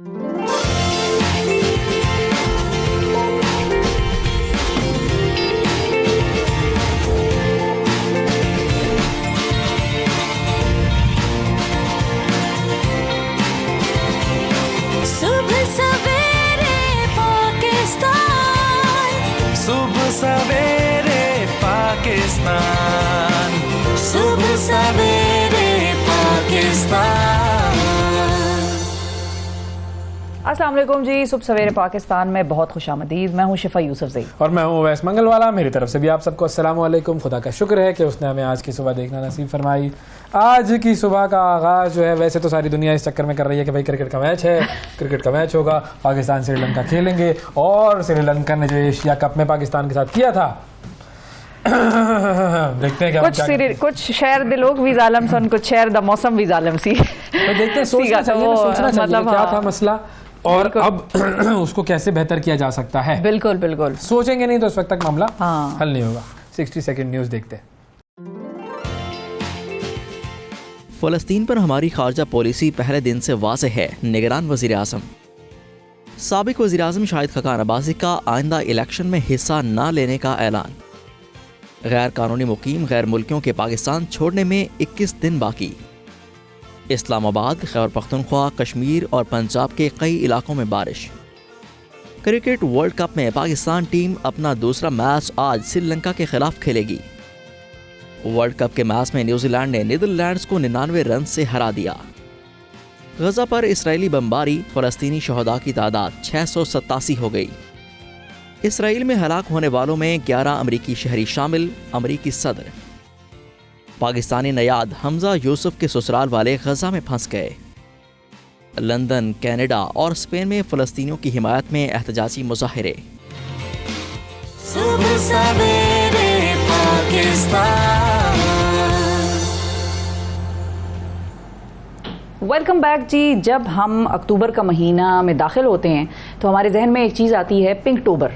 सवेरे पाकिस्तान, सुबह सवेरे पाकिस्तान। अस्सलाम वालेकुम जी, सुबह सवेरे पाकिस्तान में बहुत खुशामदीद। मैं हूं शिफा यूसुफजई और मैं हूं उवैस मंगलवाला। मेरी तरफ से भी आप सबको अस्सलाम वालेकुम। खुदा का शुक्र है कि उसने हमें आज की सुबह देखना नसीब फरमाई। आज की सुबह का आगाज़ जो है, वैसे तो सारी दुनिया इस चक्कर में कर रही है कि भाई क्रिकेट का मैच है, क्रिकेट का मैच होगा, पाकिस्तान श्रीलंका खेलेंगे, और श्रीलंका ने जो एशिया कप में पाकिस्तान के साथ किया था देखते हैं कुछ शहर दे लोग भी जालिम सन, कुछ शहर द मौसम भी जालिम सी। तो देखते हैं, सोचना चाहिए क्या था मसला और अब उसको कैसे बेहतर किया जा सकता है। बिल्कुल बिल्कुल, सोचेंगे नहीं तो उस वक्त तक मामला हल नहीं होगा। 60 सेकंड न्यूज देखते हैं। फ़लस्तीन पर हमारी खारजा पॉलिसी पहले दिन से वाज़ेह है, निगरान वज़ीर आज़म। साबिक वज़ीर आज़म शाहिद खकान अब्बासी का आइंदा इलेक्शन में हिस्सा न लेने का ऐलान। गैर कानूनी मुकीम गैर मुल्कियों के पाकिस्तान छोड़ने में 21 दिन बाकी। इस्लामाबाद, खैबर पख्तूनख्वा, कश्मीर और पंजाब के कई इलाकों में बारिश। क्रिकेट वर्ल्ड कप में पाकिस्तान टीम अपना दूसरा मैच आज श्रीलंका के खिलाफ खेलेगी। वर्ल्ड कप के मैच में न्यूजीलैंड ने नीदरलैंड्स को 99 रन से हरा दिया। गजा पर इसराइली बमबारी, फ़लस्तीनी शहदा की तादाद 687 हो गई। इसराइल में हलाक होने वालों में 11 अमरीकी शहरी शामिल, अमरीकी सदर। पाकिस्तानी नयाद हमजा यूसुफ के ससुराल वाले गजा में फंस गए। लंदन, कनाडा और स्पेन में फ़लस्तीनियों की हिमायत में एहतजाजी मुजाहिरे। सुबह सवेरे पाकिस्तान। वेलकम बैक जी। जब हम अक्टूबर का महीना में दाखिल होते हैं तो हमारे जहन में एक चीज़ आती है, पिंक टोबर।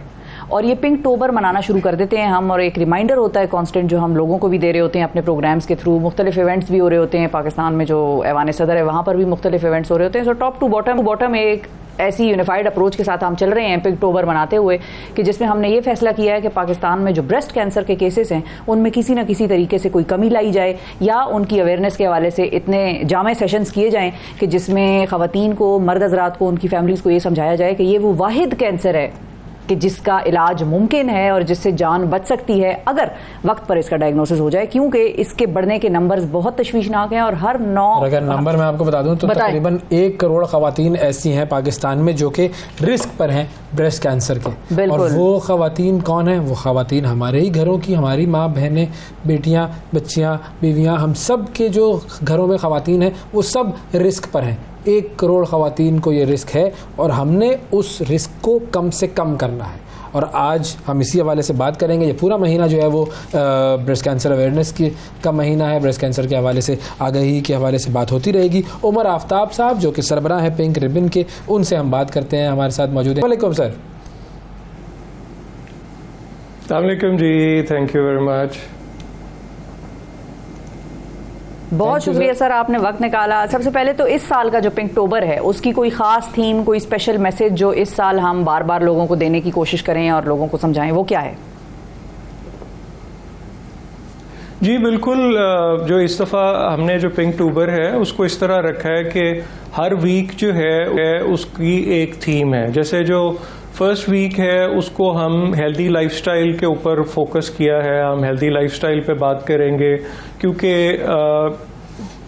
और ये पिंक टोबर मनाना शुरू कर देते हैं हम, और एक रिमाइंडर होता है कांस्टेंट जो हम लोगों को भी दे रहे होते हैं अपने प्रोग्राम्स के थ्रू। मुख्तलिफ इवेंट्स भी हो रहे होते हैं पाकिस्तान में, जो ऐवान सदर है वहाँ पर भी मुख्तलिफ इवेंट्स हो रहे होते हैं। सो टॉप टू बॉटम एक ऐसी यूनिफाइड अप्रोच के साथ हम चल रहे हैं पिंक टोबर मनाते हुए, कि जिसमें हमने ये फैसला किया है कि पाकिस्तान में जो ब्रेस्ट कैंसर के केसेस हैं उनमें किसी न किसी तरीके से कोई कमी लाई जाए, या उनकी अवेयरनेस के हवाले से इतने जामे सेशंस किए जाएं कि जिसमें ख़वातीन को, मर्द हज़रात को, उनकी फैमिलीज़ को ये समझाया जाए कि ये वो वाहिद कैंसर है कि जिसका इलाज मुमकिन है और जिससे जान बच सकती है अगर वक्त पर इसका डायग्नोसिस हो जाए, क्योंकि इसके बढ़ने के नंबर्स बहुत तशवीशनाक हैं। और हर 9 अगर नंबर मैं आपको बता दूं तो तकरीबन 1 करोड़ खवातीन ऐसी हैं पाकिस्तान में जो कि रिस्क पर हैं ब्रेस्ट कैंसर के। और वो खवातीन कौन है? वो खवातीन हमारे ही घरों की, हमारी माँ बहनें, बेटियाँ, बच्चियाँ, बीवियाँ, हम सब के जो घरों में खवातीन हैं वो सब रिस्क पर हैं। 1 करोड़ खवातीन को ये रिस्क है और हमने उस रिस्क को कम से कम करना है। और आज हम इसी हवाले से बात करेंगे। ये पूरा महीना जो है वो ब्रेस्ट कैंसर अवेयरनेस का महीना है। ब्रेस्ट कैंसर के हवाले से, आगाही के हवाले से बात होती रहेगी। उमर आफ्ताब साहब जो कि सरबराह हैं पिंक रिबन के, उनसे हम बात करते हैं। हमारे साथ मौजूद हैं। वालेकुम सर। अस्सलामुअलैकुम जी, थैंक यू वेरी मच। बहुत शुक्रिया सर, आपने वक्त निकाला। सबसे पहले तो इस साल का जो पिंक टोबर है उसकी कोई ख़ास थीम, कोई स्पेशल मैसेज जो इस साल हम बार बार लोगों को देने की कोशिश करें और लोगों को समझाएं, वो क्या है? जी बिल्कुल, जो इस दफ़ा हमने जो पिंक टोबर है उसको इस तरह रखा है कि हर वीक जो है उसकी एक थीम है। जैसे जो फर्स्ट वीक है उसको हम हेल्दी लाइफस्टाइल के ऊपर फोकस किया है। हम हेल्दी लाइफस्टाइल पे बात करेंगे क्योंकि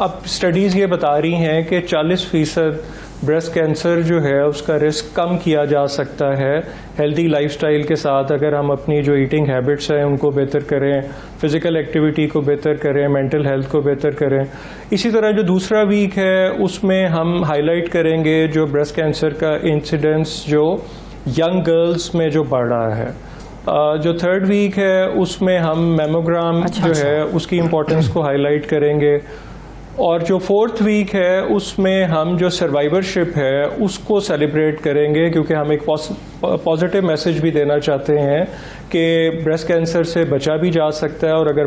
अब स्टडीज़ ये बता रही हैं कि 40% ब्रेस्ट कैंसर जो है उसका रिस्क कम किया जा सकता है हेल्दी लाइफस्टाइल के साथ, अगर हम अपनी जो ईटिंग हैबिट्स हैं उनको बेहतर करें, फिज़िकल एक्टिविटी को बेहतर करें, मेंटल हेल्थ को बेहतर करें। इसी तरह जो दूसरा वीक है उसमें हम हाईलाइट करेंगे जो ब्रेस्ट कैंसर का इंसिडेंस जो यंग गर्ल्स में जो बढ़ रहा है। जो थर्ड वीक है उसमें हम मेमोग्राम जो है उसकी इम्पोर्टेंस को हाईलाइट करेंगे। और जो फोर्थ वीक है उसमें हम जो सर्वाइवरशिप है उसको सेलिब्रेट करेंगे, क्योंकि हम एक पॉजिटिव मैसेज भी देना चाहते हैं कि ब्रेस्ट कैंसर से बचा भी जा सकता है और अगर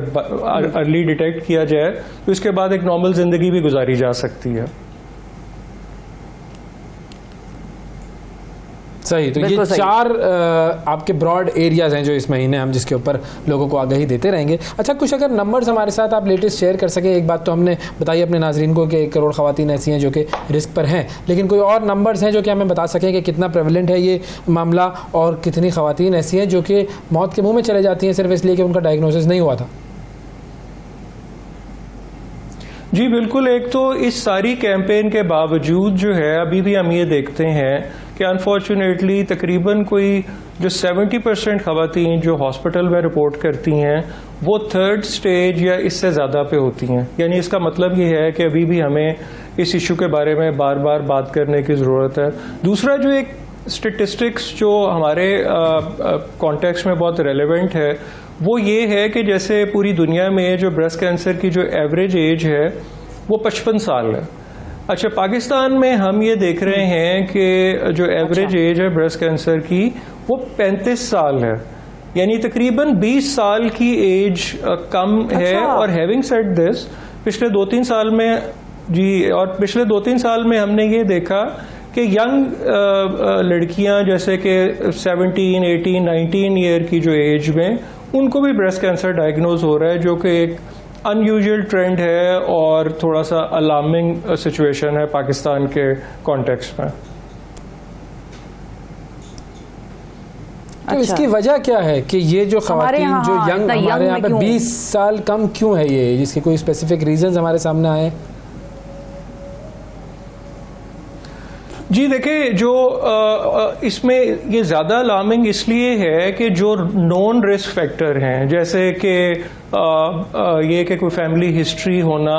अर्ली डिटेक्ट किया जाए तो इसके बाद एक नॉर्मल ज़िंदगी भी गुजारी जा सकती है। सही। तो ये चार आपके ब्रॉड एरियाज हैं जो इस महीने हम जिसके ऊपर लोगों को आगाही देते रहेंगे। अच्छा, कुछ अगर नंबर्स हमारे साथ आप लेटेस्ट शेयर कर सके। एक बात तो हमने बताई अपने नाजरीन को कि 1 करोड़ खवातीन ऐसी हैं जो कि रिस्क पर हैं, लेकिन कोई और नंबर्स हैं जो कि हमें बता सकें कि कितना प्रेवलेंट है ये मामला और कितनी खवातीन ऐसी हैं जो कि मौत के मुँह में चले जाती हैं सिर्फ इसलिए कि उनका डायग्नोसिस नहीं हुआ था? जी बिल्कुल। एक तो इस सारी कैंपेन के बावजूद जो है अभी भी हम ये देखते हैं कि अनफॉर्चुनेटली तकरीबन कोई जो 70% खवातीन जो हॉस्पिटल में रिपोर्ट करती हैं वो 3rd स्टेज या इससे ज़्यादा पे होती हैं। यानी इसका मतलब ये है कि अभी भी हमें इस इशू के बारे में बार बार बात करने की ज़रूरत है। दूसरा जो एक स्टेटिस्टिक्स जो हमारे कॉन्टेक्स्ट में बहुत रेलेवेंट है वो ये है कि जैसे पूरी दुनिया में जो ब्रेस्ट कैंसर की जो एवरेज एज है वो 55 साल है। अच्छा, पाकिस्तान में हम ये देख रहे हैं कि जो एवरेज एज है ब्रेस्ट कैंसर की वो 35 साल है, यानी तकरीबन 20 साल की एज कम है। और हैविंग सेड दिस, पिछले 2-3 साल में हमने ये देखा कि यंग लड़कियां जैसे कि 17, 18, 19 ईयर की जो एज में उनको भी ब्रेस्ट कैंसर डायग्नोज हो रहा है, जो कि एक अनयूजुअल ट्रेंड है और थोड़ा सा अलार्मिंग सिचुएशन है पाकिस्तान के कॉन्टेक्स्ट में। तो इसकी वजह क्या है कि ये जो खवातीन जो यंग हमारे यहाँ पे 20 साल कम क्यों है ये, जिसके कोई स्पेसिफिक रीजंस हमारे सामने आए? जी देखिए, जो इसमें ये ज़्यादा अलार्मिंग इसलिए है कि जो नॉन रिस्क फैक्टर हैं जैसे कि ये कि कोई फैमिली हिस्ट्री होना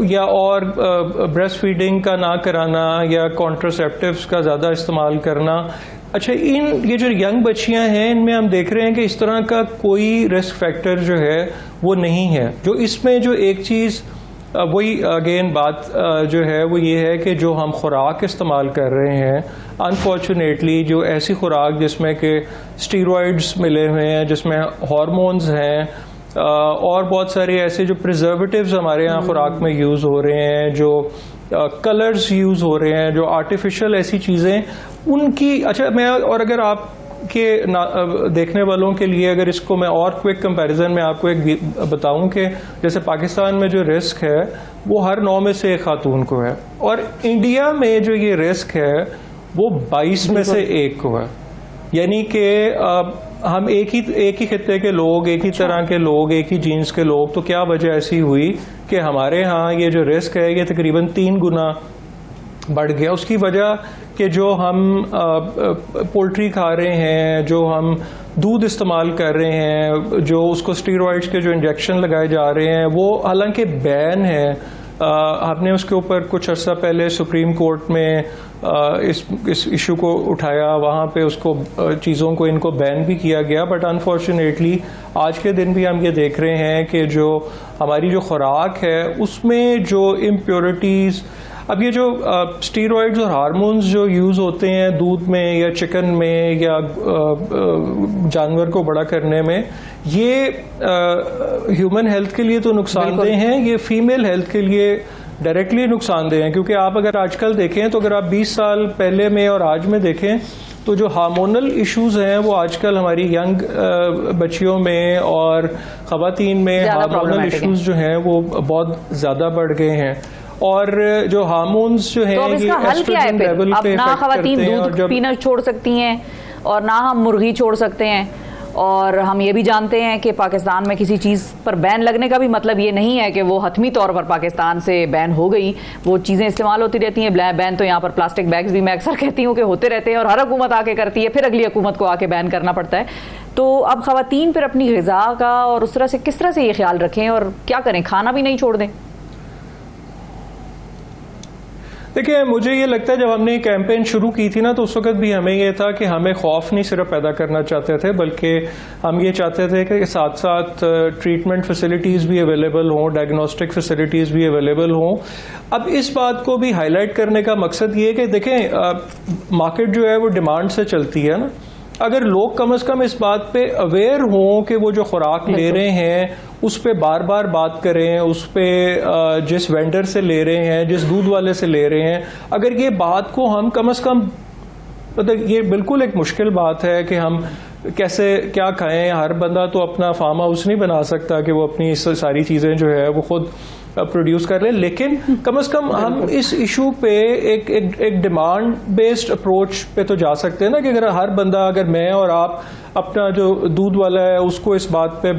या और ब्रेस्ट फीडिंग का ना कराना या कॉन्ट्रासेप्टिव्स का ज़्यादा इस्तेमाल करना। अच्छा, ये जो यंग बच्चियां हैं इनमें हम देख रहे हैं कि इस तरह का कोई रिस्क फैक्टर जो है वो नहीं है। जो इसमें जो एक चीज़ वही अगेन बात जो है वो ये है कि जो हम खुराक इस्तेमाल कर रहे हैं अनफॉर्चुनेटली जो ऐसी खुराक जिसमें कि स्टीरॉइड्स मिले हुए हैं, जिसमें हार्मोन्स हैं और बहुत सारे ऐसे जो प्रिजर्वेटिव्स हमारे यहाँ खुराक में यूज़ हो रहे हैं, जो कलर्स यूज़ हो रहे हैं, जो आर्टिफिशियल ऐसी चीज़ें उनकी। अच्छा, मैं और अगर आप के देखने वालों के लिए अगर इसको मैं और क्विक कंपैरिजन में आपको एक बताऊं कि जैसे पाकिस्तान में जो रिस्क है वो हर 9 में से 1 खातून को है और इंडिया में जो ये रिस्क है वो 22 में से 1 को है। यानी कि हम एक ही खित्ते के लोग, एक ही तरह के लोग, एक ही जीन्स के लोग, तो क्या वजह ऐसी हुई कि हमारे यहाँ ये जो रिस्क है ये तकरीबन 3 गुना बढ़ गया। उसकी वजह कि जो हम पोल्ट्री खा रहे हैं, जो हम दूध इस्तेमाल कर रहे हैं, जो उसको स्टीरॉइड्स के जो इंजेक्शन लगाए जा रहे हैं वो हालांकि बैन है। आपने उसके ऊपर कुछ अर्सा पहले सुप्रीम कोर्ट में इस इशू को उठाया, वहाँ पे उसको चीज़ों को इनको बैन भी किया गया, बट अनफॉर्चुनेटली आज के दिन भी हम ये देख रहे हैं कि जो हमारी जो खुराक है उसमें जो इम्प्योरिटीज़, अब ये जो स्टीरॉइड्स और हार्मोन्स जो यूज़ होते हैं दूध में या चिकन में या जानवर को बड़ा करने में, ये ह्यूमन हेल्थ के लिए तो नुकसानदेह हैं, ये फीमेल हेल्थ के लिए डायरेक्टली नुकसानदेह हैं। क्योंकि आप अगर आजकल देखें तो अगर आप 20 साल पहले में और आज में देखें तो जो हार्मोनल इश्यूज हैं वो आजकल हमारी यंग बच्चियों में और खवातीन में हार्मोनल इश्यूज जो हैं वो बहुत ज़्यादा बढ़ गए हैं। और जो हार्मोन्स जो हैं ये एस्ट्रोजन लेवल पे इफेक्ट करते हैं। ना खवातीन दूध पीना छोड़ सकती हैं और ना हम मुर्गी छोड़ सकते हैं। और हम ये भी जानते हैं कि पाकिस्तान में किसी चीज़ पर बैन लगने का भी मतलब ये नहीं है कि वो हतमी तौर पर पाकिस्तान से बैन हो गई। वो चीज़ें इस्तेमाल होती रहती हैं। बैन तो यहाँ पर प्लास्टिक बैग्स भी मैं अक्सर कहती हूँ कि होते रहते हैं और हर हुकूमत आके करती है, फिर अगली हुकूमत को आके बैन करना पड़ता है। तो अब खवातीन पर अपनी ग़िज़ा का और उस तरह से किस तरह से ये ख्याल रखें और क्या करें, खाना भी नहीं छोड़ दें? देखिए, मुझे ये लगता है जब हमने ये कैंपेन शुरू की थी ना तो उस वक्त भी हमें ये था कि हमें खौफ नहीं सिर्फ पैदा करना चाहते थे, बल्कि हम ये चाहते थे कि साथ साथ ट्रीटमेंट फैसिलिटीज़ भी अवेलेबल हों, डायग्नोस्टिक फैसिलिटीज़ भी अवेलेबल हों। अब इस बात को भी हाईलाइट करने का मकसद ये है कि देखें मार्केट जो है वो डिमांड से चलती है ना। अगर लोग कम से कम इस बात पे अवेयर हों कि वो जो खुराक ले रहे हैं उस पे बार बार बात करें, उस पे जिस वेंडर से ले रहे हैं, जिस दूध वाले से ले रहे हैं, अगर ये बात को हम कम से कम मतलब ये बिल्कुल एक मुश्किल बात है कि हम कैसे क्या खाएं। हर बंदा तो अपना फार्म हाउस नहीं बना सकता कि वो अपनी सारी चीज़ें जो है वो खुद प्रोड्यूस कर ले, लेकिन कम से कम हम इस इशू पे एक डिमांड बेस्ड अप्रोच पे तो जा सकते हैं ना, कि अगर हर बंदा, अगर मैं और आप अपना जो दूध वाला है उसको इस बात पे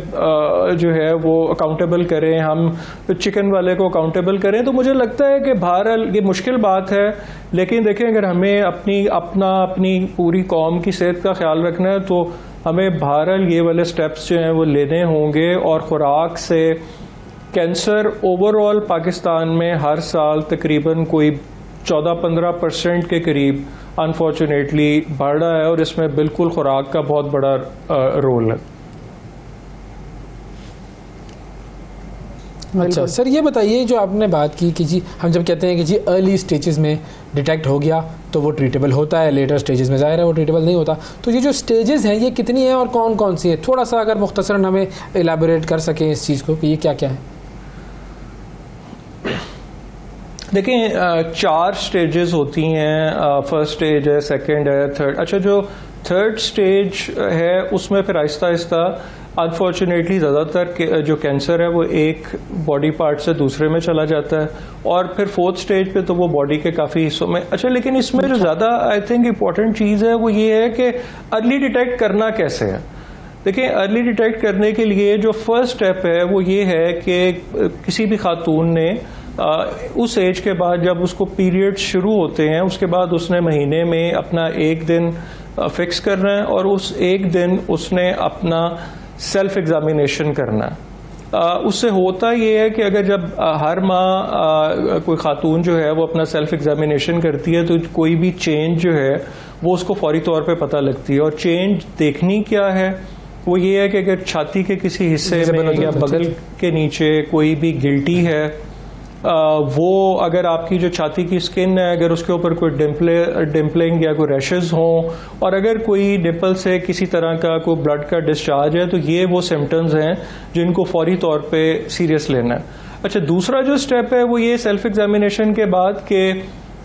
जो है वो अकाउंटेबल करें, हम चिकन वाले को अकाउंटेबल करें, तो मुझे लगता है कि बहरहाल ये मुश्किल बात है। लेकिन देखें, अगर हमें अपनी पूरी कौम की सेहत का ख्याल रखना है तो हमें बहरहाल ये वाले स्टेप्स जो हैं वो लेने होंगे। और खुराक से कैंसर ओवरऑल पाकिस्तान में हर साल तकरीबन कोई 14-15% के करीब अनफॉर्चुनेटली बढ़ रहा है, और इसमें बिल्कुल खुराक का बहुत बड़ा रोल है। अच्छा सर, ये बताइए जो आपने बात की कि जी हम जब कहते हैं कि जी अर्ली स्टेजेस में डिटेक्ट हो गया तो वो ट्रीटेबल होता है, लेटर स्टेजेस में ज़ाहिर है वो ट्रीटेबल नहीं होता, तो ये जो स्टेजेस हैं ये कितनी हैं और कौन कौन सी है? थोड़ा सा अगर मुख्तसरन हमें एलाबोरेट कर सकें इस चीज़ को कि ये क्या क्या है। देखें, 4 स्टेजेस होती हैं। फर्स्ट स्टेज है, सेकंड है, थर्ड। अच्छा, जो थर्ड स्टेज है उसमें फिर आहिस्ता आहिस्ता अनफॉर्चुनेटली ज़्यादातर जो कैंसर है वो एक बॉडी पार्ट से दूसरे में चला जाता है, और फिर फोर्थ स्टेज पे तो वो बॉडी के काफ़ी हिस्सों में। अच्छा, लेकिन इसमें जो ज़्यादा आई थिंक इम्पॉर्टेंट चीज़ है वो ये है कि अर्ली डिटेक्ट करना कैसे है। देखिए, अर्ली डिटेक्ट करने के लिए जो फर्स्ट स्टेप है वो ये है कि किसी भी खातून ने उस एज के बाद जब उसको पीरियड्स शुरू होते हैं उसके बाद उसने महीने में अपना एक दिन फिक्स करना है, और उस एक दिन उसने अपना सेल्फ एग्जामिनेशन करना है। उससे होता ये है कि अगर जब हर माह कोई खातून जो है वो अपना सेल्फ एग्जामिनेशन करती है तो कोई भी चेंज जो है वो उसको फौरी तौर पे पता लगती है। और चेंज देखनी क्या है, वो ये है कि अगर छाती के किसी हिस्से में या बगल के नीचे कोई भी गिल्टी है, वो अगर आपकी जो छाती की स्किन है अगर उसके ऊपर कोई डिम्पलिंग या कोई रैशेस हों, और अगर कोई निपल से किसी तरह का कोई ब्लड का डिस्चार्ज है, तो ये वो सिम्टम्स हैं जिनको फौरी तौर पे सीरियस लेना है। अच्छा, दूसरा जो स्टेप है वो ये सेल्फ एग्जामिनेशन के बाद के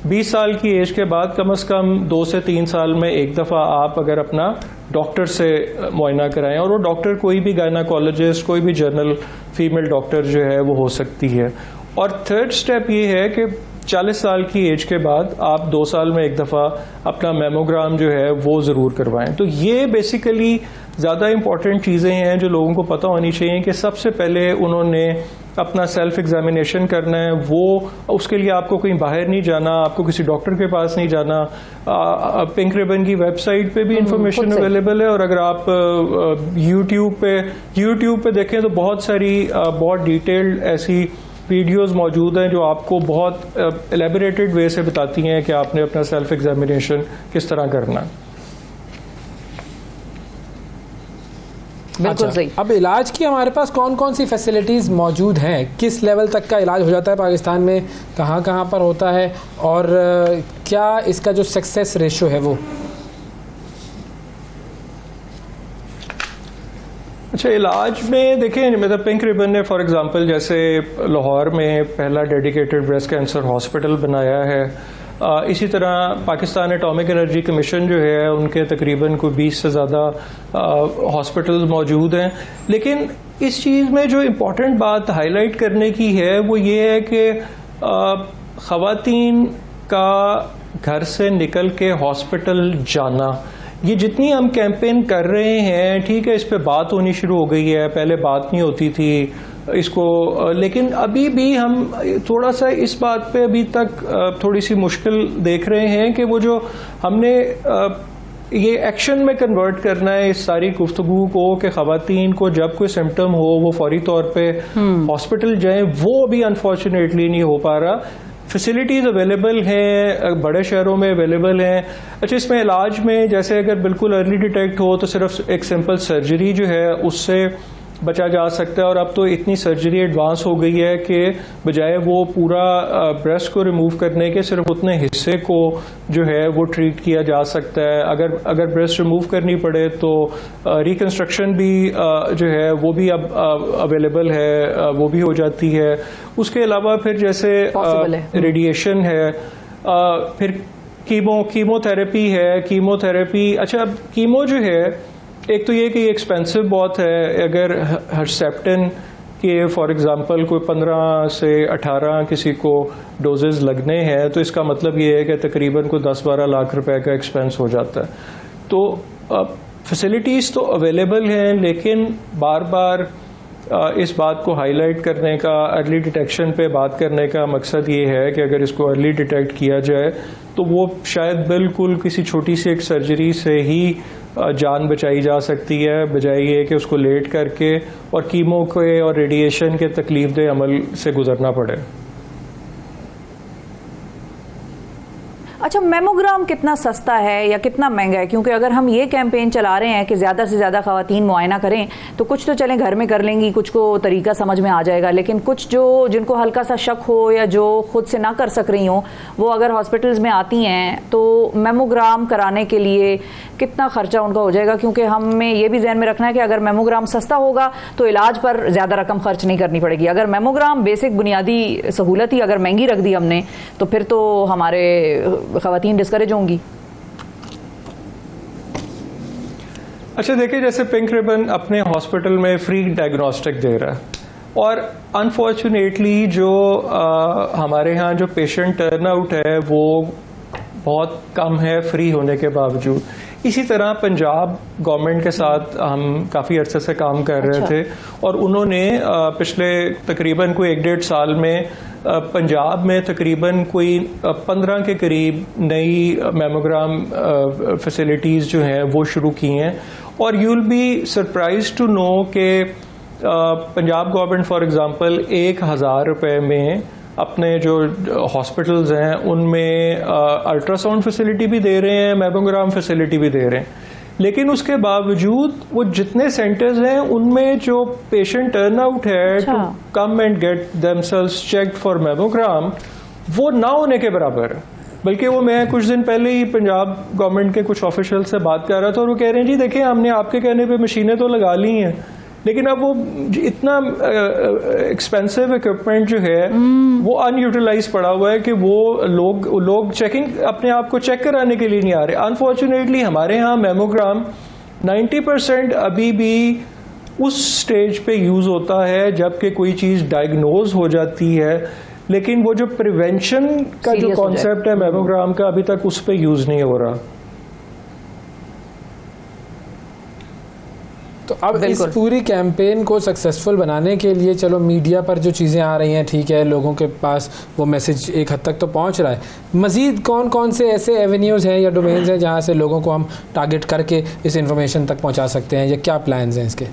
20 साल की एज के बाद कम से कम 2 से 3 साल में एक दफ़ा आप अगर अपना डॉक्टर से मुआयना कराएं, और वो डॉक्टर कोई भी गायनाकोलॉजिस्ट, कोई भी जनरल फीमेल डॉक्टर जो है वो हो सकती है। और थर्ड स्टेप ये है कि 40 साल की एज के बाद आप 2 साल में एक दफ़ा अपना मेमोग्राम जो है वो ज़रूर करवाएं। तो ये बेसिकली ज़्यादा इंपॉर्टेंट चीज़ें हैं जो लोगों को पता होनी चाहिए कि सबसे पहले उन्होंने अपना सेल्फ एग्जामिनेशन करना है। वो उसके लिए आपको कहीं बाहर नहीं जाना, आपको किसी डॉक्टर के पास नहीं जाना। पिंक रिबन की वेबसाइट पे भी इंफॉर्मेशन अवेलेबल है, और अगर आप यूट्यूब पे देखें तो बहुत सारी बहुत डिटेल्ड ऐसी वीडियोस मौजूद हैं जो आपको बहुत एलेबोरेटेड वे से बताती हैं कि आपने अपना सेल्फ एग्जामिनेशन किस तरह करना। बिल्कुल सही। अब इलाज की हमारे पास कौन कौन सी फैसिलिटीज़ मौजूद हैं, किस लेवल तक का इलाज हो जाता है पाकिस्तान में, कहाँ कहाँ पर होता है, और क्या इसका जो सक्सेस रेशो है वो? अच्छा, इलाज में देखें, मतलब पिंक रिबन ने फॉर एग्जांपल जैसे लाहौर में पहला डेडिकेटेड ब्रेस्ट कैंसर हॉस्पिटल बनाया है। इसी तरह पाकिस्तान एटॉमिक एनर्जी कमीशन जो है उनके तकरीबन कोई 20 से ज़्यादा हॉस्पिटल्स मौजूद हैं। लेकिन इस चीज़ में जो इम्पोर्टेंट बात हाईलाइट करने की है वो ये है कि ख़वातीन का घर से निकल के हॉस्पिटल जाना, ये जितनी हम कैंपेन कर रहे हैं, ठीक है, इस पे बात होनी शुरू हो गई है, पहले बात नहीं होती थी इसको, लेकिन अभी भी हम थोड़ा सा इस बात पे अभी तक थोड़ी सी मुश्किल देख रहे हैं कि वो जो हमने ये एक्शन में कन्वर्ट करना है इस सारी गुफ्तगू को कि ख़वातीन को जब कोई सिम्टम हो वो फौरी तौर पे हॉस्पिटल जाएं, वो अभी अनफॉर्चुनेटली नहीं हो पा रहा। फैसिलिटीज़ अवेलेबल हैं, बड़े शहरों में अवेलेबल हैं। अच्छा, इसमें इलाज में जैसे अगर बिल्कुल अर्ली डिटेक्ट हो तो सिर्फ एक सिंपल सर्जरी जो है उससे बचा जा सकता है, और अब तो इतनी सर्जरी एडवांस हो गई है कि बजाय वो पूरा ब्रेस्ट को रिमूव करने के सिर्फ उतने हिस्से को जो है वो ट्रीट किया जा सकता है। अगर ब्रेस्ट रिमूव करनी पड़े तो रिकन्स्ट्रक्शन भी जो है वो भी अब अवेलेबल है, वो भी हो जाती है। उसके अलावा फिर जैसे रेडिएशन है, फिर कीमोथेरेपी है। कीमोथेरेपी, अच्छा, अब कीमो जो है, एक तो ये कि एक्सपेंसिव बहुत है। अगर हर्सेप्टिन के फॉर एग्जांपल कोई 15 से 18 किसी को डोजेज लगने हैं, तो इसका मतलब ये है कि तकरीबन कोई 10-12 लाख रुपए का एक्सपेंस हो जाता है। तो फैसिलिटीज़ तो अवेलेबल हैं, लेकिन बार बार इस बात को हाईलाइट करने का, अर्ली डिटेक्शन पे बात करने का मकसद ये है कि अगर इसको अर्ली डिटेक्ट किया जाए तो वो शायद बिल्कुल किसी छोटी सी एक सर्जरी से ही जान बचाई जा सकती है, बजाय ये कि उसको लेट करके और कीमो के और रेडिएशन के तकलीफदेह अमल से गुजरना पड़े। अच्छा, मेमोग्राम कितना सस्ता है या कितना महंगा है? क्योंकि अगर हम ये कैंपेन चला रहे हैं कि ज़्यादा से ज़्यादा ख़वातीन मुआयना करें, तो कुछ तो चलें घर में कर लेंगी, कुछ को तरीका समझ में आ जाएगा, लेकिन कुछ जिनको हल्का सा शक हो या जो खुद से ना कर सक रही हो, वो अगर हॉस्पिटल्स में आती हैं तो मेमोग्राम कराने के लिए कितना खर्चा उनका हो जाएगा? क्योंकि हमें ये भी जहन में रखना है कि अगर मेमोग्राम सस्ता होगा तो इलाज पर ज़्यादा रकम खर्च नहीं करनी पड़ेगी। अगर मेमोग्राम बेसिक बुनियादी सहूलत ही अगर महंगी रख दी हमने, तो फिर तो हमारे ख़वातीन डिस्करेज होंगी। अच्छा, देखिए, जैसे पिंक रिबन अपने हॉस्पिटल में फ्री डायग्नोस्टिक दे रहा है और अनफॉर्चुनेटली जो हमारे यहाँ जो पेशेंट टर्नआउट है वो बहुत कम है फ्री होने के बावजूद। इसी तरह पंजाब गवर्नमेंट के साथ हम काफ़ी अरसे से काम कर रहे थे और उन्होंने पिछले तकरीबन कोई 1-1.5 साल में पंजाब में तकरीबन कोई 15 के करीब नई मेमोग्राम फैसिलिटीज़ जो हैं वो शुरू की हैं। और you will be surprise to know कि पंजाब गवर्नमेंट फॉर एग्जांपल 1000 रुपये में अपने जो हॉस्पिटल्स हैं उनमें अल्ट्रासाउंड फैसिलिटी भी दे रहे हैं, मेमोग्राम फैसिलिटी भी दे रहे हैं। लेकिन उसके बावजूद वो जितने सेंटर्स हैं उनमें जो पेशेंट टर्नआउट है to come and get themselves checked for mammogram, वो ना होने के बराबर है। बल्कि वो, मैं कुछ दिन पहले ही पंजाब गवर्नमेंट के कुछ ऑफिशियल से बात कर रहा था और वो कह रहे हैं जी देखिए, हमने आपके कहने पे मशीनें तो लगा ली हैं, लेकिन अब वो इतना एक्सपेंसिव इक्विपमेंट जो है वो अनयूटिलाइज पड़ा हुआ है कि वो लोग चेकिंग अपने आप को चेक कराने के लिए नहीं आ रहे। अनफॉर्चुनेटली हमारे यहाँ मेमोग्राम 90% अभी भी उस स्टेज पे यूज होता है जबकि कोई चीज डायग्नोज हो जाती है, लेकिन वो जो प्रिवेंशन का जो कॉन्सेप्ट है मेमोग्राम का अभी तक उस पर यूज नहीं हो रहा। तो अब इस पूरी कैंपेन को सक्सेसफुल बनाने के लिए, चलो मीडिया पर जो चीज़ें आ रही हैं ठीक है, लोगों के पास वो मैसेज एक हद तक तो पहुंच रहा है, मज़ीद कौन कौन से ऐसे एवेन्यूज़ हैं या डोमेन्स हैं जहां से लोगों को हम टारगेट करके इस इंफॉर्मेशन तक पहुंचा सकते हैं, या क्या प्लान्स हैं इसके?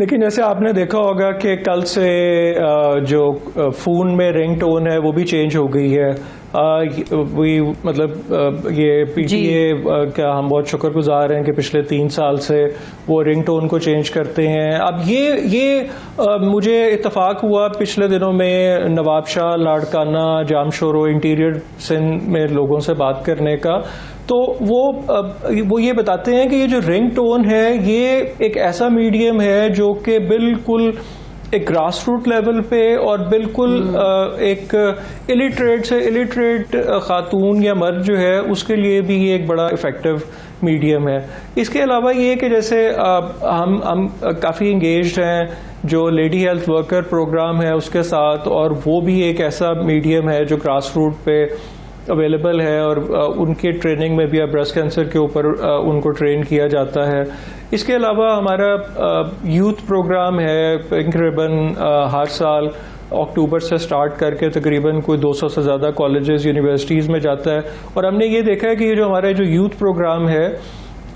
लेकिन जैसे आपने देखा होगा कि कल से जो फ़ोन में रिंगटोन है वो भी चेंज हो गई है। मतलब ये पीटीए का हम बहुत शुक्रगुजार हैं कि पिछले 3 साल से वो रिंगटोन को चेंज करते हैं। अब ये मुझे इत्तफाक हुआ पिछले दिनों में नवाब शाह, लाड़काना, जामशोरो, इंटीरियर सिंध में लोगों से बात करने का, तो वो ये बताते हैं कि ये जो रिंगटोन है ये एक ऐसा मीडियम है जो कि बिल्कुल एक ग्रास रूट लेवल पे और बिल्कुल एक इलिटरेट से इलिटरेट खातून या मर्द जो है उसके लिए भी ये एक बड़ा इफेक्टिव मीडियम है। इसके अलावा ये कि जैसे हम काफ़ी इंगेज्ड हैं जो लेडी हेल्थ वर्कर प्रोग्राम है उसके साथ, और वो भी एक ऐसा मीडियम है जो ग्रास रूट पे अवेलेबल है और उनके ट्रेनिंग में भी अब ब्रेस्ट कैंसर के ऊपर उनको ट्रेन किया जाता है। इसके अलावा हमारा यूथ प्रोग्राम है पिंक रिबन, हर साल अक्टूबर से स्टार्ट करके तकरीबन कोई 200 से ज़्यादा कॉलेजेस यूनिवर्सिटीज़ में जाता है। और हमने ये देखा है कि ये जो हमारा जो यूथ प्रोग्राम है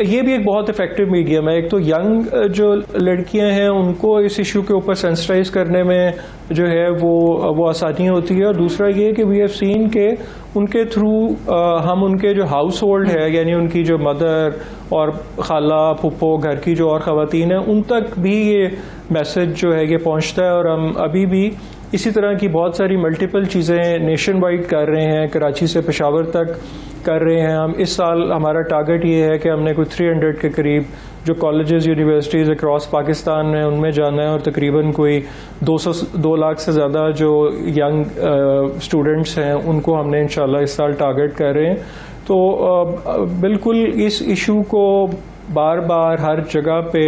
ये भी एक बहुत इफेक्टिव मीडियम है। एक तो यंग जो लड़कियां हैं उनको इस इशू के ऊपर सेंसिटाइज करने में जो है वो आसानी होती है, और दूसरा ये कि वी हैव सीन के उनके थ्रू हम उनके जो हाउस होल्ड है यानी उनकी जो मदर और खाला फुप्पो घर की जो और ख़वातीन हैं उन तक भी ये मैसेज जो है ये पहुंचता है। और हम अभी भी इसी तरह की बहुत सारी मल्टीपल चीज़ें नेशन वाइड कर रहे हैं, कराची से पेशावर तक कर रहे हैं। हम इस साल हमारा टारगेट ये है कि हमने कोई 300 के करीब जो कॉलेजेस यूनिवर्सिटीज़ अक्रॉस पाकिस्तान में उनमें जाना है, और तकरीबन कोई 2 लाख से ज़्यादा जो यंग स्टूडेंट्स हैं उनको हमने इंशाल्लाह इस साल टारगेट कर रहे हैं। तो बिल्कुल इस इशू को बार बार हर जगह पे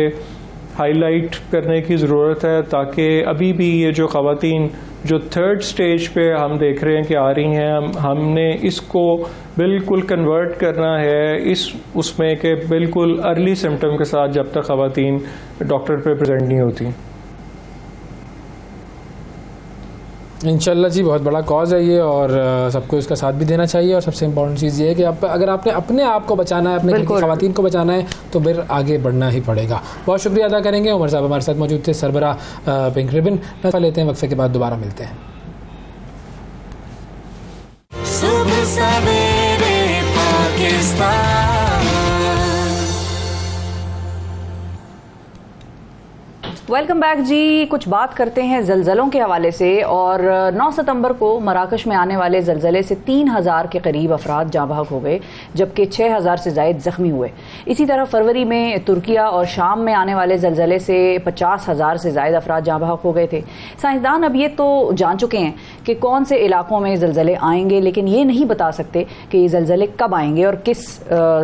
हाईलाइट करने की ज़रूरत है, ताकि अभी भी ये जो ख़वातीन जो 3rd स्टेज पे हम देख रहे हैं कि आ रही हैं, हमने इसको बिल्कुल कन्वर्ट करना है इस उसमें कि बिल्कुल अर्ली सिम्टम के साथ जब तक ख़वातीन डॉक्टर पे प्रेजेंट नहीं होती। इंशाल्लाह जी बहुत बड़ा कॉज है ये, और सबको इसका साथ भी देना चाहिए। और सबसे इम्पोर्टेंट चीज़ ये है कि अगर आपने अपने आप को बचाना है, अपने घर की ख़वातीन को बचाना है, तो फिर आगे बढ़ना ही पड़ेगा। बहुत शुक्रिया अदा करेंगे। उमर साहब हमारे साथ मौजूद थे, सरबराह पिंक रिबन। लेते हैं वक्फे के बाद दोबारा मिलते हैं। सुबह सवेरे पाकिस्तान। वेलकम बैक जी। कुछ बात करते हैं ज़लज़लों के हवाले से। और 9 सितंबर को मराकश में आने वाले ज़लज़ले से 3000 के करीब अफराद जाँ बहक हो गए, जबकि 6000 से ज़ायद ज़ख्मी हुए। इसी तरह फरवरी में तुर्किया और शाम में आने वाले ज़लज़ले से 50,000 से ज़ायद अफराद जाँ बहक हो गए थे। साइंसदान अब ये तो जान चुके हैं कि कौन से इलाकों में ज़लज़ले आएंगे, लेकिन ये नहीं बता सकते कि ये ज़लज़ले कब आएंगे और किस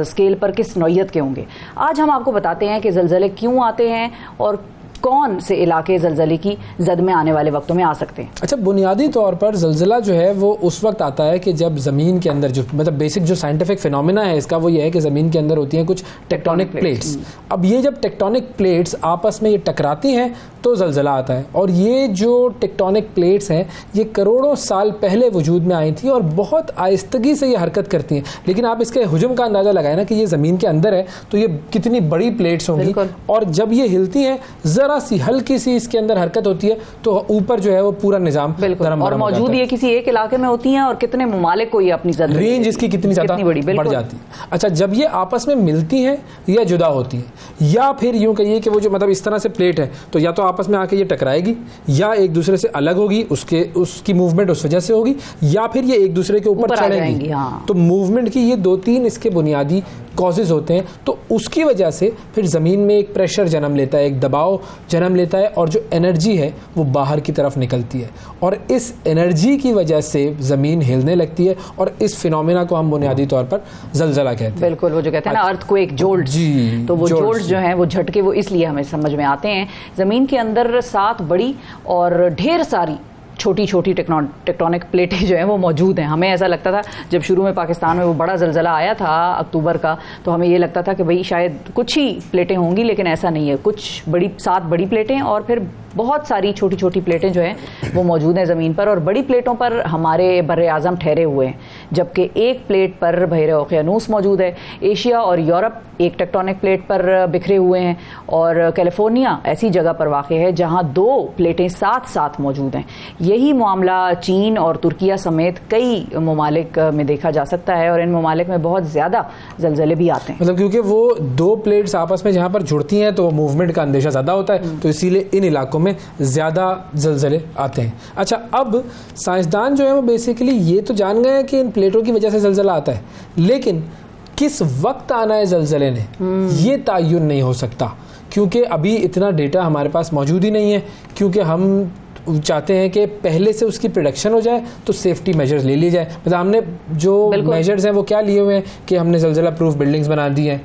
स्केल पर, किस नौइयत के होंगे। आज हम आपको बताते हैं कि ज़लज़ले क्यों आते हैं और कौन से इलाके ज़लज़ले की जद में आने वाले वक्तों में आ सकते हैं। अच्छा, बुनियादी तौर पर ज़लज़ला जो है वो उस वक्त आता है कि जब ज़मीन के अंदर जो मतलब बेसिक जो साइंटिफिक फिनोमेना है इसका वो ये है कि ज़मीन के अंदर होती हैं कुछ टेक्टोनिक प्लेट्स। अब ये जब टेक्टोनिक प्लेट्स आपस में ये टकराती हैं तो ज़लज़ला आता है। और ये जो टेक्टोनिक प्लेट्स हैं ये करोड़ों साल पहले वजूद में आई थी और बहुत आहिस्तगी से ये हरकत करती हैं। लेकिन आप इसके हुजूम का अंदाज़ा लगाएं ना कि ये ज़मीन के अंदर है तो ये कितनी बड़ी प्लेट्स होंगी, और जब ये हिलती हैं ज़रा सी हल्की सी इसके अंदर हरकत होती है तो ऊपर जो है वो पूरा निजाम बिल्कुल, और मौजूद ये किसी एक इलाके में होती हैं और कितने ममालिक को ये अपनी रेंज इसकी कितनी ज़्यादा बढ़ जाती है। अच्छा, जब ये आपस में मिलती हैं या जुदा होती हैं, या फिर यूँ कहिए कि वो जो मतलब इस तरह से प्लेट है तो या तो आपस में आके ये टकराएगी या एक दूसरे से अलग होगी, उसकी मूवमेंट उस वजह से होगी, या फिर ये एक दूसरे के ऊपर चढ़ेंगी। तो मूवमेंट की ये 2-3 इसके बुनियादी कॉजेज होते हैं। तो उसकी वजह से फिर ज़मीन में एक प्रेशर जन्म लेता है, एक दबाव जन्म लेता है, और जो एनर्जी है वो बाहर की तरफ निकलती है, और इस एनर्जी की वजह से ज़मीन हिलने लगती है, और इस फिनोमेना को हम बुनियादी तौर पर ज़लज़ला कहते हैं। बिल्कुल, वो जो कहते हैं ना अर्थक्वेक, जोल्ट्स जी, तो वो जोल्ट्स जो हैं वो झटके वो इसलिए हमें समझ में आते हैं। ज़मीन के अंदर 7 बड़ी और ढेर सारी छोटी छोटी टेक्टोनिक प्लेटें जो हैं वो मौजूद हैं। हमें ऐसा लगता था जब शुरू में पाकिस्तान में वो बड़ा ज़लज़ला आया था अक्टूबर का, तो हमें ये लगता था कि भाई शायद कुछ ही प्लेटें होंगी, लेकिन ऐसा नहीं है। कुछ 7 बड़ी प्लेटें और फिर बहुत सारी छोटी छोटी प्लेटें जो हैं वो मौजूद हैं ज़मीन पर। और बड़ी प्लेटों पर हमारे बर्रे आज़म ठहरे हुए हैं, जबकि एक प्लेट पर बहरे ओकियानूस मौजूद है। एशिया और यूरोप एक टेक्टोनिक प्लेट पर बिखरे हुए हैं, और कैलिफोर्निया ऐसी जगह पर वाक़ है जहां 2 प्लेटें साथ साथ मौजूद हैं। यही मामला चीन और तुर्किया समेत कई ममालिक में देखा जा सकता है, और इन ममालिक में बहुत ज़्यादा ज़लज़ले भी आते हैं। मतलब क्योंकि वो 2 प्लेट्स आपस में जहाँ पर जुड़ती हैं तो मूवमेंट का अंदेशा ज़्यादा होता है, तो इसीलिए इन इलाकों में ज़्यादा ज़लज़ले आते हैं। अच्छा, अब साइंसदान जो है वो बेसिकली ये तो जान गए हैं कि इन प्लेटों की वजह से ज़लज़ला आता है, लेकिन किस वक्त आना है ज़लज़ले ने ये तयन नहीं हो सकता, क्योंकि अभी इतना डेटा हमारे पास मौजूद ही नहीं है। क्योंकि हम चाहते हैं कि पहले से उसकी प्रोडक्शन हो जाए तो सेफ्टी मेजर्स ले लिए जाए। मतलब हमने जो मेजर्स हैं वो क्या लिए हुए हैं कि हमने ज़लज़ला प्रूफ बिल्डिंग्स बना दी हैं।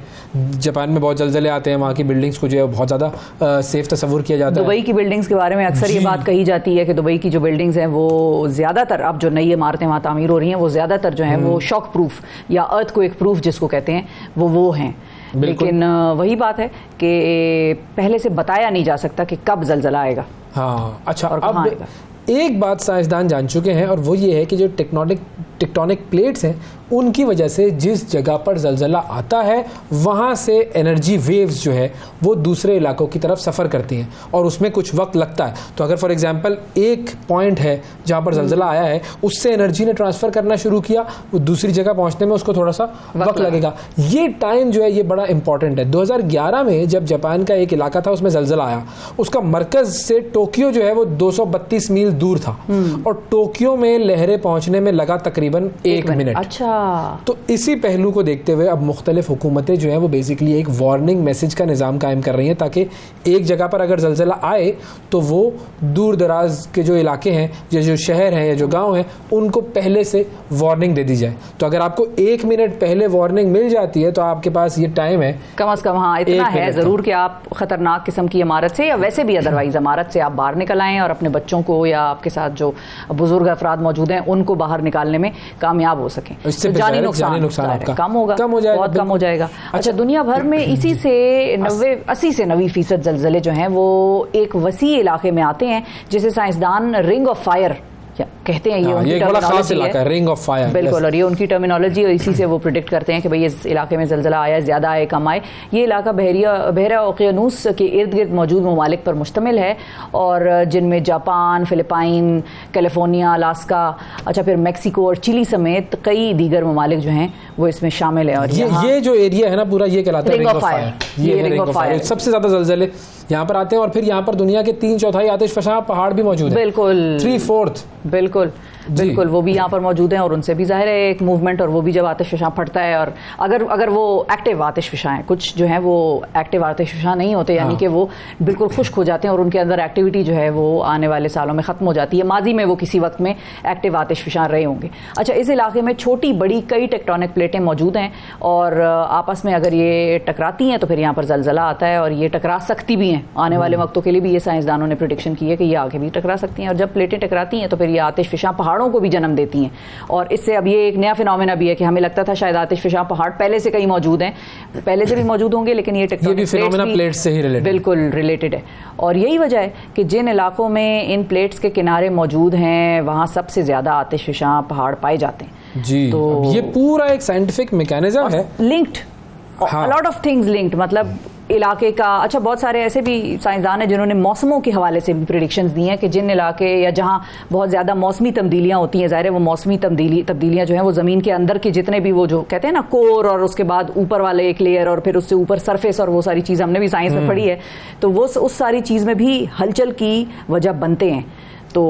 जापान में बहुत ज़लज़ले आते हैं, वहाँ की बिल्डिंग्स को जो है बहुत ज़्यादा सेफ तस्वुर किया जाता है। दुबई की बिल्डिंग्स के बारे में अक्सर ये बात कही जाती है कि दुबई की जो बिल्डिंग्स हैं वो ज़्यादातर, अब जो नई इमारतें वहाँ तामीर हो रही हैं वो ज़्यादातर जो हैं वो शॉक प्रूफ या अर्थक्वेक प्रूफ जिसको कहते हैं वो हैं। लेकिन वही बात है कि पहले से बताया नहीं जा सकता कि कब ज़लज़ला आएगा। हाँ, अच्छा, अब एक बात साइंसदान जान चुके हैं, और वो ये है कि जो टेक्टोनिक प्लेट्स हैं उनकी वजह से जिस जगह पर ज़लज़ला आता है वहाँ से एनर्जी वेव्स जो है वो दूसरे इलाकों की तरफ सफ़र करती हैं, और उसमें कुछ वक्त लगता है। तो अगर फॉर एग्जांपल एक पॉइंट है जहाँ पर ज़लज़ला आया है, उससे एनर्जी ने ट्रांसफ़र करना शुरू किया, वो दूसरी जगह पहुँचने में उसको थोड़ा सा वक्त लगेगा। ये टाइम जो है ये बड़ा इंपॉर्टेंट है। 2011 में जब जापान का एक इलाका था उसमें ज़लज़ला आया, उसका मरकज़ से टोक्यो जो है वो 232 मील दूर था, और टोक्यो में लहरें पहुँचने में लगा तकरीबन 1 मिनट। अच्छा, तो इसी पहलू को देखते हुए अब मुख्तलिफ हुकूमतें जो हैं वो बेसिकली एक वार्निंग मैसेज का निज़ाम कायम कर रही हैं, ताकि एक जगह पर अगर ज़लज़ला आए तो वो दूर दराज के जो इलाके हैं या जो शहर हैं या जो गाँव हैं उनको पहले से वार्निंग दे दी जाए। तो अगर आपको 1 मिनट पहले वार्निंग मिल जाती है तो आपके पास ये टाइम है कम से कम, हाँ इतना है ज़रूर कि आप ख़तरनाक किस्म की इमारत से या वैसे भी अदरवाइज इमारत से आप बाहर निकल आएँ और अपने बच्चों को या आपके साथ जो बुजुर्ग अफराद मौजूद हैं उनको बाहर निकालने में कामयाब हो सकें। इससे तो जानी नुकसान कम होगा, बहुत कम हो जाएगा। अच्छा, दुनिया भर में इसी से 80 से 90% ज़लज़ले जो हैं वो एक वसी इलाके में आते हैं जिसे साइंसदान रिंग ऑफ फायर कहते हैं। ये उनकी टर्मिनोलॉजी है, रिंग ऑफ फायर, बिल्कुल। और ये उनकी टर्मिनोलॉजी, और इसी से वो प्रिडिक्ट करते हैं कि भाई इस इलाके में ज़लज़ला आया, ज़्यादा आए, कम आए। ये इलाका बहरा ओकियानूस के इर्द गिर्द मौजूद ममालिक पर मुश्तमिल है, और जिनमें जापान, फिलिपाइन, कैलिफोर्निया, अलास्का, अच्छा फिर मैक्सिको और चिली समेत कई दीगर ममालिक जो हैं वो इसमें शामिल है। और ये जो एरिया है ना पूरा, ये कहलाता है रिंग ऑफ फायर। ये रिंग ऑफ फायर, सबसे ज़्यादा ज़लज़ले यहाँ पर आते हैं। और फिर यहाँ पर दुनिया के 3/4 आतिशफ़शा पहाड़ भी मौजूद हैं, बिल्कुल 3/4, बिल्कुल बिल्कुल, वो भी यहाँ पर मौजूद हैं और उनसे भी ज़ाहिर है एक मूवमेंट, और वो भी जब आतिशफ़शा फटता है, और अगर वो एक्टिव आतिशफ़शा हैं, कुछ जो हैं वो एक्टिव आतिशफ़शा नहीं होते, यानी कि वो बिल्कुल खुश्क हो जाते हैं और उनके अंदर एक्टिविटी जो है वो आने वाले सालों में ख़त्म हो जाती है। माजी में वो किसी वक्त में एक्टिव आतिशफ़शा रहे होंगे। अच्छा, इस इलाके में छोटी बड़ी कई टेक्टोनिक प्लेटें मौजूद हैं, और आपस में अगर ये टकराती हैं तो फिर यहाँ पर ज़लज़ला आता है, और ये टकरा सकती भी हैं। आने वाले वक्तों के लिए भी ये साइंसदानों ने प्रेडिक्शन की है कि ये आगे भी टकरा सकती हैं, और जब प्लेटें टकराती हैं तो फिर ये आतिशफ़शा पहाड़ों को भी जन्म देती हैं। और इससे अब ये एक नया फिनोमेना भी है कि हमें लगता था शायद आतिशफ़शा पहाड़ पहले से कहीं मौजूद हैं, पहले से भी मौजूद होंगे, लेकिन ये टेक्टोनिक प्लेट से ही बिल्कुल रिलेटेड है। और यही वजह है कि जिन इलाकों में इन प्लेट्स के किनारे मौजूद हैं वहाँ सबसे ज़्यादा आतिशफ़शा पहाड़ पाए जाते हैं। जी, तो ये पूरा एक साइंटिफिक मैकेनिज्म है, linked, lot of things linked, मतलब इलाके का। अच्छा, बहुत सारे ऐसे भी साइंसदान हैं जिन्होंने मौसमों के हवाले से भी प्रेडिक्शंस दी हैं कि जिन इलाके या जहां बहुत ज़्यादा मौसमी तब्दीलियां होती हैं, ज़ाहिर है वो मौसमी तब्दीलियां जो हैं वो ज़मीन के अंदर के जितने भी वो जो कहते हैं ना कोर, और उसके बाद ऊपर वाले एक लेयर, और फिर उससे ऊपर सरफेस, और वो सारी चीज़ हमने भी साइंस में पढ़ी है, तो वो उस सारी चीज़ में भी हलचल की वजह बनते हैं। तो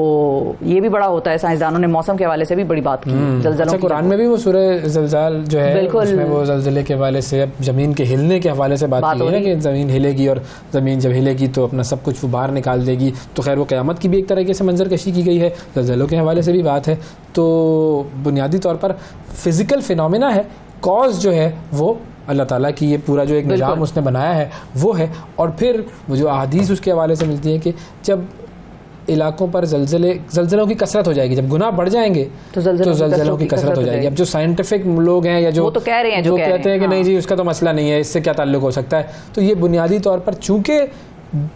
ये भी बड़ा होता है, साइंसदानों ने मौसम के हवाले से भी बड़ी बात की। ज़लज़लों, कुरान में भी वो सूरह ज़लज़ाल जो है उसमें वो ज़लज़ले के हवाले से, अब ज़मीन के हिलने के हवाले से बात की है कि ज़मीन हिलेगी, और ज़मीन जब हिलेगी तो अपना सब कुछ वो बाहर निकाल देगी। तो खैर वो क़यामत की भी एक तरीके से मंजर कशी की गई है, ज़लज़लों के हवाले से भी बात है। तो बुनियादी तौर पर फ़िज़िकल फिनोमेना है, कॉज जो है वो अल्लाह ताला की ये पूरा जो एक निज़ाम उसने बनाया है वो है। और फिर वो जो अहादीस उसके हवाले से मिलती है कि जब इलाकों पर ज़लज़लों की कसरत हो जाएगी, जब गुनाह बढ़ जाएंगे तो ज़लज़लों की कसरत हो जाएगी। अब जो साइंटिफिक लोग हैं या जो तो कह रहे हैं, जो कहते हैं कि नहीं जी उसका तो मसला नहीं है, इससे क्या ताल्लुक़ हो सकता है, तो ये बुनियादी तौर पर चूँकि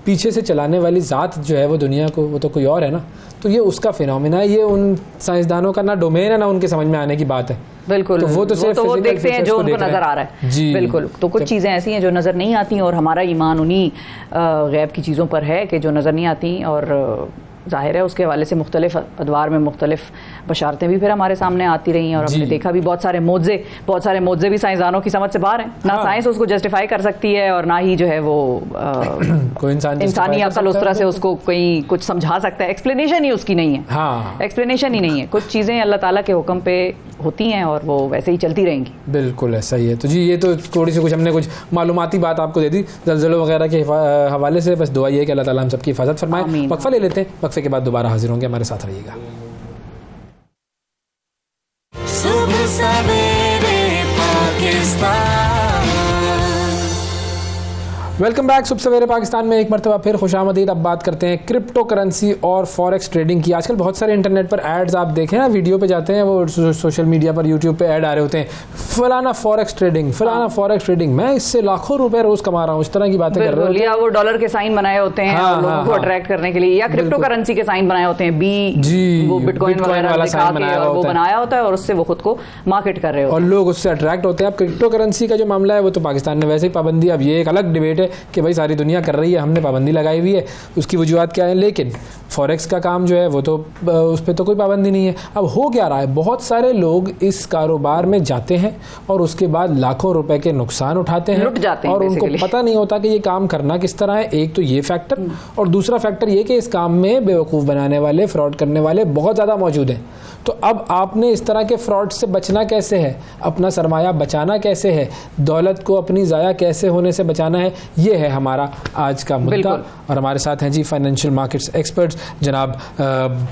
पीछे से चलाने वाली ज़ात जो है वो दुनिया को, वो तो कोई और है ना, तो ये उसका फिनोमेना है, ये उन साइंसदानों का ना डोमेन है ना उनके समझ में आने की बात है। बिल्कुल, तो वो वो देखते हैं जो उनको नजर आ रहा है जी। बिल्कुल, तो कुछ चीज़ें ऐसी हैं जो नज़र नहीं आती, और हमारा ईमान उन्हीं गैब की चीज़ों पर है कि जो नज़र नहीं आती, और ज़ाहिर है उसके हवाले से मुख्तलिफ अदवार में मुख्तलिफ बशारतें भी फिर हमारे सामने आती रही हैं, और हमने देखा भी बहुत सारे मौज़े भी साइंसदानों की समझ से बाहर हैं। ना साइंस उसको जस्टिफाई कर सकती है, और ना ही जो है वो कोई इंसानी अक्ल उस तरह से उसको कोई कुछ समझा सकता है। एक्सप्लेनेशन ही उसकी नहीं है, एक्सप्लेनेशन ही नहीं है। कुछ चीज़ें अल्लाह ताला के हुक्म पे होती हैं और वो वैसे ही चलती रहेंगी। बिल्कुल ऐसा ही है। तो जी ये तो थोड़ी सी कुछ हमने कुछ मालूमाती बात आपको दे दी ज़लज़लों वगैरह के हवाले से। बस दुआ ये है कि अल्लाह ताला हम सबकी हिफाजत फरमाए। वक्फा ले लेते हैं, वक्फे के बाद दोबारा हाजिर होंगे, हमारे साथ रहिएगा। सुबह सवेरे पाकिस्तान। वेलकम बैक सुबह सवेरे पाकिस्तान में एक मरतबा फिर खुशामदीद। अब बात करते हैं क्रिप्टो करेंसी और फॉरेक्स ट्रेडिंग की। आजकल बहुत सारे इंटरनेट पर एड्स आप देखें ना, वीडियो पे जाते हैं, वो सोशल मीडिया पर यूट्यूब पे ऐड आ रहे होते हैं, फलाना फॉरेक्स ट्रेडिंग, फलाना फॉरेक्स ट्रेडिंग, मैं इससे लाखों रुपए रोज कमा रहा हूँ, इस तरह की बातें कर रहे होते हैं। वो डॉलर के साइन बनाए होते हैं लोगों को अट्रैक्ट करने के लिए, या क्रिप्टो करेंसी के साइन बनाए होते हैं, वो बिटकॉइन वाला साइन बनाया होता है, और उससे वो खुद को मार्केट कर रहे होते हैं और लोग उससे अट्रैक्ट होते हैं। अब क्रिप्टो करेंसी का जो मामला है वो तो पाकिस्तान ने वैसे ही पाबंदी, अब ये एक अलग डिबेट है है कि भाई सारी दुनिया कर रही है, हमने पाबंदी लगाई हुई है, उसकी वजूहत क्या है। लेकिन फॉरेक्स का काम जो है वो तो उस पर तो कोई पाबंदी नहीं है। अब हो क्या रहा है, बहुत सारे लोग इस कारोबार में जाते हैं और उसके बाद लाखों रुपए के नुकसान उठाते हैं, लुट जाते हैं और उनको पता नहीं होता कि ये काम करना किस तरह है। एक तो ये फैक्टर, और दूसरा फैक्टर ये कि इस काम में बेवकूफ़ बनाने वाले, फ्रॉड करने वाले बहुत ज़्यादा मौजूद हैं। तो अब आपने इस तरह के फ्रॉड से बचना कैसे है, अपना सरमाया बचाना कैसे है, दौलत को अपनी ज़ाया कैसे होने से बचाना है, ये है हमारा आज का मुद्दा। और हमारे साथ हैं जी फाइनेंशियल मार्केट्स एक्सपर्ट्स जनाब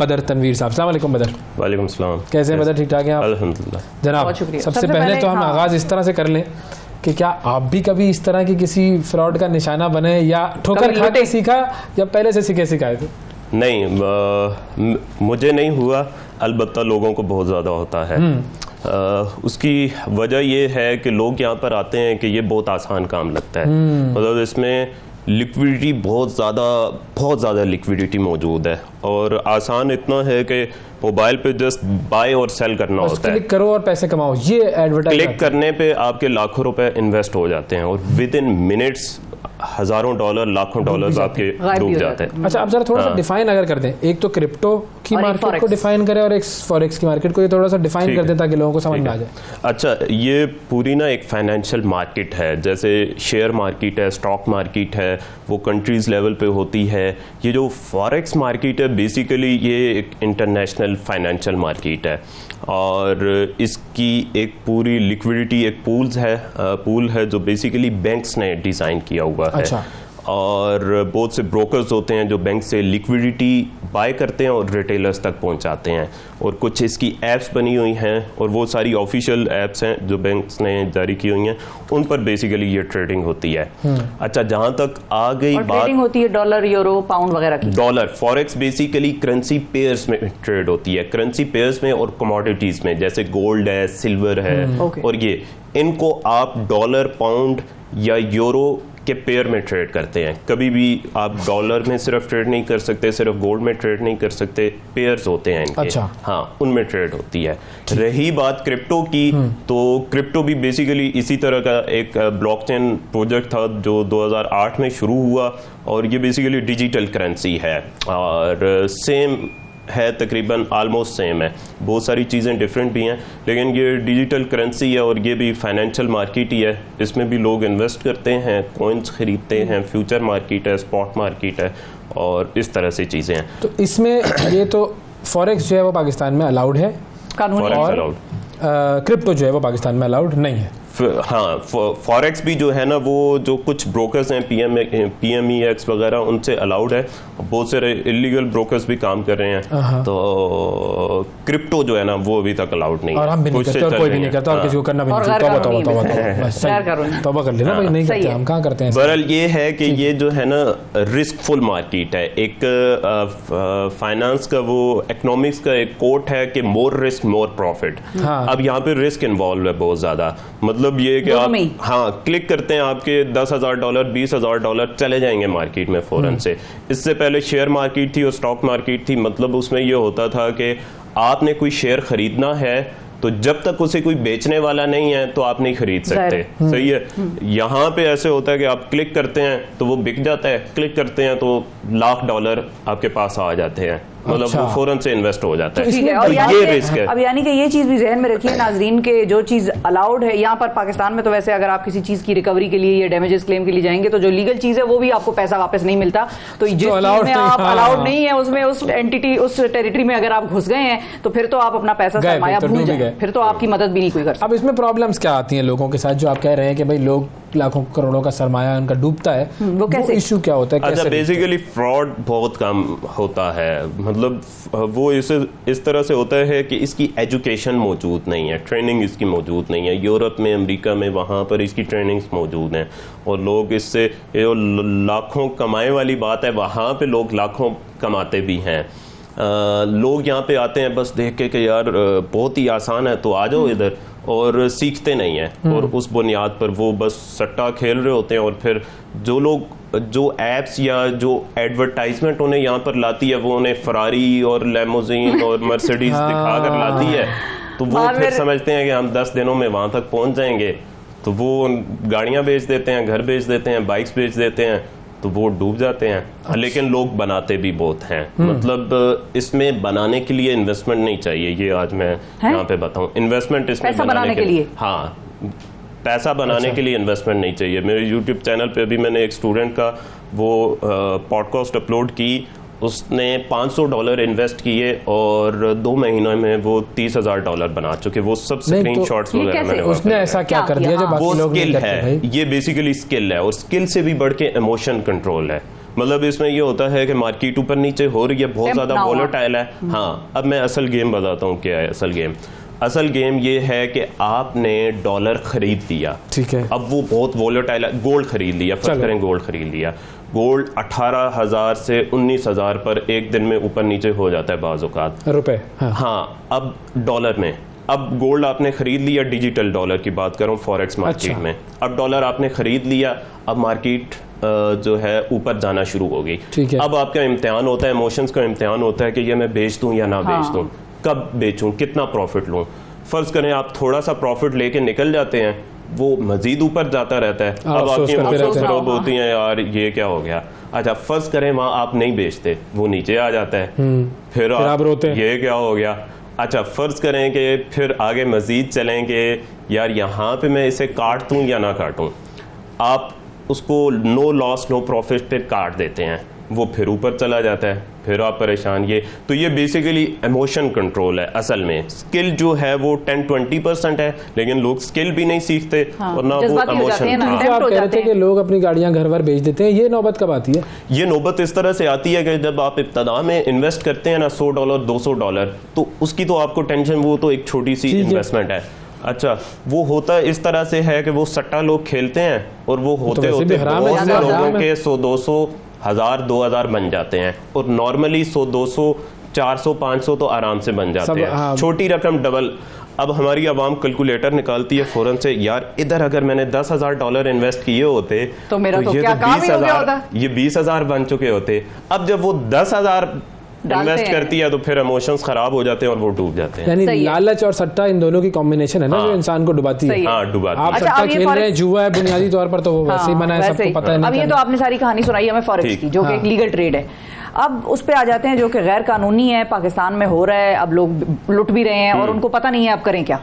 बदर तनवीर साहब। अस्सलाम वालेकुम बदर। वालेकुम सलाम। कैसे हैं बदर, ठीक ठाक हैं आप? अल्हम्दुलिल्लाह जनाब, सबसे पहले तो हम आगाज़ इस तरह से कर लें कि क्या आप भी कभी इस तरह की किसी फ्रॉड का निशाना बने, या ठोकर खा के सीखा, या पहले से सीखे सिखाए थे? नहीं, मुझे नहीं हुआ, अलबत्ता लोगों को बहुत ज़्यादा होता है। उसकी वजह ये है कि लोग यहाँ पर आते हैं कि ये बहुत आसान काम लगता है, मतलब इसमें लिक्विडिटी बहुत ज़्यादा लिक्विडिटी मौजूद है, और आसान इतना है कि मोबाइल पे जस्ट बाय और सेल करना होता है, क्लिक करो और पैसे कमाओ। ये एडवर्टाइज क्लिक करने पे आपके लाखों रुपए इन्वेस्ट हो जाते हैं, और विद इन मिनट्स हजारों डॉलर, लाखों डॉलर आपके डूब जाते हैं। अच्छा, अब जरा थोड़ा सा डिफाइन अगर कर दें, एक तो क्रिप्टो की मार्केट को डिफाइन करें और एक फॉरेक्स की मार्केट को, ये थोड़ा सा डिफाइन कर दें ताकि लोगों को समझ में आ जाए। अच्छा, ये पूरी ना एक फाइनेंशियल मार्केट है, जैसे शेयर मार्केट है, स्टॉक मार्केट है, वो कंट्रीज लेवल पे होती है। ये जो फॉरेक्स मार्केट है बेसिकली ये एक इंटरनेशनल फाइनेंशियल मार्केट है, और इसकी एक पूरी लिक्विडिटी, एक पूल है जो बेसिकली बैंक्स ने डिज़ाइन किया हुआ है। अच्छा। और बहुत से ब्रोकर्स होते हैं जो बैंक से लिक्विडिटी बाय करते हैं और रिटेलर्स तक पहुंचाते हैं, और कुछ इसकी ऐप्स बनी हुई हैं, और वो सारी ऑफिशियल ऐप्स हैं जो बैंक्स ने जारी की हुई हैं, उन पर बेसिकली ये ट्रेडिंग होती है। अच्छा, जहां तक आ गई बात, ट्रेडिंग होती है डॉलर, यूरो, पाउंड वगैरह की। Dollar forex basically currency pairs में ट्रेड होती है, करेंसी पेयर्स में और कमोडिटीज में, जैसे गोल्ड है, सिल्वर है, और ये इनको आप डॉलर, पाउंड या यूरो के पेयर में ट्रेड करते हैं। कभी भी आप डॉलर में सिर्फ ट्रेड नहीं कर सकते, सिर्फ गोल्ड में ट्रेड नहीं कर सकते, पेयर्स होते हैं इनके। अच्छा। हाँ, उनमें ट्रेड होती है। रही बात क्रिप्टो की, तो क्रिप्टो भी बेसिकली इसी तरह का एक ब्लॉकचेन प्रोजेक्ट था जो 2008 में शुरू हुआ, और ये बेसिकली डिजिटल करेंसी है, और सेम है, तकरीबन ऑलमोस्ट सेम है, बहुत सारी चीज़ें डिफरेंट भी हैं, लेकिन ये डिजिटल करेंसी है और ये भी फाइनेंशियल मार्केट ही है। इसमें भी लोग इन्वेस्ट करते हैं, कॉइन्स खरीदते हैं, फ्यूचर मार्केट है, स्पॉट मार्केट है, और इस तरह से चीज़ें हैं। तो इसमें ये तो फॉरेक्स जो है वो पाकिस्तान में अलाउड है कानूनी, और क्रिप्टो जो है वो पाकिस्तान में अलाउड नहीं है। हाँ, फॉरेक्स भी जो है ना, वो जो कुछ ब्रोकर्स हैं PMEX वगैरह, उनसे अलाउड है, बहुत सारे इलीगल ब्रोकर्स भी काम कर रहे हैं। तो क्रिप्टो जो है ना वो अभी तक अलाउड नहीं है, और हम भी नहीं करते, और कोई भी नहीं करता, और किसी को करना भी नहीं चाहिए। तौबा कर लेना भाई, नहीं करते, हम कहाँ करते हैं। बहरहाल ये है कि ये जो है ना रिस्कफुल मार्केट है, एक फाइनेंस का, वो इकोनॉमिक्स का एक कोट है कि मोर रिस्क मोर प्रॉफिट। अब यहाँ पे रिस्क इन्वॉल्व है बहुत ज्यादा, मतलब ये कि आप क्लिक करते हैं, आपके $10,000, $20,000 चले जाएंगे मार्केट में फौरन से। इससे पहले शेयर मार्केट थी और स्टॉक मार्केट थी, मतलब उसमें ये होता था कि आपने कोई शेयर खरीदना है तो जब तक उसे कोई बेचने वाला नहीं है तो आप नहीं खरीद सकते। सही है। यहाँ पे ऐसे होता है कि आप क्लिक करते हैं तो वो बिक जाता है, क्लिक करते हैं तो $1,00,000 आपके पास आ जाते हैं, मतलब वो फौरन से इन्वेस्ट हो जाता है। और ये रिस्क है। अब यानी कि ये चीज भी जहन में रखिए नाजरीन के, जो चीज अलाउड है यहाँ पर पाकिस्तान में, तो वैसे अगर आप किसी चीज की रिकवरी के लिए या डैमेजेस क्लेम के लिए जाएंगे तो जो लीगल चीज है वो भी आपको पैसा वापस नहीं मिलता। तो जिस चीज में आप अलाउड नहीं है उसमें, उस एंटिटी, उस टेरिटरी में अगर आप घुस गए हैं तो फिर तो आप अपना पैसा सरमाया भूल जाए, फिर तो आपकी मदद भी नहीं कोई कर सकता। अब इसमें प्रॉब्लम्स क्या आती हैं लोगों के साथ, जो आप कह रहे हैं कि भाई लोग लाखों करोड़ों का सरमाया उनका डूबता है, वो कैसे इशू क्या होता है? अच्छा, बेसिकली फ्रॉड बहुत कम होता है, मतलब वो इस तरह से होता है कि इसकी एजुकेशन मौजूद नहीं है, ट्रेनिंग इसकी मौजूद नहीं है। यूरोप में, अमेरिका में, वहाँ पर इसकी ट्रेनिंग्स मौजूद हैं, और लोग इससे लाखों कमाए वाली बात है, वहाँ पे लोग लाखों कमाते भी हैं। लोग यहाँ पे आते हैं बस देख के कि यार बहुत ही आसान है तो आ जाओ इधर, और सीखते नहीं हैं, और उस बुनियाद पर वो बस सट्टा खेल रहे होते हैं। और फिर जो लोग, जो एप्स या जो एडवर्टाइजमेंट उन्हें यहाँ पर लाती है, वो उन्हें फरारी और लेमोजीन और मर्सिडीज दिखा कर लाती है, तो वो फिर समझते हैं कि हम 10 दिनों में वहां तक पहुंच जाएंगे, तो वो गाड़ियां बेच देते हैं, घर बेच देते हैं, बाइक्स बेच देते हैं, तो वो डूब जाते हैं। लेकिन लोग बनाते भी बहुत हैं। मतलब इसमें बनाने के लिए इन्वेस्टमेंट नहीं चाहिए, ये आज मैं यहाँ पे बताऊं। इन्वेस्टमेंट इसमें बनाने के लिए, हाँ, पैसा बनाने के लिए इन्वेस्टमेंट नहीं चाहिए। मेरे YouTube चैनल पे अभी मैंने एक स्टूडेंट का वो पॉडकास्ट अपलोड की, उसने $500 इन्वेस्ट किए और 2 महीनों में वो $30,000 बना चुके। वो सब स्क्रीनशॉट्स वगैरह मैंने उसने ऐसा क्या कर दिया जो बाकी लोग नहीं करते भाई? ये बेसिकली स्किल है, और स्किल से भी बढ़ के इमोशन कंट्रोल है। मतलब इसमें ये होता है कि मार्केट ऊपर नीचे हो रही है, बहुत ज्यादा वोलेटाइल है। हाँ, अब मैं असल गेम बताता हूँ क्या है असल गेम। असल गेम ये है कि आपने डॉलर खरीद लिया, ठीक है, अब वो बहुत वोलेटाइल है। गोल्ड खरीद लिया, फर्स्ट करें गोल्ड खरीद लिया, गोल्ड 18,000 से 19,000 पर एक दिन में ऊपर नीचे हो जाता है बाज़ औक़ात रुपए। हाँ, अब डॉलर में, अब गोल्ड आपने खरीद लिया, डिजिटल डॉलर की बात करूं फॉरेक्स मार्केट में, अब डॉलर आपने खरीद लिया, अब मार्केट जो है ऊपर जाना शुरू हो गई। अब आपका इम्तिहान होता है, इमोशंस का इम्तिहान होता है कि ये मैं बेच दूं या ना बेच दूं, कब बेचूं, कितना प्रॉफिट लूं। फर्ज करें आप थोड़ा सा प्रॉफिट लेके निकल जाते हैं, वो मजीद ऊपर जाता रहता है। अब आपकी अफसोस खराब होती है, यार ये क्या हो गया। अच्छा, फर्ज करें वहां आप नहीं बेचते, वो नीचे आ जाता है, फिर आप रोते हैं, ये क्या हो गया। अच्छा, फर्ज करें कि फिर आगे मजीद चलेंगे, यार यहाँ पे मैं इसे काट दूं या ना काटूं, आप उसको नो लॉस नो प्रॉफिट पे काट देते हैं, वो फिर ऊपर चला जाता है, फिर आप परेशान। ये बेसिकली इमोशन कंट्रोल है। असल में स्किल जो है वो 10-20% है, लेकिन लोग स्किल भी नहीं सीखते, और ना वो इमोशन। आप कह रहे थे कि लोग अपनी गाड़ियां घर भर बेच देते हैं, ये नौबत कब आती है? ये नौबत इस तरह से आती है कि जब आप इब्तदा में इन्वेस्ट करते हैं ना $100 $200, तो उसकी तो आपको टेंशन, वो तो एक छोटी सी इन्वेस्टमेंट है। अच्छा, वो होता है इस तरह से है कि वो सट्टा लोग खेलते हैं, और वो होते होते बहुत से लोगों के 100-200 1000-2000 बन जाते हैं, और नॉर्मली 100-200 400-500 तो आराम से बन जाते हैं, छोटी रकम डबल। अब हमारी आवाम कैलकुलेटर निकालती है फौरन से, यार इधर अगर मैंने $10,000 इन्वेस्ट किए होते तो मेरा तो क्या काम ही हो गया होता, ये 20,000 बन चुके होते। अब जब वो 10,000 इन्वेस्ट करती है तो फिर इमोशंस खराब हो जाते हैं और वो डूब जाते हैं। यानी लालच और सट्टा इन दोनों की कॉम्बिनेशन है ना, जो इंसान को डुबाती है। हाँ, डुबाती है। आप सट्टा खेल रहे हैं, जुआ है बुनियादी तौर पर, तो वो वैसे ही बना है, सबको पता है। अब ये तो आपने सारी कहानी सुनाई हमें फॉरेक्स की, जो कि एक लीगल ट्रेड है। अब उस पे आ जाते हैं जो कि गैर कानूनी है, पाकिस्तान में हो रहा है, अब लोग लुट भी रहे हैं और उनको पता नहीं है, अब करें क्या?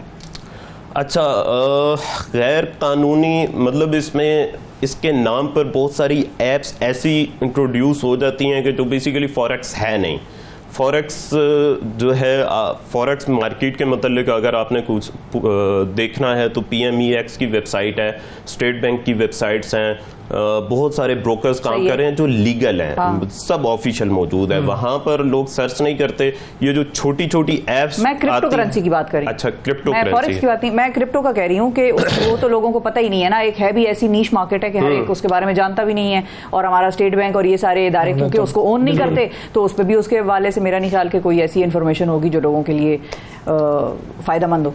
अच्छा, गैर कानूनी मतलब इसमें इसके नाम पर बहुत सारी ऐप्स ऐसी इंट्रोड्यूस हो जाती हैं कि जो बेसिकली फॉरेक्स है नहीं। फॉरेक्स जो है, फॉरेक्स मार्केट के मतलब अगर आपने कुछ देखना है तो PMEX की वेबसाइट है, स्टेट बैंक की वेबसाइट्स हैं, बहुत सारे ब्रोकर्स काम कर रहे हैं जो लीगल हैं। हाँ। सब ऑफिशियल मौजूद है, वहां पर लोग सर्च नहीं करते। ये जो छोटी छोटी एप्स, मैं क्रिप्टो करेंसी की बात कर रही हूं। अच्छा, क्रिप्टो करेंसी, मैं फॉरेक्स की बात नहीं, मैं क्रिप्टो का कह रही हूँ कि वो तो लोगों को पता ही नहीं है ना। एक है भी ऐसी नीश मार्केट है कि हर एक उसके बारे में जानता भी नहीं है, और हमारा स्टेट बैंक और ये सारे इदारे क्योंकि उसको ओन नहीं करते, तो उस पर भी उसके हवाले से मेरा नहीं ख्याल कि कोई ऐसी इन्फॉर्मेशन होगी जो लोगों के लिए फायदेमंद हो।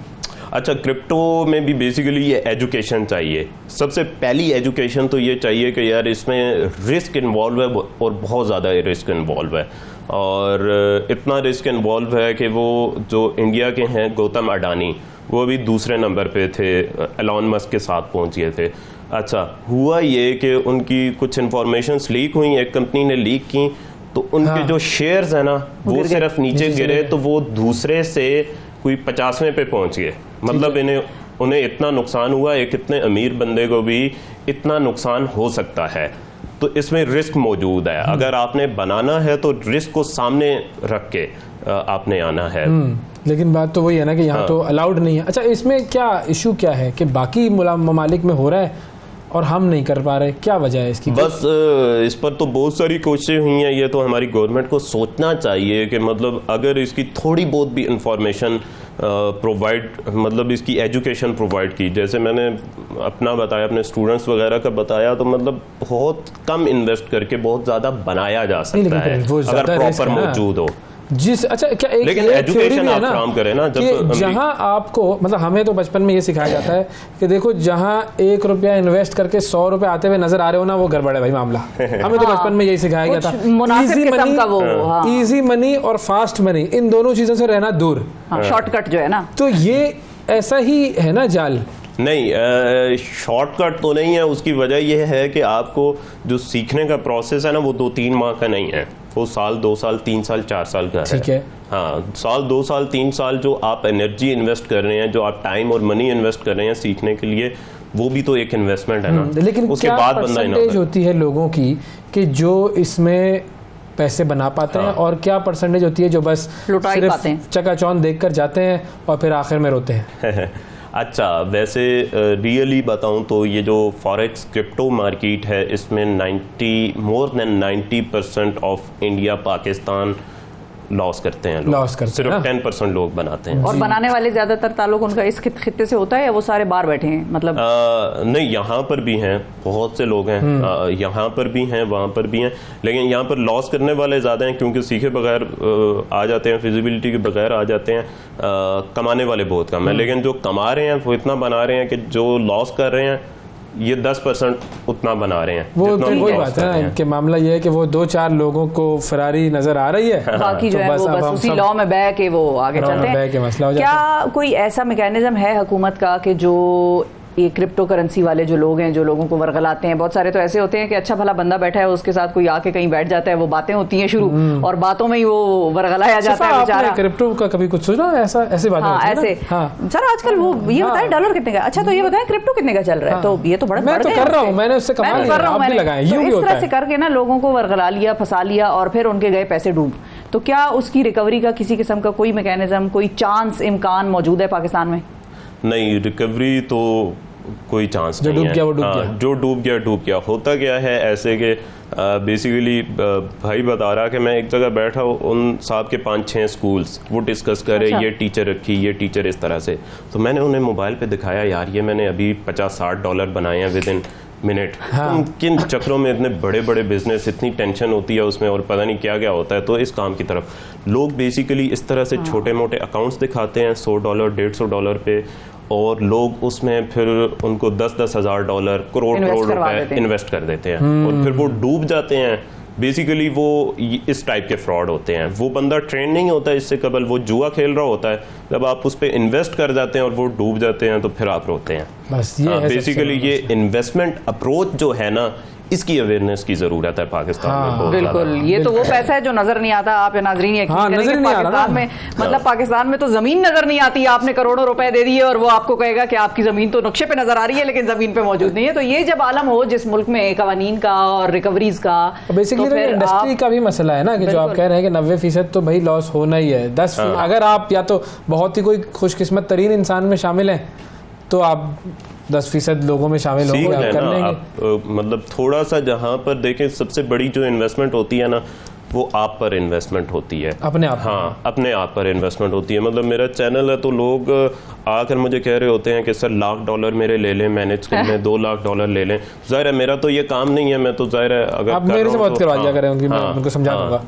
अच्छा, क्रिप्टो में भी बेसिकली ये एजुकेशन चाहिए। सबसे पहली एजुकेशन तो ये चाहिए कि यार इसमें रिस्क इन्वॉल्व है, और बहुत ज़्यादा रिस्क इन्वॉल्व है, और इतना रिस्क इन्वॉल्व है कि वो जो इंडिया के हैं गौतम अडानी, वो भी दूसरे नंबर पे थे, एलॉन मस्क के साथ पहुंच गए थे। अच्छा, हुआ ये कि उनकी कुछ इंफॉर्मेशंस लीक हुई, एक कंपनी ने लीक की, तो उनके जो शेयर्स है ना वो सिर्फ नीचे गिरे, तो वो दूसरे से कोई 50वें पे पहुंच गए। मतलब उन्हें इतना नुकसान हुआ, एक इतने अमीर बंदे को भी इतना नुकसान हो सकता है। तो इसमें रिस्क मौजूद है। अगर आपने बनाना है तो रिस्क को सामने रख के आपने आना है। लेकिन बात तो वही है ना कि यहाँ तो अलाउड नहीं है। अच्छा, इसमें क्या इशू क्या है कि बाकी ममालिक में हो रहा है और हम नहीं कर पा रहे, क्या वजह है इसकी? बस इस पर तो बहुत सारी कोशिशें हुई हैं। ये तो हमारी गवर्नमेंट को सोचना चाहिए कि मतलब अगर इसकी थोड़ी बहुत भी इंफॉर्मेशन प्रोवाइड, मतलब इसकी एजुकेशन प्रोवाइड की, जैसे मैंने अपना बताया, अपने स्टूडेंट्स वगैरह का बताया, तो मतलब बहुत कम इन्वेस्ट करके बहुत ज़्यादा बनाया जा सकता है अगर प्रॉपर मौजूद हो। अच्छा, क्या एक लेकिन एजुकेशन आप काम करें ना, जब जहां आपको, मतलब हमें तो बचपन में ये सिखाया जाता है कि देखो जहां ₹1 इन्वेस्ट करके ₹100 आते हुए नजर आ रहे हो ना, वो गड़बड़ है भाई मामला। हमें तो बचपन में यही सिखाया गया था। इजी मनी और फास्ट मनी, इन दोनों चीजों से रहना दूर, शॉर्टकट जो है ना, तो ये ऐसा ही है ना जाल नहीं, शॉर्टकट तो नहीं है। उसकी वजह यह है कि आपको जो सीखने का प्रोसेस है ना वो 2-3 माह का नहीं है, वो साल 2 साल 3 साल 4 साल का ठीक है। हाँ, साल 2 साल 3 साल जो आप एनर्जी इन्वेस्ट कर रहे हैं, जो आप टाइम और मनी इन्वेस्ट कर रहे हैं सीखने के लिए, वो भी तो एक इन्वेस्टमेंट है ना। लेकिन उसके क्या बाद बंदा परसेंटेज होती है लोगों की कि जो इसमें पैसे बना पाते हैं, और क्या परसेंटेज होती है जो बस सिर्फ चकाचौंध देखकर जाते हैं और फिर आखिर में रोते हैं? अच्छा, वैसे रियली बताऊं तो ये जो फॉरेक्स क्रिप्टो मार्केट है, इसमें more than 90% of India Pakistan loss करते हैं। सिर्फ 10% लोग बनाते हैं। और बनाने वाले ज्यादातर ताल्लुक उनका इस खित्ते से होता है या वो सारे बाहर बैठे हैं? मतलब नहीं, यहाँ पर भी हैं, बहुत से लोग हैं, यहाँ पर भी हैं, वहाँ पर भी हैं, लेकिन यहाँ पर लॉस करने वाले ज़्यादा हैं क्योंकि सीखे बगैर आ जाते हैं, फिजिबिलिटी के बगैर आ जाते हैं। कमाने वाले बहुत कम है, लेकिन जो कमा रहे हैं वो इतना बना रहे हैं कि जो लॉस कर रहे हैं ये 10% उतना बना रहे हैं। वो वही बात है कि मामला ये है कि वो 2-4 लोगों को फरारी नजर आ रही है, बाकी जो है वो बस उसी लॉ में बह के वो आगे चलते हैं। क्या कोई ऐसा मैकेनिज्म है हुकूमत का कि जो ये क्रिप्टो करेंसी वाले जो लोग हैं, जो लोगों को वर्गलाते हैं, बहुत सारे तो ऐसे होते हैं कि अच्छा भला बंदा बैठा है, उसके साथ कोई आके कहीं बैठ जाता है, वो बातें होती हैं शुरू, और बातों में ही वो वर्गलाया जाता है बेचारा। क्रिप्टो का कभी कुछ सुना? ऐसी बात हाँ, ऐसे सर आजकल वो ये बताएं डॉलर कितने का, अच्छा तो ये बताएं क्रिप्टो कितने का चल रहा है, तो ये तो बड़ा मैं तो कर रहा हूँ, मैंने उससे कमा लिया, आप भी लगाएं। इस तरह से करके ना लोगों को वर्गला लिया, फंसा लिया, और फिर उनके गए पैसे डूब। तो क्या उसकी रिकवरी का किसी किस्म का कोई मैकेनिज्म, कोई चांस, इम्कान मौजूद है पाकिस्तान में? नहीं, रिकवरी तो कोई चांस नहीं है। जो डूब गया। होता क्या है ऐसे कि बेसिकली भाई बता रहा कि मैं एक जगह बैठा हूँ, उन साहब के 5-6 स्कूल्स वो डिस्कस करे, ये टीचर रखी, ये टीचर इस तरह से। तो मैंने उन्हें मोबाइल पे दिखाया, यार ये मैंने अभी $50-60 बनाए हैं विद इन मिनट। किन चक्रों में इतने बड़े बड़े बिजनेस, इतनी टेंशन होती है उसमें और पता नहीं क्या क्या होता है। तो इस काम की तरफ लोग बेसिकली इस तरह से छोटे मोटे अकाउंट्स दिखाते हैं $100 $150 पे, और लोग उसमें फिर उनको $10,000 करोड़ रुपए इन्वेस्ट कर देते हैं, और फिर वो डूब जाते हैं। बेसिकली वो इस टाइप के फ्रॉड होते हैं। वो बंदा ट्रेन नहीं होता इससे कबल, वो जुआ खेल रहा होता है। जब आप उस पर इन्वेस्ट कर जाते हैं और वो डूब जाते हैं तो फिर आप रोते हैं। बस ये बेसिकली ये इन्वेस्टमेंट अप्रोच जो है ना, इसकी अवेयरनेस की जरूरत है पाकिस्तान में बहुत। बिल्कुल, ये तो वो पैसा है जो नजर नहीं आता। आप नाजरीन यकीन करेंगे पाकिस्तान में, मतलब पाकिस्तान में तो जमीन नजर नहीं आती। आपने करोड़ों रुपए दे दिए और वो आपको कहेगा कि आपकी जमीन तो नक्शे पे नजर आ रही है लेकिन जमीन पे मौजूद नहीं है। तो ये जब आलम हो जिस मुल्क में कवानीन का और रिकवरीज का, बेसिकली तो इंडस्ट्री का भी मसला है ना कि जो आप कह रहे हैं कि 90% तो भाई लॉस होना ही है। 10 अगर आप या तो बहुत ही कोई खुशकिस्मत तरीन इंसान में शामिल हैं तो आप 10% लोगों में शामिल होंगे, कर लेंगे। मतलब थोड़ा सा जहाँ पर देखें, सबसे बड़ी जो इन्वेस्टमेंट होती है ना, वो आप पर इन्वेस्टमेंट होती है, अपने आप। हाँ, अपने आप पर इन्वेस्टमेंट होती है। मतलब मेरा चैनल है तो लोग आकर मुझे कह रहे होते हैं कि सर $1,00,000 मेरे ले लें मैनेज करने, $2,00,000 ले लें। जाहिर है मेरा तो ये काम नहीं है, मैं तो जाहिर है अगर आप मेरे से बात करवा दिया करें, उनको समझा दूंगा।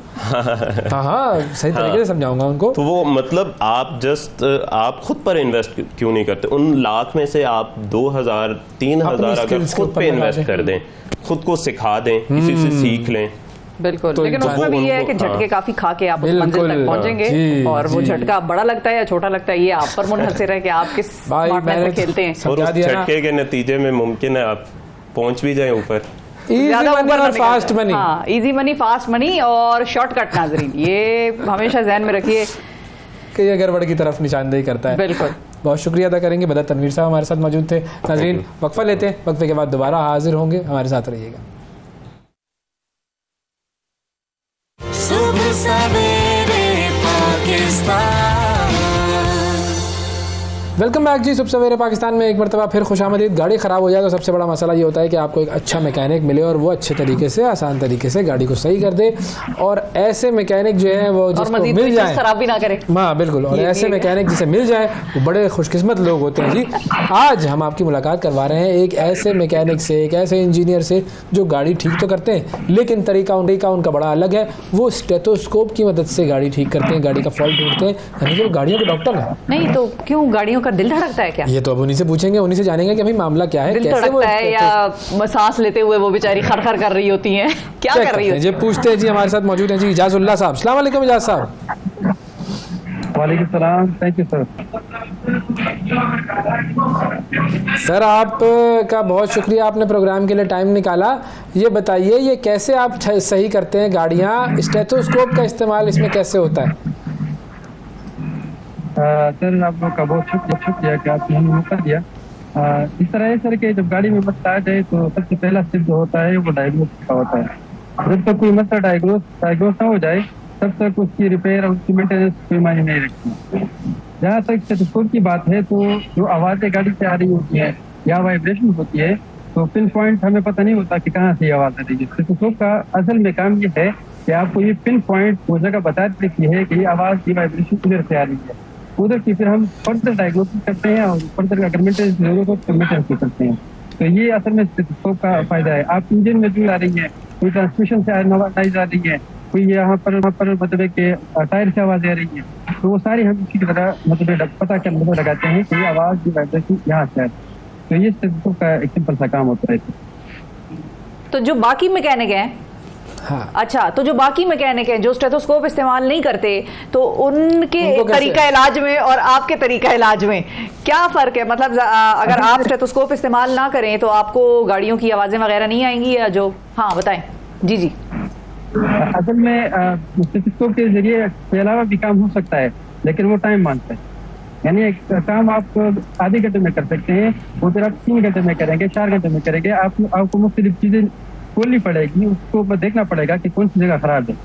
हाँ, सही तरीके से समझाऊंगा उनको। तो वो मतलब आप खुद पर इन्वेस्ट क्यों नहीं करते? उन लाख में से आप 2,000 3,000 अगर खुद पे इन्वेस्ट कर दें, खुद को सिखा दें, किसी से सीख लें। बिल्कुल, तो लेकिन उसमें भी ये है कि झटके काफी खा के आप उस मंजिल तक पहुंचेंगे, और वो झटका बड़ा लगता है या छोटा लगता है ये आप पर मुनहसर है कि आप किस स्मार्टनेस से खेलते हैं। और उस झटके के नतीजे में मुमकिन है आप पहुंच भी जाएं ऊपर। इजी मनी और फास्ट मनी। हाँ, इजी मनी, फास्ट मनी और शॉर्टकट। नाजरीन ये हमेशा ध्यान में रखिए कि ये गड़बड़ की तरफ निशानदेही करता है। बिल्कुल, बहुत शुक्रिया अदा करेंगे। बदर तनवीर साहब हमारे साथ मौजूद थे। नाजरीन वक्फा लेते हैं, वक्फे के बाद दोबारा हाजिर होंगे, हमारे साथ रहिएगा। सुबह सवेरे पाकिस्तान। वेलकम बैक जी। सुबह सवेरे पाकिस्तान में एक मरतबा फिर खुशामदीद। गाड़ी ख़राब हो जाए तो सबसे बड़ा मसला ये होता है कि आपको एक अच्छा मैकेनिक मिले और वो अच्छे तरीके से, आसान तरीके से गाड़ी को सही कर दे, और ऐसे मैकेनिक जो है वो जिसको मिल जाए, खराब भी ना करे। हाँ बिल्कुल, और ऐसे मैकेनिक जिसे मिल जाए वो बड़े खुशकिस्मत लोग होते हैं जी। आज हम आपकी मुलाकात करवा रहे हैं एक ऐसे मैकेनिक से, एक ऐसे इंजीनियर से जो गाड़ी ठीक तो करते हैं लेकिन तरीका उनका बड़ा अलग है। वो स्टेथोस्कोप की मदद से गाड़ी ठीक करते हैं, गाड़ी का फॉल्ट ढूंढते हैं, यानी कि वो गाड़ियों के डॉक्टर हैं। नहीं तो क्यों गाड़ियों दिल धड़कता है क्या? ये तो अब उन्हीं से पूछेंगे, उन्हीं से जानेंगे कि भाई मामला क्या है, दिल धड़कता है या सांस लेते हुए वो बेचारी खर कर रही होती हैं, क्या कर रही है? जी पूछते हैं जी। हमारे साथ मौजूद हैं जी इजाजुल्लाह साहब। अस्सलाम वालेकुम इजाज साहब। वालेकुम सलाम, थैंक यू सर। सर आपका बहुत शुक्रिया, आपने प्रोग्राम के लिए टाइम निकाला। ये बताइए ये कैसे आप सही करते हैं गाड़ियाँ, स्टेथोस्कोप का इस्तेमाल इसमें कैसे होता है? सर आप लोग का बहुत शुक्रिया कि आपने हमें मौका दिया। इस तरह है सर कि जब गाड़ी में मसला आ जाए तो सबसे पहला स्टेप जो होता है वो डायग्नोसिस का होता है। जब तक कोई मसला डायग्नोस ना हो जाए तब तक उसकी रिपेयर और उसकी मेंटेनेंस कोई मायने नहीं रखती। जहाँ तक स्टेथोस्कोप की बात है तो जो आवाज़ें गाड़ी से आ रही होती है या वाइब्रेशन होती है तो पिन पॉइंट हमें पता नहीं होता कि कहाँ से ये आवाज़ आ रही है। स्टेथोस्कोप का असल में काम ये है कि आपको ये पिन पॉइंट वो जगह बता देती है कि ये आवाज़ की वाइब्रेशन किधर से आ रही है। उधर की फिर हम फर्दर डायग्नोसिस करते हैं और फर्दर अगर मेंटेनेंस जरूरत हो तो मेंटेनेंस करते हैं। तो ये असल में स्टेथोस्कोप का फायदा है। आप इंजन में जो आ रही है, कोई ट्रांसमिशन से आवाज आ रही है, कोई यहाँ पर मतलब के टायर से आवाज आ रही है, तो वो सारी हम इसी तरह मतलब पता कर लगाते हैं कि ये आवाज की वाइब्रेशन यहाँ से है। तो ये स्टेथोस्कोप का एक सिंपल सा काम होता है। तो जो बाकी मैकेनिक हैं, हाँ। अच्छा, तो जो बाकी मैकेनिक हैं जो स्टेथोस्कोप इस्तेमाल नहीं करते, तो उनके तरीका इलाज में और आपके तरीका इलाज में क्या फर्क है? मतलब अगर आप स्टेथोस्कोप इस्तेमाल ना करें तो आपको गाड़ियों की आवाजें वगैरह नहीं आएंगी या जो? हाँ बताएं। जी जी। असल में स्टेथोस्कोप के जरिए के अलावा भी काम हो सकता है, लेकिन वो टाइम मांगता है। यानी एक काम आप आधे घंटे में कर सकते हैं, वो फिर आप 3 घंटे में करेंगे, 4 घंटे में करेंगे। आपको मुख्तलिफ चीजें खोलनी पड़ेगी, उसको देखना पड़ेगा कि कौन सी जगह खराब है,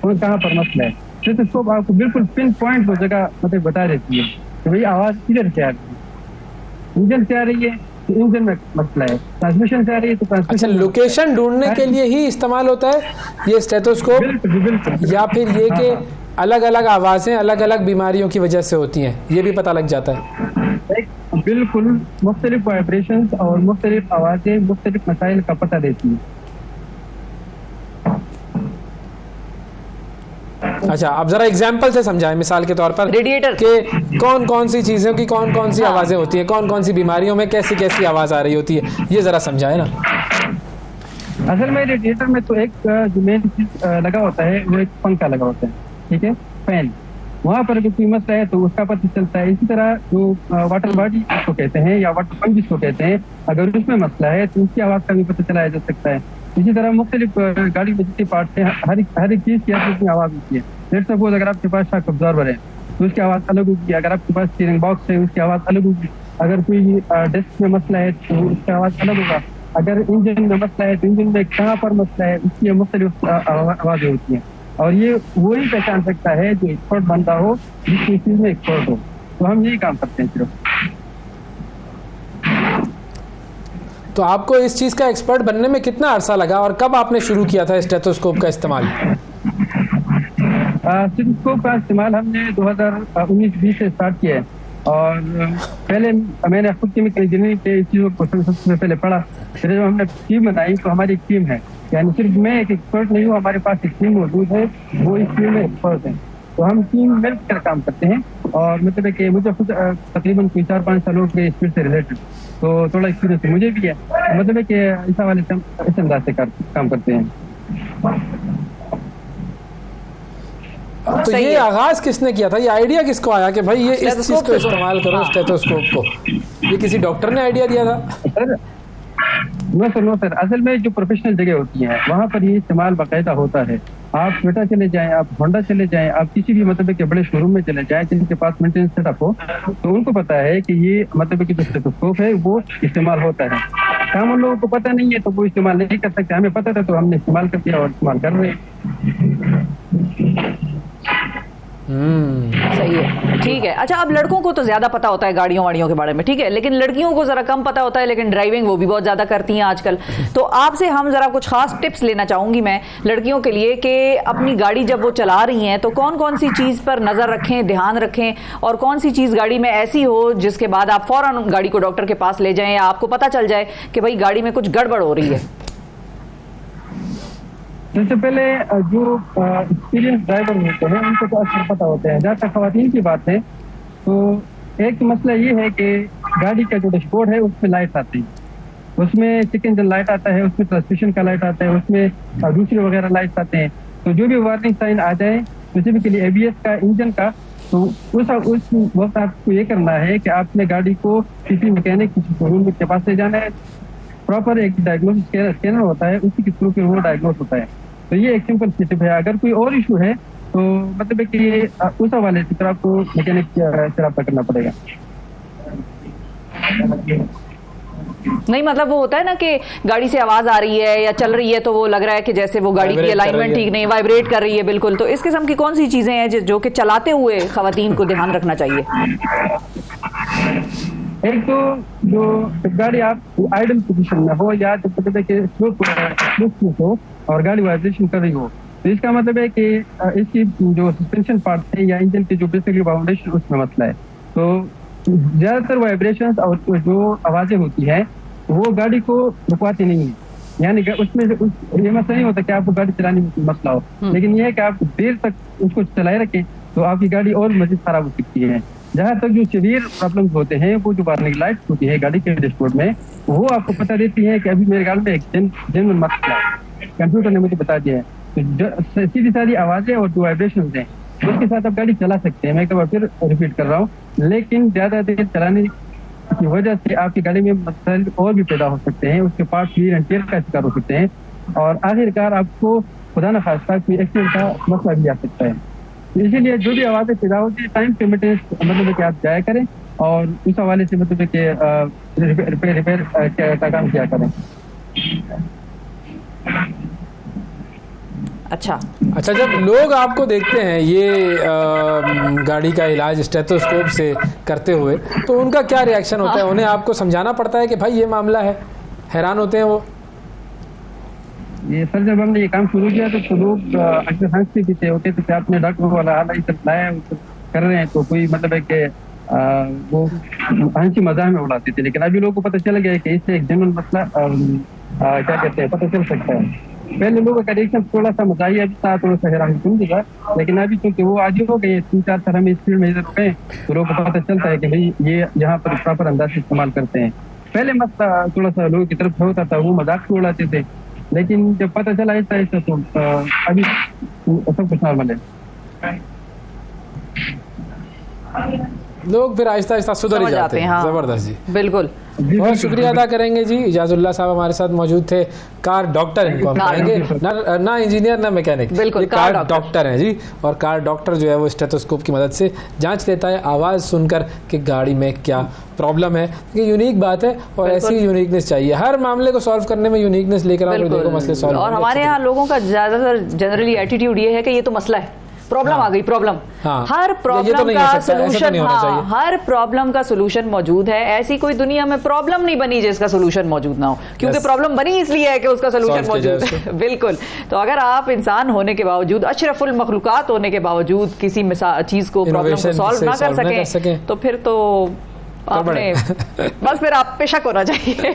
कौन कहाँ पर मसला है। स्टेथोस्कोप आपको बिल्कुल पिन पॉइंट वो जगह मतलब बता देती है कि भाई आवाज किधर से आ रही है। इंजन से आ रही है तो इंजन में मसला है, ट्रांसमिशन से आ रही है तो ट्रांसमिशन। अच्छा, लोकेशन ढूंढने के लिए ही इस्तेमाल होता है ये स्टेथोस्कोप? बिल्कुल। या फिर ये कि अलग अलग आवाजें अलग अलग बीमारियों की वजह से होती हैं, ये भी पता लग जाता है? बिल्कुल, मुख्तलिफ वाइब्रेशंस और मुख्तलिफ आवाजें मुख्तलिफ मसाइल का पता देती हैं। अच्छा, आप जरा एग्जाम्पल से समझाएं, मिसाल के तौर पर रेडिएटर के कौन कौन सी चीजों की कौन कौन सी आवाजें होती हैं, कौन कौन सी बीमारियों में कैसी कैसी आवाज आ रही होती है, ये जरा समझाएं ना। असल में रेडिएटर में तो एक जो मेन चीज लगा होता है वो एक पंखा लगा होता है, ठीक है, फैन। वहाँ पर जो कोई मसला है तो उसका पता चलता है। इसी तरह जो वाटर बॉडी जिसको कहते हैं या वाटर पंप जिसको कहते हैं, अगर उसमें मसला है तो उसकी आवाज का भी पता चलाया जा सकता है। इसी तरह मुख्तलिफ गाड़ी में जितने पार्ट हैं, हर एक चीज की अपनी आवाज होती है। लेट्स सपोज अगर आपके पास शॉक अब्जॉर्बर है तो उसकी आवाज अलग होगी, अगर आपके पास स्टीयरिंग बॉक्स है उसकी आवाज अलग होगी, अगर कोई डेस्क में मसला है तो उसकी आवाज अलग होगा, अगर इंजन में मसला है तो इंजन में कहाँ पर मसला है उसकी मुख्तलिफ आवाजें होती हैं। और ये वही पहचान सकता है जो एक्सपर्ट बनता हो, जिस चीज में एक्सपर्ट हो। तो हम यही काम करते हैं सिर्फ। तो आपको इस चीज का एक्सपर्ट बनने में कितना अरसा लगा और कब आपने शुरू किया था स्टेथोस्कोप का इस्तेमाल? स्टेथोस्कोप का इस्तेमाल हमने 2019-20 से स्टार्ट किया है। और पहले मैंने खुद केमिकल इंजीनियरिंग के चीज़ों को सबसे पहले पढ़ा, फिर जब हमने टीम बनाई तो हमारी एक टीम है, यानी सिर्फ मैं एक एक्सपर्ट नहीं हूँ, हमारे पास एक टीम मौजूद है, वो इस टीम में एक्सपर्ट है। तो हम टीम मिलकर काम करते हैं। और मतलब कि मुझे खुद तकरीबन 4-5 सालों के इस फील्ड से रिलेटेड तो थोड़ा एक्सपीरियंस मुझे भी है। मतलब कि इस हवाले से हम इस अंदाज से काम करते हैं। तो ये आगाज किसने किया था, ये आइडिया किसको आया कि भाई ये इस चीज को इस्तेमाल करो, स्टेथोस्कोप को? ये किसी डॉक्टर ने आइडिया दिया था? नो सर, असल में जो प्रोफेशनल जगह होती हैं वहाँ पर ये इस्तेमाल बाकायदा होता है। आप ट्वेटा चले जाएं, आप होंडा चले जाएं, आप किसी भी मतलब के बड़े शोरूम में चले जाएं जिनके पास मेंटेनेंस सेटअप हो, तो उनको पता है कि ये मतलब कि जो स्टेथोस्कोप है वो इस्तेमाल होता है। काम उन लोगों को पता नहीं है तो वो इस्तेमाल नहीं कर सकते। हमें पता था तो हमने इस्तेमाल कर दिया और इस्तेमाल कर रहे हैं। सही है, ठीक है। अच्छा, अब लड़कों को तो ज्यादा पता होता है गाड़ियों वाड़ियों के बारे में, ठीक है, लेकिन लड़कियों को जरा कम पता होता है, लेकिन ड्राइविंग वो भी बहुत ज्यादा करती हैं आजकल। तो आपसे हम जरा कुछ खास टिप्स लेना चाहूंगी मैं लड़कियों के लिए कि अपनी गाड़ी जब वो चला रही हैं तो कौन कौन सी चीज पर नजर रखें, ध्यान रखें, और कौन सी चीज गाड़ी में ऐसी हो जिसके बाद आप फौरन गाड़ी को डॉक्टर के पास ले जाएं या आपको पता चल जाए कि भाई गाड़ी में कुछ गड़बड़ हो रही है। सबसे पहले जो एक्सपीरियंस ड्राइवर होते हैं उनको तो अक्सर पता होता है। जहाँ तक खवातीन की बात है तो एक मसला ये है कि गाड़ी का जो डैशबोर्ड है उसमें लाइट आती है, उसमें चेक इंजन लाइट आता है, उसमें ट्रांसमिशन का लाइट आता है, उसमें दूसरे वगैरह लाइट्स आते हैं। तो जो भी वार्निंग साइन आ जाए स्पेसिफिकली एबीएस का, इंजन का, तो तो उस वक्त आपको ये करना है कि आपने गाड़ी को किसी मैकेनिक, किसी शोरूम के पास ले जाना है। प्रॉपर एक डायग्नोसिस स्कैनर होता है, उसी के थ्रू फिर वो डायग्नोस होता है। तो ये एक सिंपल स्टेप है। अगर कोई और इशू है तो मतलब है कि उस हवाले से फिर आपको मैकेनिक से रब्ता करना पड़ेगा। नहीं मतलब वो होता है ना कि गाड़ी से आवाज आ रही है या चल रही है तो वो लग रहा है कि जैसे वो गाड़ी की अलाइनमेंट ठीक नहीं, वाइब्रेट कर रही है। बिल्कुल। तो इस किस्म की कौन सी चीजें हैं जो कि चलाते हुए खवातीन को ध्यान रखना चाहिए? एक तो जो गाड़ी आप आइडल पोजीशन में हो या जब मतलब कि स्लो हो और गाड़ी वाइब्रेशन कर रही हो, तो इसका मतलब है कि इसकी जो सस्पेंशन पार्ट है या इंजन की जो बेसिकली फाउंडेशन, उसमें मसला है। तो ज्यादातर वाइब्रेशंस और जो आवाजें होती हैं वो गाड़ी को रुकवाती नहीं है। यानी कि उसमें ये मसला नहीं होता कि आपको गाड़ी चलाने में मसला हो, लेकिन ये है कि आप देर तक उसको चलाए रखें तो आपकी गाड़ी और मजीद खराब हो सकती है। जहाँ तक जो सीवियर प्रॉब्लम्स होते हैं, वो जो वार्निंग लाइट होती है गाड़ी के डैशबोर्ड में, वो आपको पता देती है कि अभी मेरे गाड़ी में एक जेन्युइन मसला है, कंप्यूटर ने मुझे बता दिया है। तो सीधी सारी आवाजें और जो वाइब्रेशन हैं उसके साथ आप गाड़ी चला सकते हैं। मैं एक बार फिर रिपीट कर रहा हूँ, लेकिन ज्यादा देर चलाने की वजह से आपकी गाड़ी में मसाइल और भी पैदा हो सकते हैं, उसके पार्ट वीयर एंड टियर का शिकार हो सकते हैं और आखिरकार आपको खुदा न खास्ता कोई एक्सीडेंट का मसला भी आ सकता है। इसीलिए जो भी आवाजें पैदा होती है टाइम पे मेंटेनेंस मतलब कि आप जाया करें और उस हवाले से मतलब कि रिपेयर का काम किया करें। अच्छा, जब लोग आपको देखते हैं ये गाड़ी का इलाज स्टेथोस्कोप से करते हुए, तो उनका क्या रिएक्शन होता है? उन्हें आपको समझाना पड़ता है कि भाई ये मामला है? हैरान होते हैं वो? ये सर जब हमने ये काम शुरू किया तो लोग अक्सर हंसते पीछे होते थे कि आपने डॉक्टर वाला हाल लाया कर रहे हैं, तो कोई मतलब है कि वो हंसी मजाक में उड़ाते थे। लेकिन अभी लोगों को पता चल गया है कि इससे एक जेन्युइन मसला क्या कहते हैं पता चल सकता है। पहले लोगों का रिएक्शन थोड़ा सा मजाही अभी था, थोड़ा सा हैरान सुन दिया, लेकिन अभी क्योंकि वो आज हो गए 3-4 साल हमें इस फील्ड में इधर हो गए तो लोगों को पता चलता है कि भाई ये यहाँ पर प्रॉपर अंदाज से इस्तेमाल करते हैं। पहले मसला थोड़ा सा लोगों की तरफ से होता था, वो मजाक से उड़ाते थे, लेकिन जब पता चला ऐसा तो अभी सब कुछ नॉर्मल है। लोग फिर आहिस्ता आहिस्ता सुधर ही जाते हैं। जबरदस्त जी, बिल्कुल। बहुत शुक्रिया अदा करेंगे जी। इजाजुल्लाह साहब हमारे साथ मौजूद थे, कार डॉक्टर इनको हम कहेंगे, ना इंजीनियर ना मैकेनिक, बिल्कुल कार डॉक्टर हैं जी। और कार डॉक्टर जो है वो स्टेथोस्कोप की मदद से जांच लेता है आवाज़ सुनकर कि गाड़ी में क्या प्रॉब्लम है। ये यूनिक बात है और ऐसी यूनिकनेस चाहिए हर मामले को सॉल्व करने में, यूनिकनेस लेकर आप देखो मसले सॉल्व। और हमारे यहाँ लोगों का ज्यादातर जनरली एटीट्यूड ये है कि ये तो मसला है, प्रॉब्लम आ गई, प्रॉब्लम। हर प्रॉब्लम का सोल्यूशन, हर प्रॉब्लम का सोल्यूशन मौजूद है। ऐसी कोई दुनिया में प्रॉब्लम नहीं बनी जिसका सोल्यूशन मौजूद ना हो, क्योंकि प्रॉब्लम बनी इसलिए है कि उसका सोल्यूशन मौजूद है। बिल्कुल। तो अगर आप इंसान होने के बावजूद, अशरफुल मखलूकात होने के बावजूद किसी चीज को, प्रॉब्लम को सॉल्व ना कर सके तो फिर तो आपने बस फिर आप पे शक होना चाहिए।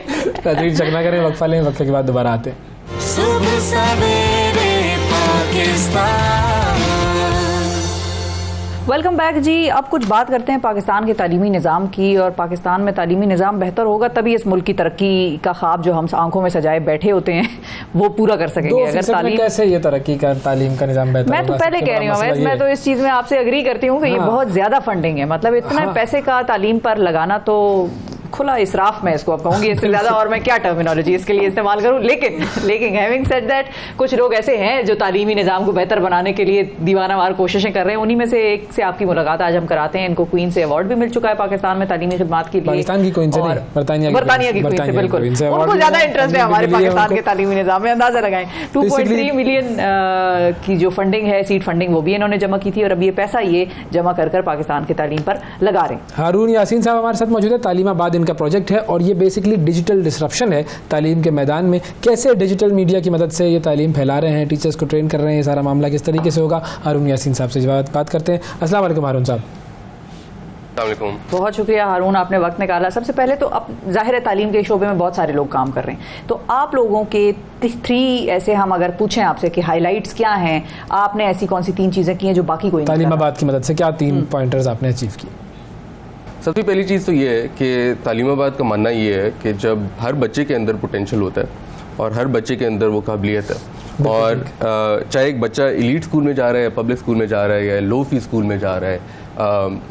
शक ना करें, वक्फा लें, वक्फे के बाद दोबारा आते हैं। सुबह सवेरे पाकिस्तान। वेलकम बैक जी। अब कुछ बात करते हैं पाकिस्तान के तालीमी निज़ाम की। और पाकिस्तान में तालीमी निज़ाम बेहतर होगा तभी इस मुल्क की तरक्की का ख्वाब जो हम आंखों में सजाए बैठे होते हैं वो पूरा कर सकेंगे। अगर तालीम कैसे ये तरक्की का तालीम का निज़ाम बेहतर, मैं तो पहले कह रही हूँ, मैं तो इस चीज़ में आपसे एग्री करती हूँ कि ये बहुत ज़्यादा फंडिंग है। मतलब इतना पैसे का तालीम पर लगाना तो खुला इसराफ मैं इसको अब कहूंगी, इससे ज्यादा और मैं क्या टर्मिनोलॉजी इसके लिए इस्तेमाल करूं। लेकिन हैविंग सेड दैट, कुछ लोग ऐसे हैं जो तालीमी निज़ाम को बेहतर बनाने के लिए दीवानावार कोशिशें कर रहे हैं। उन्हीं में से एक से आपकी मुलाकात आज हम कराते हैं। इनको क्वीन से अवार्ड भी मिल चुका है पाकिस्तान में तालीमी खिदमात के लिए। पाकिस्तान की क्वीन से नहीं, बरतानिया की क्वीन से। बिल्कुल, उनको ज्यादा इंटरेस्ट है हमारे पाकिस्तान के तालीमी निज़ाम में। अंदाजा लगाएं 2.3 मिलियन की जो फंडिंग है, सीट फंडिंग, वो भी इन्होंने जमा की थी और अब ये पैसा ये जमा कर पाकिस्तान की तालीम पर लगा रहे हैं। हारून यासीन साहब हमारे साथ मौजूद है। तालीमाबाद इनका प्रोजेक्ट है और ये बेसिकली डिजिटल डिसरप्शन है तालीम के मैदान में। कैसे डिजिटल मीडिया की मदद से ये तालीम फैला रहे हैं, टीचर्स को ट्रेन कर रहे हैं, ये सारा मामला किस तरीके से होगा, हारून यासीन साहब से बात करते हैं। अस्सलाम वालेकुम हारून साहब। बहुत शुक्रिया हारून, आपने वक्त निकाला। सबसे पहले तो अब जाहिर है तालीम के शोबे में बहुत सारे लोग काम कर रहे हैं, तो आप लोगों के 3 ऐसे हम अगर पूछें आपसे कि हाइलाइट्स क्या हैं, आपने ऐसी कौन सी 3 चीजें की हैं जो बाकी कोई नहीं। तालीमाबाद की मदद से क्या 3 पॉइंटर्स आपने अचीव किए? सबसे पहली चीज़ तो ये है कि तालीमाबाद का मानना ये है कि जब हर बच्चे के अंदर पोटेंशियल होता है और हर बच्चे के अंदर वो काबिलियत है और चाहे एक बच्चा एलीट स्कूल में जा रहा है, पब्लिक स्कूल में जा रहा है या लो फी स्कूल में जा रहा है,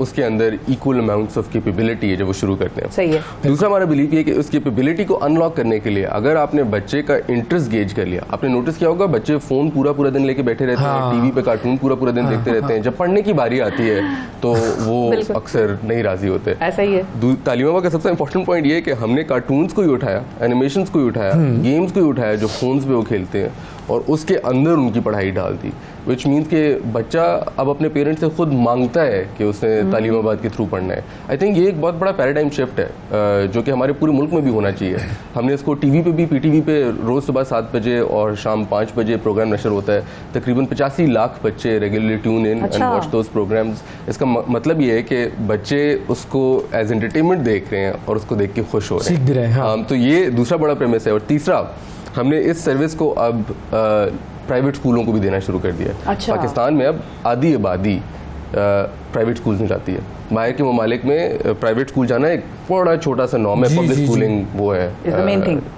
उसके अंदर इक्वल अमाउंट्स ऑफ कैपेबिलिटी है जब वो शुरू करते हैं। सही है। दूसरा हमारा बिलीव ये कि उस कैपेबिलिटी को अनलॉक करने के लिए अगर आपने बच्चे का इंटरेस्ट गेज कर लिया, आपने नोटिस किया होगा बच्चे फोन पूरा दिन लेके बैठे रहते हैं, टीवी पे कार्टून पूरा दिन देखते रहते हैं, जब पढ़ने की बारी आती है तो वो अक्सर नहीं राजी होते। ऐसा ही है। तालिमा का सबसे इंपॉर्टेंट पॉइंट ये है कि हमने कार्टून्स को ही उठाया, एनिमेशंस को ही उठाया, गेम्स को ही उठाया जो फोन्स पे वो खेलते हैं और उसके अंदर उनकी पढ़ाई डाल दी, विच मीन्स कि बच्चा अब अपने पेरेंट्स से खुद मांगता है कि उसने तालीमाबाद के थ्रू पढ़ना है। आई थिंक ये एक बहुत बड़ा पैराडाइम शिफ्ट है जो कि हमारे पूरे मुल्क में भी होना चाहिए। हमने इसको टीवी पे भी, पीटीवी पे रोज़ सुबह 7 बजे और शाम 5 बजे प्रोग्राम नशर होता है। तकरीबन 85 लाख बच्चे regularly tune in and watch those programmes. इसका मतलब ये है कि बच्चे उसको एज एंटरटेनमेंट देख रहे हैं और उसको देख के खुश हो रहे हैं। तो ये दूसरा बड़ा प्रेमिस है। और तीसरा, हमने इस सर्विस को अब प्राइवेट स्कूलों को भी देना शुरू कर दिया। अच्छा। पाकिस्तान में अब आधी आबादी प्राइवेट स्कूल्स में जाती है। बाहर के ममालिक में प्राइवेट स्कूल जाना एक बड़ा छोटा सा नॉर्म है, पब्लिक स्कूलिंग वो है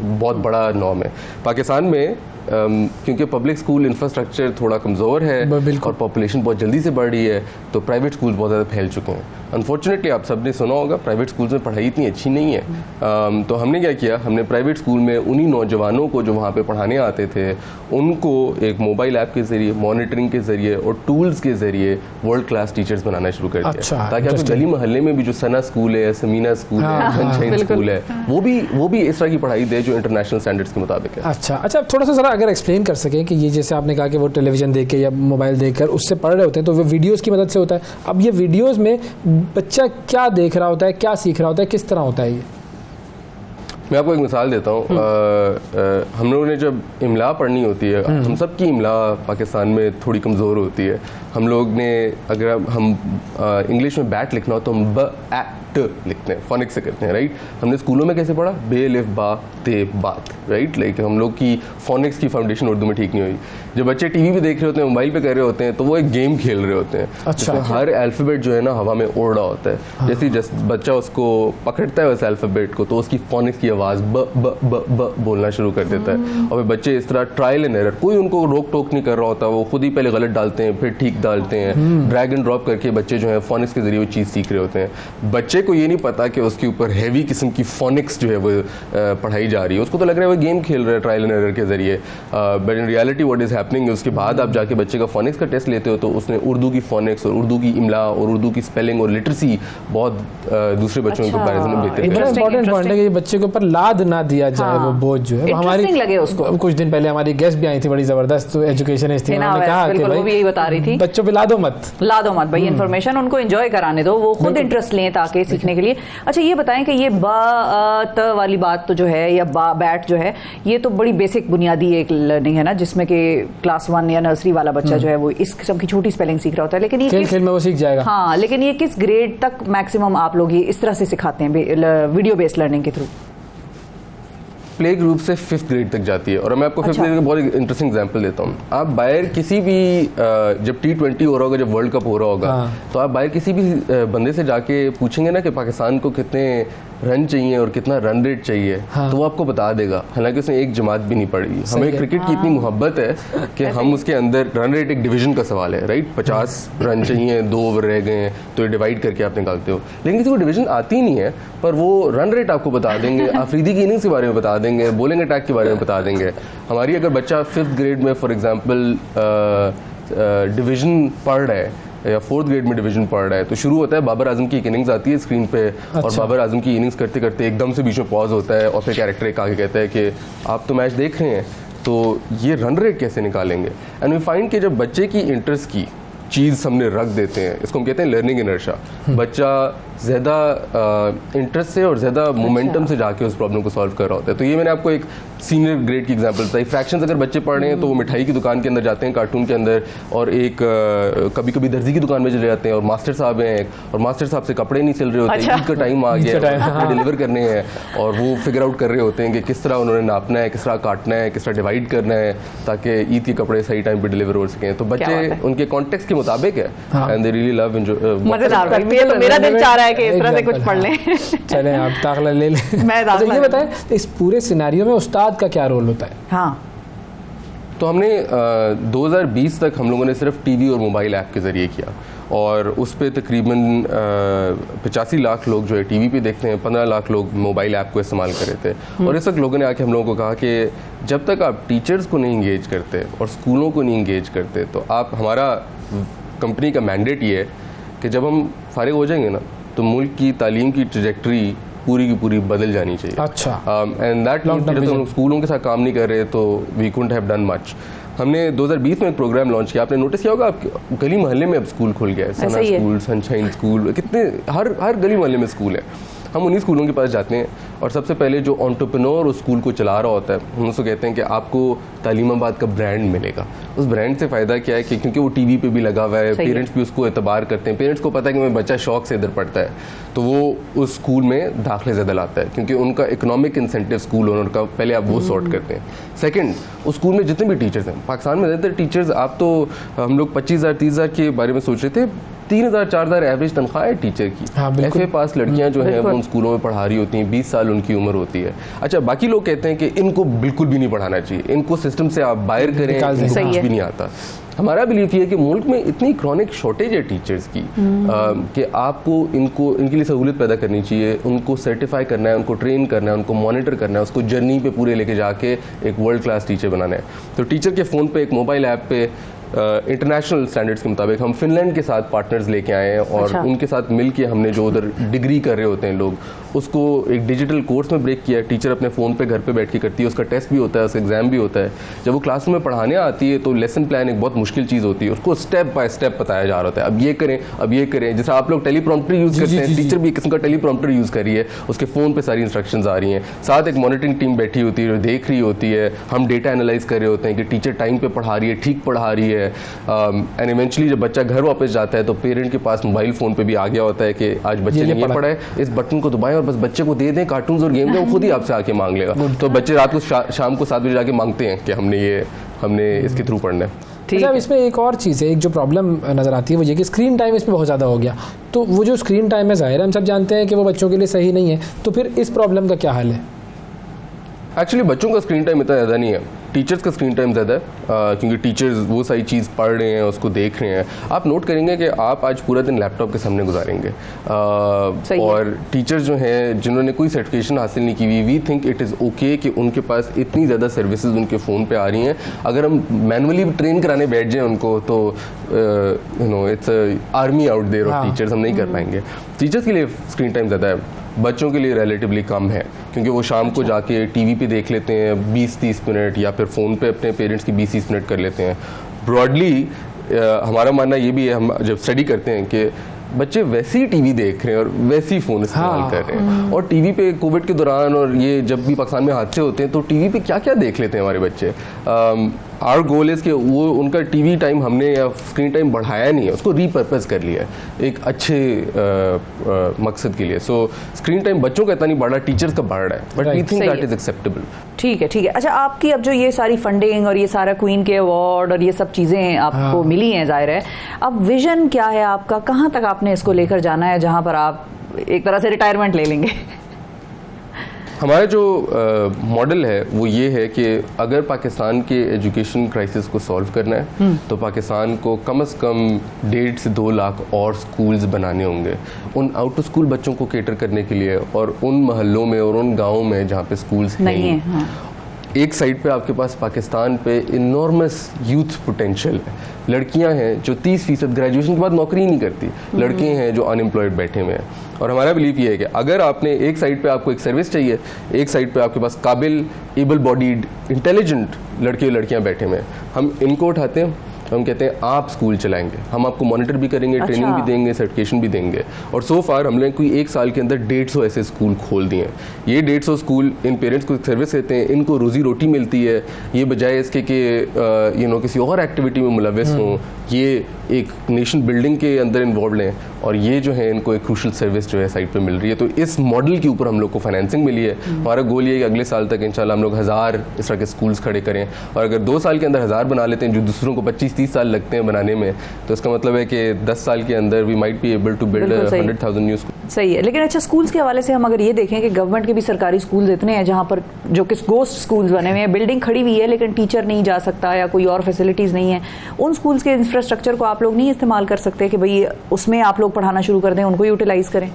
बहुत बड़ा नॉर्म है। पाकिस्तान में क्योंकि पब्लिक स्कूल इंफ्रास्ट्रक्चर थोड़ा कमज़ोर है और पॉपुलेशन बहुत जल्दी से बढ़ रही है, तो प्राइवेट स्कूल बहुत ज़्यादा फैल चुके हैं। अनफॉर्चुनेटली आप सबने सुना होगा प्राइवेट स्कूल्स में पढ़ाई इतनी अच्छी नहीं है। तो हमने क्या किया, हमने प्राइवेट स्कूल में उन्हीं नौजवानों को जो वहाँ पे पढ़ाने आते थे उनको एक मोबाइल ऐप के ज़रिए, मॉनिटरिंग के ज़रिए और टूल्स के ज़रिए वर्ल्ड क्लास टीचर्स बनाना शुरू कर दिया। ताकि आपको गली मोहल्ले में भी जो सना स्कूल है, समीना स्कूल है, सनशाइन स्कूल है, वो भी इस तरह की पढ़ाई दे जो इंटरनेशनल स्टैंडर्ड्स के मुताबिक है। अच्छा, थोड़ा सा ज़रा अगर एक्सप्लेन कर सकें कि ये जैसे आपने कहा कि वो टेलीविजन देख के या मोबाइल देखकर उससे पढ़ रहे होते हैं, तो वो वीडियोस की मदद से होता है। अब ये वीडियोस में बच्चा क्या देख रहा होता है, क्या सीख रहा होता है, किस तरह होता है ये? मैं आपको एक मिसाल देता हूँ। हम लोगों ने जब इमला पढ़नी होती है, हम सब की इमला पाकिस्तान में थोड़ी कमज़ोर होती है। हम लोग ने अगर हम इंग्लिश में बैट लिखना हो तो हम ब ए ट लिखते हैं, फोनिक्स से करते हैं, राइट। हमने स्कूलों में कैसे पढ़ा, बे लिफ बा ते बात, राइट। लाइक हम लोग की फोनिक्स की फाउंडेशन उर्दू में ठीक नहीं हुई। जब बच्चे टीवी पे देख रहे होते हैं, मोबाइल पे कर रहे होते हैं, तो वो एक गेम खेल रहे होते हैं। अच्छा। हर अल्फ़ाबेट जो है ना हवा में उड़ रहा होता है। जैसे बच्चा उसको पकड़ता है उस अल्फ़ाबेट को, तो उसकी फोनिक्स की आवाज़ ब ब ब ब बोलना शुरू कर देता है। और बच्चे इस तरह ट्रायल एंड एरर, कोई उनको रोक टोक नहीं कर रहा होता, वो खुद ही पहले गलत डालते हैं फिर ठीक डालते हैं। ड्रैग एंड ड्रॉप करके बच्चे जो है फोनिक्स के जरिए वो चीज़ सीख रहे होते हैं। बच्चे को ये नहीं पता कि उसके ऊपर हैवी किस्म की फोनिक्स जो है वो पढ़ाई जा रही है। उसको तो लग रहा है वो गेम खेल रहा है ट्रायल एंड एरर के जरिए, but in reality what is happening, उसके बाद आप जाके बच्चे का फोनिक्स का टेस्ट लेते हो तो उसने उर्दू की फोनिक्स और उर्दू की इमला और उर्दू की स्पेलिंग और लिटरेसी बहुत दूसरे बच्चों के कंपैरिजन में बेहतर है। इंपॉर्टेंट पॉइंट है कि बच्चे के ऊपर लाद ना दिया जाए वो बोझ जो है। हमारी लगे उसको। कुछ दिन पहले हमारी गेस्ट भी आई थी, बड़ी जबरदस्त एजुकेशनिस्ट थी, उन्होंने कहा कि भाई यही बता रही थी, बच्चों पे लादो मत भाई, इन्फॉर्मेशन उनको एंजॉय कराने दो, वो खुद इंटरेस्ट लें ताकि सीखने के लिए। अच्छा, ये बताएं कि ये बा त वाली बात तो जो है या बैट जो है, ये तो बड़ी बेसिक बुनियादी एक लर्निंग है ना, जिसमें कि क्लास 1 या नर्सरी वाला बच्चा जो है वो इस किस्म की छोटी स्पेलिंग सीख रहा होता है। लेकिन ये खेल में वो सीख जाएगा। हाँ, लेकिन ये किस ग्रेड तक मैक्सिमम आप लोग ये इस तरह से सिखाते हैं वीडियो बेस्ड लर्निंग के थ्रू? प्ले ग्रुप से 5th ग्रेड तक जाती है। और मैं आपको 5th ग्रेड का बहुत इंटरेस्टिंग एग्जांपल देता हूँ। आप बाहर किसी भी जब T20 हो रहा होगा, जब वर्ल्ड कप हो रहा होगा, तो आप बाहर किसी भी बंदे से जाके पूछेंगे ना कि पाकिस्तान को कितने रन चाहिए और कितना रन रेट चाहिए, तो वो आपको बता देगा, हालांकि उसने एक जमात भी नहीं पढ़ी। हमें क्रिकेट की इतनी मोहब्बत है कि हम उसके अंदर रन रेट एक डिवीजन का सवाल है, राइट। 50 रन चाहिए, 2 ओवर रह गए हैं, तो ये डिवाइड करके आप निकालते हो। लेकिन किसी को डिवीजन आती नहीं है, पर वो रन रेट आपको बता देंगे, अफरीदी की इनिंग्स के बारे में बता देंगे, बॉलिंग अटैक के बारे में बता देंगे। हमारी अगर बच्चा 5th ग्रेड में फॉर एग्जांपल डिवीजन पढ़ रहा है या 4th ग्रेड में डिवीजन पढ़ रहा है, तो शुरू होता है, बाबर आजम की एक इनिंग्स आती है स्क्रीन पे। और बाबर आजम की इनिंग्स करते करते एकदम से बीच में पॉज होता है और फिर कैरेक्टर एक आगे कहता है कि आप तो मैच देख रहे हैं, तो ये रन रेट कैसे निकालेंगे। एंड वी फाइंड कि जब बच्चे की इंटरेस्ट की चीज़ हमने रख देते हैं, इसको हम कहते हैं लर्निंग इनर्शिया। बच्चा ज़्यादा इंटरेस्ट से और ज़्यादा मोमेंटम से जाके उस प्रॉब्लम को सॉल्व कर रहा होता है। तो ये मैंने आपको एक सीनियर ग्रेड की एग्जांपल बताई। फ्रैक्शंस अगर बच्चे पढ़ रहे हैं तो वो मिठाई की दुकान के अंदर जाते हैं, कार्टून के अंदर, और एक कभी कभी दर्जी की दुकान में चले जाते हैं और मास्टर साहब हैं एक, और मास्टर साहब से कपड़े नहीं सिल रहे होते, ईद का टाइम आ गया है, डिलीवर करने हैं, और वो फिगर आउट कर रहे होते हैं कि किस तरह उन्होंने नापना है, किस तरह काटना है, किस तरह डिवाइड करना है ताकि ईद के कपड़े सही टाइम पे डिलीवर हो सकें। तो बच्चे उनके कॉन्टेक्स्ट के मुताबिक है and they really love enjoy. मजेदार, मेरा दिल चाह रहा है कि इस तरह से कुछ पढ़ लें। चलें आप दाखिला ले लें। अच्छा, ये बताएं इस पूरे सिनेरियो में उस्ताद का क्या रोल होता है? हाँ, तो हमने 2020 तक हम लोगों ने सिर्फ टीवी और मोबाइल ऐप के ज़रिए किया, और उस पर तकरीबन 85 लाख लोग जो है टीवी पे देखते हैं, 15 लाख लोग मोबाइल ऐप को इस्तेमाल कर रहे थे। और इस वक्त लोगों ने आके हम लोगों को कहा कि जब तक आप टीचर्स को नहीं इंगेज करते और स्कूलों को नहीं इंगेज करते, तो आप, हमारा कंपनी का मैंडेट ये है कि जब हम फारिग हो जाएंगे ना, तो मुल्क की तालीम की ट्रैजेक्टरी पूरी की पूरी बदल जानी चाहिए। अच्छा। एंड दैट मीन्स जब हम स्कूलों के साथ काम नहीं कर रहे तो we couldn't have done much. हमने 2020 में एक प्रोग्राम लॉन्च किया, आपने नोटिस किया होगा, आप गली मोहल्ले में अब स्कूल खुल गया है, सना स्कूल, सनशाइन स्कूल, कितने हर गली मोहल्ले में स्कूल है। हम उन्हीं स्कूलों के पास जाते हैं और सबसे पहले जो एंटरप्रेन्योर उस स्कूल को चला रहा होता है, हम उसको कहते हैं कि आपको तालीमाबाद का ब्रांड मिलेगा। उस ब्रांड से फ़ायदा क्या है कि क्योंकि वो टीवी पे भी लगा हुआ है, पेरेंट्स भी उसको एतबार करते हैं, पेरेंट्स को पता है कि मेरा बच्चा शौक से इधर पढ़ता है, तो वो उस स्कूल में दाखिले ज़्यादा लाता है, क्योंकि उनका इकोनॉमिक इंसेंटिव स्कूल ओनर का पहले आप वो सॉर्ट करते हैं। सेकंड, उस स्कूल में जितने भी टीचर्स हैं, पाकिस्तान में ज़्यादातर टीचर्स, आप तो हम लोग 25,000 30,000 के बारे में सोच रहे थे, 3,000 4,000 एवरेज तनख्वाह है टीचर की। FA पास लड़कियां जो हैं वो उन स्कूलों में पढ़ा रही होती हैं, 20 साल उनकी उम्र होती है। अच्छा, बाकी लोग कहते हैं कि इनको बिल्कुल भी नहीं पढ़ाना चाहिए, इनको सिस्टम से आप बाहर करें, इनको कुछ भी नहीं आता। हमारा बिलीफ ये है कि मुल्क में इतनी क्रॉनिक शॉर्टेज है टीचर्स की कि आपको इनके लिए सहूलियत पैदा करनी चाहिए, उनको सर्टिफाई करना है, उनको ट्रेन करना है, उनको मॉनिटर करना है, उसको जर्नी पे पूरे लेके जाके एक वर्ल्ड क्लास टीचर बनाना है। तो टीचर के फ़ोन पे एक मोबाइल ऐप पे इंटरनेशनल स्टैंडर्ड्स के मुताबिक हम फिनलैंड के साथ पार्टनर्स लेके आए हैं, और उनके साथ मिल के हमने जो उधर डिग्री कर रहे होते हैं लोग, उसको एक डिजिटल कोर्स में ब्रेक किया है। टीचर अपने फ़ोन पे घर पे बैठ के करती है, उसका टेस्ट भी होता है, उसका एग्जाम भी होता है। जब वो क्लासरूम में पढ़ाने आती है तो लेसन प्लान एक बहुत मुश्किल चीज़ होती है, उसको स्टेप बाय स्टेप बताया जा रहा होता है, अब ये करें, अब ये करें। जैसे आप लोग टेलीप्रॉम्प्टर यूज़ करते हैं, टीचर भी एक किस्म का टेलीप्रॉम्प्टर यूज़ कर रही है, उसके फ़ोन पर सारी इंस्ट्रक्शंस आ रही हैं, साथ एक मॉनिटरिंग टीम बैठी होती है जो देख रही होती है, हम डेटा एनालाइज कर रहे होते हैं कि टीचर टाइम पर पढ़ा रही है, ठीक पढ़ा रही है। एंड इवेंचुअली जब बच्चा घर वापस जाता है तो पेरेंट के पास मोबाइल फ़ोन पे भी आ गया होता है कि आज बच्चे ने ये पढ़ा है, इस बटन को दबाएं और बस बच्चे को दे दें कार्टून्स और गेम, वो खुद ही आपसे आके मांग लेगा। तो बच्चे रात को शाम को 7 बजे जाके मांगते हैं कि हमने इसके थ्रू पढ़ना है। अच्छा, इसमें एक और चीज़ है, एक जो प्रॉब्लम नज़र आती है वो ये कि स्क्रीन टाइम इसमें बहुत ज़्यादा हो गया। तो वो जो स्क्रीन टाइम है, ज़ाहिर है हम सब जानते हैं कि वो बच्चों के लिए सही नहीं है, तो फिर इस प्रॉब्लम का क्या हल है? एक्चुअली बच्चों का स्क्रीन टाइम इतना ज़्यादा नहीं है, टीचर्स का स्क्रीन टाइम ज़्यादा है, क्योंकि टीचर्स वो सारी चीज़ पढ़ रहे हैं, उसको देख रहे हैं। आप नोट करेंगे कि आप आज पूरा दिन लैपटॉप के सामने गुजारेंगे, और टीचर्स जो हैं जिन्होंने कोई सर्टिफिकेशन हासिल नहीं की हुई, we think it is okay कि उनके पास इतनी ज़्यादा सर्विसेज उनके फ़ोन पे आ रही हैं। अगर हम मैनुअली ट्रेन कराने बैठ जाएँ उनको तो it's army out there of teachers, हम नहीं कर पाएंगे। टीचर्स के लिए स्क्रीन टाइम ज़्यादा है, बच्चों के लिए रिलेटिवली कम है, क्योंकि वो शाम को जाके टीवी पे देख लेते हैं 20-30 मिनट, या फिर फ़ोन पे अपने पेरेंट्स की 20-30 मिनट कर लेते हैं। ब्रॉडली हमारा मानना ये भी है, हम जब स्टडी करते हैं कि बच्चे वैसे ही टीवी देख रहे हैं और वैसे ही फ़ोन इस्तेमाल कर रहे हैं। और टीवी पे कोविड के दौरान और ये जब भी पाकिस्तान में हादसे होते हैं तो टीवी पे क्या क्या देख लेते हैं हमारे बच्चे। आवर गोल इज़ कि वो उनका टीवी टाइम हमने या स्क्रीन टाइम बढ़ाया नहीं है, उसको रीपर्पज़ कर लिया है एक अच्छे मकसद के लिए। सो स्क्रीन टाइम बच्चों का इतना नहीं बढ़ रहा, टीचर्स का बढ़ रहा है, but we think that is acceptable. ठीक है, ठीक है। अच्छा, आपकी अब जो ये सारी फंडिंग और ये सारा क्वीन के अवार्ड और ये सब चीज़ें आपको मिली हैं, जाहिर है, अब विजन क्या है आपका, कहाँ तक आपने इसको लेकर जाना है जहाँ पर आप एक तरह से रिटायरमेंट ले लेंगे? हमारा जो मॉडल है वो ये है कि अगर पाकिस्तान के एजुकेशन क्राइसिस को सॉल्व करना है तो पाकिस्तान को कम से कम 1.5 से 2 लाख और स्कूल्स बनाने होंगे, उन आउट ऑफ स्कूल बच्चों को केटर करने के लिए, और उन महल्लों में और उन गाँवों में जहाँ पे स्कूल्स नहीं हैं। हाँ। एक साइड पे आपके पास पाकिस्तान पे इनॉर्मस यूथ पोटेंशियल है, लड़कियां हैं जो 30% ग्रेजुएशन के बाद नौकरी नहीं करती, लड़के हैं जो अनएम्प्लॉयड बैठे हुए हैं। और हमारा बिलीफ ये है कि अगर आपने एक साइड पे आपको एक सर्विस चाहिए, एक साइड पे आपके पास काबिल, एबल बॉडीड, इंटेलिजेंट लड़के और लड़कियां बैठे हुए हैं, हम इनको उठाते हैं, हम कहते हैं आप स्कूल चलाएंगे, हम आपको मॉनिटर भी करेंगे, ट्रेनिंग भी देंगे, सर्टिफिकेशन भी देंगे। और सो फार हमने कोई 1 साल के अंदर 150 ऐसे स्कूल खोल दिए हैं। ये 150 स्कूल इन पेरेंट्स को सर्विस देते हैं, इनको रोजी रोटी मिलती है, ये बजाय इसके कि किसी और एक्टिविटी में मुलविस हों, ये एक नेशन बिल्डिंग के अंदर इन्वॉल्व हैं और ये जो है इनको एक क्रूशल सर्विस जो है साइड पे मिल रही है। तो इस मॉडल के ऊपर हम लोग को फाइनेंसिंग मिली है। हमारा गोल ये है कि अगले साल तक इंशाल्लाह हम लोग 1000 इस तरह के स्कूल्स खड़े करें, और अगर 2 साल के अंदर 1000 बना लेते हैं जो दूसरों को 25-30 साल लगते हैं बनाने में, तो इसका मतलब है कि 10 साल के अंदर we might be able to build 100,000 new school. सही है। लेकिन अच्छा, स्कूल्स के हवाले से हम अगर ये देखें कि गवर्नमेंट के भी सरकारी स्कूल्स इतने हैं जहाँ पर जो कि गोस्ट स्कूल्स बने हुए हैं, बिल्डिंग खड़ी हुई है लेकिन टीचर नहीं जा सकता या कोई और फैसिलिटीज़ नहीं है, उन स्कूल्स के इंफ्रास्ट्रक्चर को आप लोग नहीं इस्तेमाल कर सकते कि भाई उसमें आप लोग पढ़ाना शुरू कर दें, उनको यूटिलाइज करें?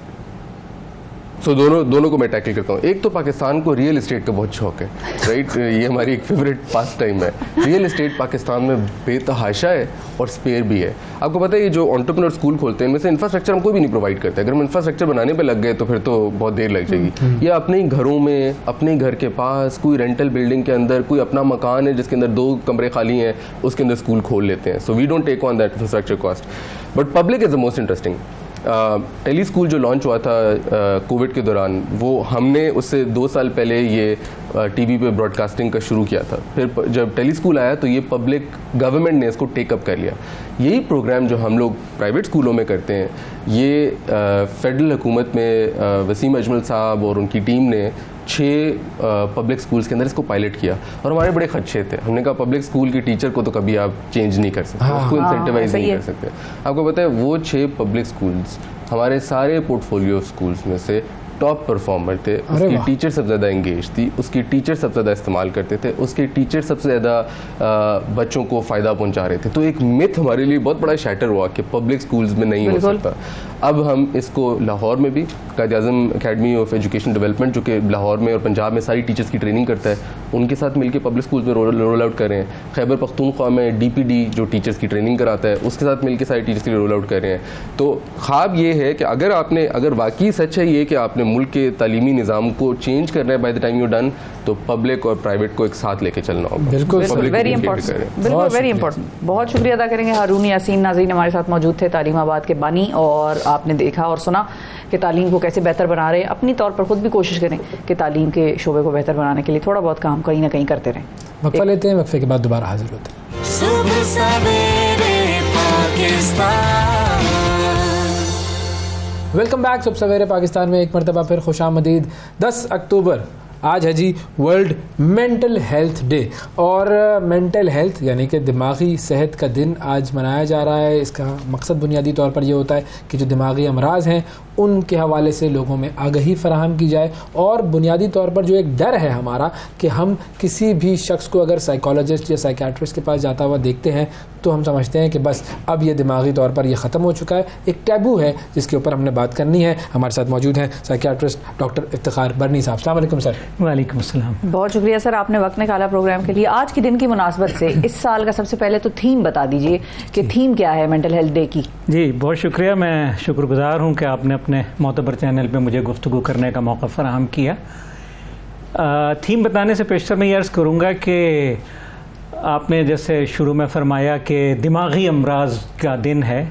सो दोनों को मैं टैकल करता हूँ। एक तो पाकिस्तान को रियल एस्टेट का बहुत शौक है, राइट, ये हमारी एक फेवरेट पास टाइम है। रियल एस्टेट पाकिस्तान में बेतहाशा है और स्पेयर भी है। आपको पता है ये जो एंटरप्रेन्योर स्कूल खोलते हैं इनमें से इंफ्रास्ट्रक्चर हम कोई भी नहीं प्रोवाइड करते। अगर हम इंफ्रास्ट्रक्चर बनाने पे लग गए तो फिर तो बहुत देर लग जाएगी। या अपने घरों में, अपने घर के पास कोई रेंटल बिल्डिंग के अंदर कोई अपना मकान है जिसके अंदर 2 कमरे खाली हैं, उसके अंदर स्कूल खोल लेते हैं। So we don't take on that infrastructure cost, but public is the most interesting. Tele school जो लॉन्च हुआ था कोविड के दौरान, वो हमने उससे 2 साल पहले ये टीवी पे ब्रॉडकास्टिंग का शुरू किया था। फिर जब टेली स्कूल आया तो ये पब्लिक गवर्नमेंट ने इसको टेकअप कर लिया। यही प्रोग्राम जो हम लोग प्राइवेट स्कूलों में करते हैं, ये फेडरल हुकूमत में वसीम अजमल साहब और उनकी टीम ने 6 पब्लिक स्कूल्स के अंदर इसको पायलट किया। और हमारे बड़े खदशे थे। हमने कहा पब्लिक स्कूल की टीचर को तो कभी आप चेंज नहीं कर सकते, उसको इंसेंटिवाइज नहीं कर सकते। आपको पता है वो 6 पब्लिक स्कूल्स हमारे सारे पोर्टफोलियो स्कूल्स में से टॉप परफॉर्मर थे। उसकी टीचर सबसे ज़्यादा इंगेज थी, उसकी टीचर सबसे ज़्यादा इस्तेमाल करते थे, उसके टीचर सबसे ज़्यादा बच्चों को फ़ायदा पहुंचा रहे थे। तो एक मिथ हमारे लिए बहुत बड़ा शैटर हुआ कि पब्लिक स्कूल्स में नहीं हो सकता। अब हम इसको लाहौर में भी Quaid-e-Azam academy of education development जो कि लाहौर में और पंजाब में सारी टीचर्स की ट्रेनिंग करता है, उनके साथ मिलकर पब्लिक स्कूल्स में रोल आउट कर रहे हैं। खैबर पख्तूनख्वा में DPD जो टीचर्स की ट्रेनिंग कराता है उसके साथ मिलकर सारी टीचर्स के लिए रोल आउट कर रहे हैं। तो ख्वाब ये है कि अगर वाकई सच है ये कि आपने मुल्क के तालीमी निज़ाम को चेंज करना है by the time you done, तो पब्लिक और प्राइवेट को एक साथ लेके चलना होगा। बिल्कुल वेरी इंपॉर्टेंट, बिल्कुल वेरी इंपॉर्टेंट। बहुत शुक्रिया अदा करेंगे। हारून यासीन नाज़रीन हमारे साथ मौजूद थे, तालीमाबाद के बानी, और आपने देखा और सुना कि तालीम को कैसे बेहतर बना रहे हैं। अपनी तौर पर खुद भी कोशिश करें कि तालीम के शोबे को बेहतर बनाने के लिए थोड़ा बहुत काम कहीं ना कहीं करते रहें। वक्फा लेते हैं, वक्फे के बाद दोबारा हाजिर होते हैं। सुबह सवेरे पाकिस्तान। Welcome back. सुबह सवेरे पाकिस्तान में एक मरतबा फिर खुशामदीद। 10 अक्टूबर आज है जी वर्ल्ड मेंटल हेल्थ डे, और मेंटल हेल्थ यानी कि दिमागी सेहत का दिन आज मनाया जा रहा है। इसका मकसद बुनियादी तौर पर यह होता है कि जो दिमागी अमराज हैं उनके हवाले से लोगों में आगाही फराहम की जाए, और बुनियादी तौर पर जो एक डर है हमारा कि हम किसी भी शख्स को अगर साइकोलॉजिस्ट या साइकियाट्रिस्ट के पास जाता हुआ देखते हैं तो हम समझते हैं कि बस अब ये दिमागी तौर पर ये ख़त्म हो चुका है, एक टैबू है जिसके ऊपर हमने बात करनी है। हमारे साथ मौजूद हैं साइकियाट्रिस्ट डॉक्टर इफ्तिखार बरनी साहब। अस्सलाम वालेकुम सर। वालेकुम अस्सलाम। बहुत शुक्रिया सर, आपने वक्त निकाला प्रोग्राम के लिए। आज के दिन की मुनासबत से इस साल का सबसे पहले तो थीम बता दीजिए कि थीम क्या है मेंटल हेल्थ डे की। जी बहुत शुक्रिया, मैं शुक्रगुजार हूँ कि आपने अपने मोतबर चैनल पे मुझे गुफ्तगू करने का मौका फराहम किया। थीम बताने से पेशतर मैं ये अर्ज़ करूँगा कि आपने जैसे शुरू में फरमाया कि दिमागी अमराज का दिन है,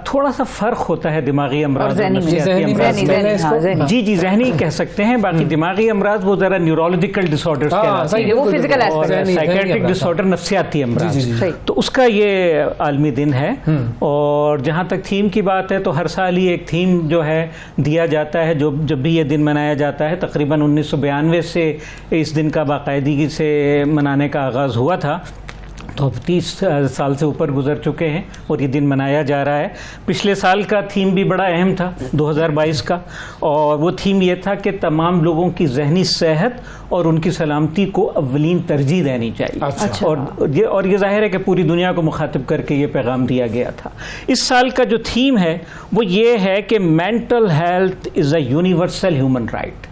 थोड़ा सा फ़र्क होता है दिमागी अमराज और नफ्सियाती अमराज। जी जी जहनी कह सकते हैं, बाकी दिमागी अमराज वो ज़रा न्यूरोलॉजिकल डिसऑर्डर्स कहलाते हैं, वो फिजिकल और साइकेट्रिक डिसऑर्डर नफ्सियाती अमराज। तो उसका ये आलमी दिन है। और जहाँ तक थीम की बात है तो हर साल ही एक थीम जो है दिया जाता है, जो जब भी ये दिन मनाया जाता है। तकरीबन 1992 से इस दिन का बाकायदगी से मनाने का आगाज़ हुआ था, तो अब 30 साल से ऊपर गुजर चुके हैं और ये दिन मनाया जा रहा है। पिछले साल का थीम भी बड़ा अहम था 2022 का, और वो थीम ये था कि तमाम लोगों की जहनी सेहत और उनकी सलामती को अव्वलीन तरजीह देनी चाहिए। अच्छा। और ये जाहिर है कि पूरी दुनिया को मुखातिब करके ये पैगाम दिया गया था। इस साल का जो थीम है वो ये है कि mental health is a universal human right,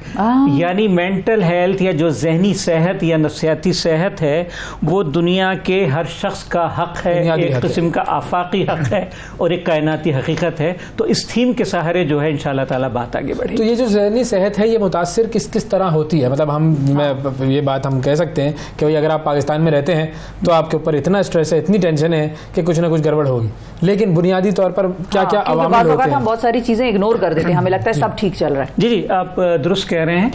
यानी मेंटल हेल्थ या जो जहनी सेहत या नफ्सियाती सेहत है वो दुनिया के हर शख्स का हक है, एक किस्म का आफाकी हक है और एक कायनाती हकीकत है। तो इस थीम के सहारे जो है इंशाअल्लाह ताला बात आगे बढ़ेगी। तो ये जो जहनी सेहत है ये मुतासिर किस किस तरह होती है? मतलब ये बात हम कह सकते हैं कि भाई अगर आप पाकिस्तान में रहते हैं तो आपके ऊपर इतना स्ट्रेस है, इतनी टेंशन है कि कुछ ना कुछ गड़बड़ होगी, लेकिन बुनियादी तौर पर क्या क्या अवामिल होते हैं? हम बहुत सारी चीज़ें इग्नोर कर देते हैं, हमें लगता है सब ठीक चल रहा है। जी जी आप दुरुस्त कह रहे हैं।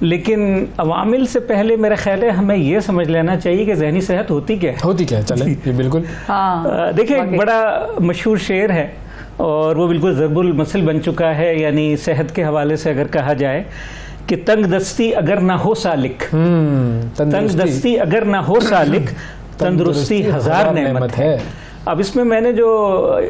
लेकिन अवामिल से पहले मेरा ख्याल है हमें ये समझ लेना चाहिए कि जहनी सेहत होती क्या है। होती क्या है, चले ये बिल्कुल। हाँ, देखिए एक बड़ा मशहूर शेर है और वो बिल्कुल ज़रबुल मसल बन चुका है, यानी सेहत के हवाले से अगर कहा जाए कि तंग दस्ती अगर ना हो सालिक, तंग दस्ती अगर ना हो सालिक, तंदुरुस्ती हजार नेमत है। अब इसमें मैंने जो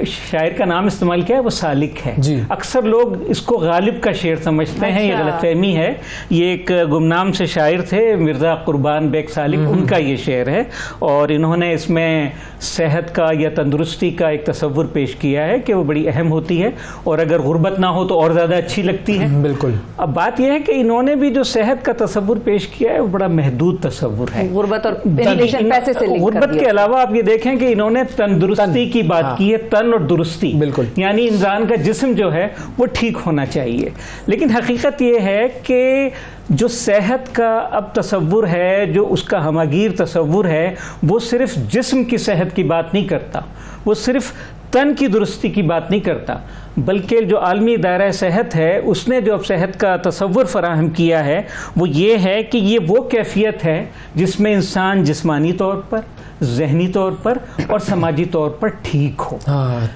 शायर का नाम इस्तेमाल किया है वो सालिक है। अक्सर लोग इसको गालिब का शेर समझते हैं, ये गलतफहमी है। ये एक गुमनाम से शायर थे मिर्ज़ा कुर्बान बेग सालिक, उनका ये शेर है और इन्होंने इसमें सेहत का या तंदुरुस्ती का एक तस्वुर पेश किया है कि वो बड़ी अहम होती है और अगर गुर्बत ना हो तो और ज़्यादा अच्छी लगती है। बिल्कुल। अब बात यह है कि इन्होंने भी जो सेहत का तस्वुर पेश किया है वो बड़ा महदूद तस्वुर है। गुर्बत और पैसे से गुर्बत के अलावा आप ये देखें कि इन्होंने दुरुस्ती की बात की है, तन और दुरुस्ती, बिल्कुल, यानी इंसान का जिस्म जो है वो ठीक होना चाहिए। लेकिन हकीकत ये है कि जो सेहत का अब तस्वुर है, जो उसका हमागीर तस्वुर है, वो सिर्फ जिस्म की सेहत की बात नहीं करता, वो सिर्फ तन की दुरुस्ती की बात नहीं करता, बल्कि जो आलमी दायरा सेहत है उसने जो अब सेहत का तस्वुर फराहम किया है वो ये है कि ये वो कैफियत है जिसमें इंसान जिस्मानी तौर पर, जहनी तौर पर और समाजी तौर पर ठीक हो।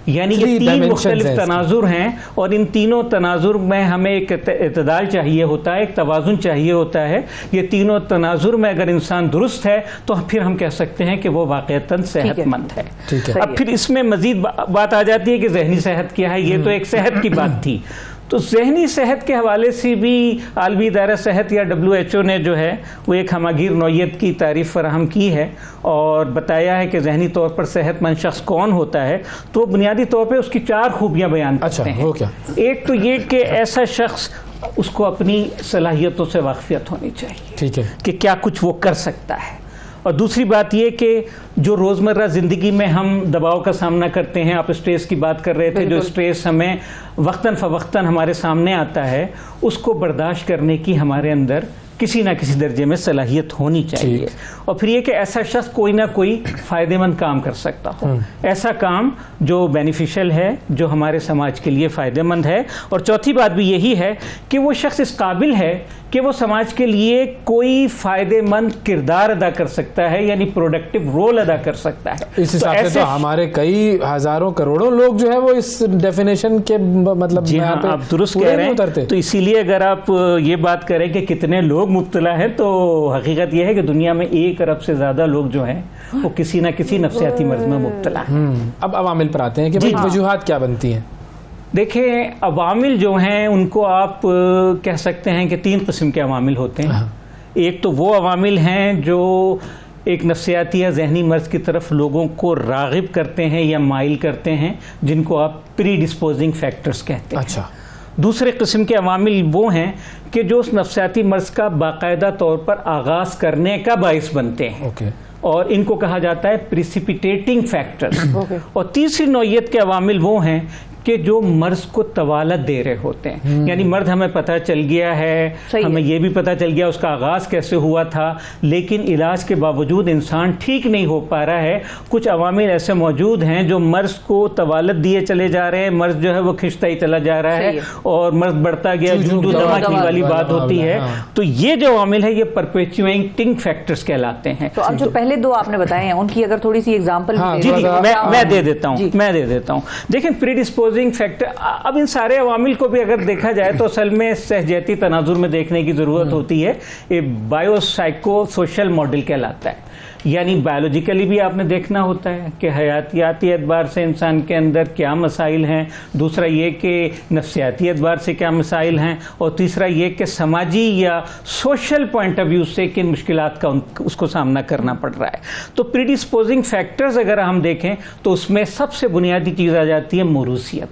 यानी ये तीन मुख्तलिफ तनाजुर हैं और इन तीनों तनाजुर में हमें एक इतदाल चाहिए होता है, एक तवाजुन चाहिए होता है। ये तीनों तनाजुर में अगर इंसान दुरुस्त है तो फिर हम कह सकते हैं कि वो वाक़ईतन सेहतमंद है। अब फिर इसमें मजीद बात आ जाती है कि जहनी सेहत क्या है। ये तो एक सेहत की बात थी, तो जहनी सेहत के हवाले से भी आलमी दायरा सेहत या WHO ने जो है वो एक हमागीर नौयत की तारीफ फराहम की है और बताया है कि जहनी तौर पर सेहतमंद शख्स कौन होता है। तो बुनियादी तौर पे उसकी 4 खूबियां बयान करते हैं। वो क्या? एक तो ये कि ऐसा शख्स, उसको अपनी सलाहियतों से वाक़फियत होनी चाहिए, ठीक है, कि क्या कुछ वो कर सकता है। और दूसरी बात ये कि जो रोज़मर्रा ज़िंदगी में हम दबाव का सामना करते हैं, आप स्ट्रेस की बात कर रहे थे, जो स्ट्रेस हमें वक्तन फ़वक्तन हमारे सामने आता है, उसको बर्दाश्त करने की हमारे अंदर किसी ना किसी दर्जे में सलाहियत होनी चाहिए। और फिर ये कि ऐसा शख्स कोई ना कोई फ़ायदेमंद काम कर सकता हो, ऐसा काम जो बेनिफिशियल है, जो हमारे समाज के लिए फ़ायदेमंद है। और चौथी बात भी यही है कि वो शख्स इस काबिल है कि वो समाज के लिए कोई फ़ायदेमंद किरदार अदा कर सकता है, यानी प्रोडक्टिव रोल अदा कर सकता है। इस हिसाब से तो हमारे कई हज़ारों करोड़ों लोग जो है वो इस डेफिनेशन के मतलब जी हाँ, आप दुरुस्त कह रहे हैं। तो इसीलिए अगर आप ये बात करें कि कितने लोग मुब्तला हैं, तो हकीकत यह है कि दुनिया में 1 अरब से ज़्यादा लोग जो हैं वो किसी ना किसी नफ्सियाती मर्ज में मुब्तला हैं। अब अवामिल पर आते हैं कि वजूहात क्या बनती हैं। देखिए, अवामिल जो हैं उनको आप कह सकते हैं कि 3 किस्म के अवामिल होते हैं। एक तो वो अवामिल हैं जो एक नफ्सियाती या जहनी मर्ज की तरफ लोगों को राग़िब करते हैं या माइल करते हैं, जिनको आप प्री डिस्पोजिंग फैक्टर्स कहते हैं। अच्छा। दूसरे किस्म के अवामिल वो हैं कि जो उस नफ्सियाती मर्ज का बाकायदा तौर पर आगाज़ करने का बाइस बनते हैं, और इनको कहा जाता है प्रिसिपिटेटिंग फैक्टर्स। और तीसरी नौयत के अवामिल वो हैं कि जो मर्ज को तवालत दे रहे होते हैं, यानी मर्द हमें पता चल गया है, हमें ये भी पता चल गया उसका आगाज़ कैसे हुआ था, लेकिन इलाज के बावजूद इंसान ठीक नहीं हो पा रहा है। कुछ अवामिल ऐसे मौजूद हैं जो मर्ज को तवालत दिए चले जा रहे हैं, मर्ज जो है वो खिंचता ही चला जा रहा है और मर्ज बढ़ता गया, जूजू दवा की वाली बात होती है। तो ये जो अवामिल है ये परपेचुएटिंग फैक्टर्स कहलाते हैं। तो अब जो पहले 2 आपने बताए हैं उनकी अगर थोड़ी सी एग्जाम्पल मैं दे देता हूँ। देखिए, प्रीडिस्पोज फैक्टर, अब इन सारे अवामिल को भी अगर देखा जाए तो असल में सहजती तनाजुर में देखने की ज़रूरत होती है। ये बायोसाइको सोशल मॉडल कहलाता है, यानी बायोलॉजिकली भी आपने देखना होता है कि हयातियाती एतबार से इंसान के अंदर क्या मसाइल हैं, दूसरा ये कि नफ्सियाती एतबार से क्या मसाइल हैं, और तीसरा ये कि समाजी या सोशल पॉइंट ऑफ व्यू से किन मुश्किलात का उसको सामना करना पड़ रहा है। तो प्रीडिस्पोजिंग फैक्टर्स अगर हम देखें तो उसमें सबसे बुनियादी चीज़ आ जाती है मौरूसियत।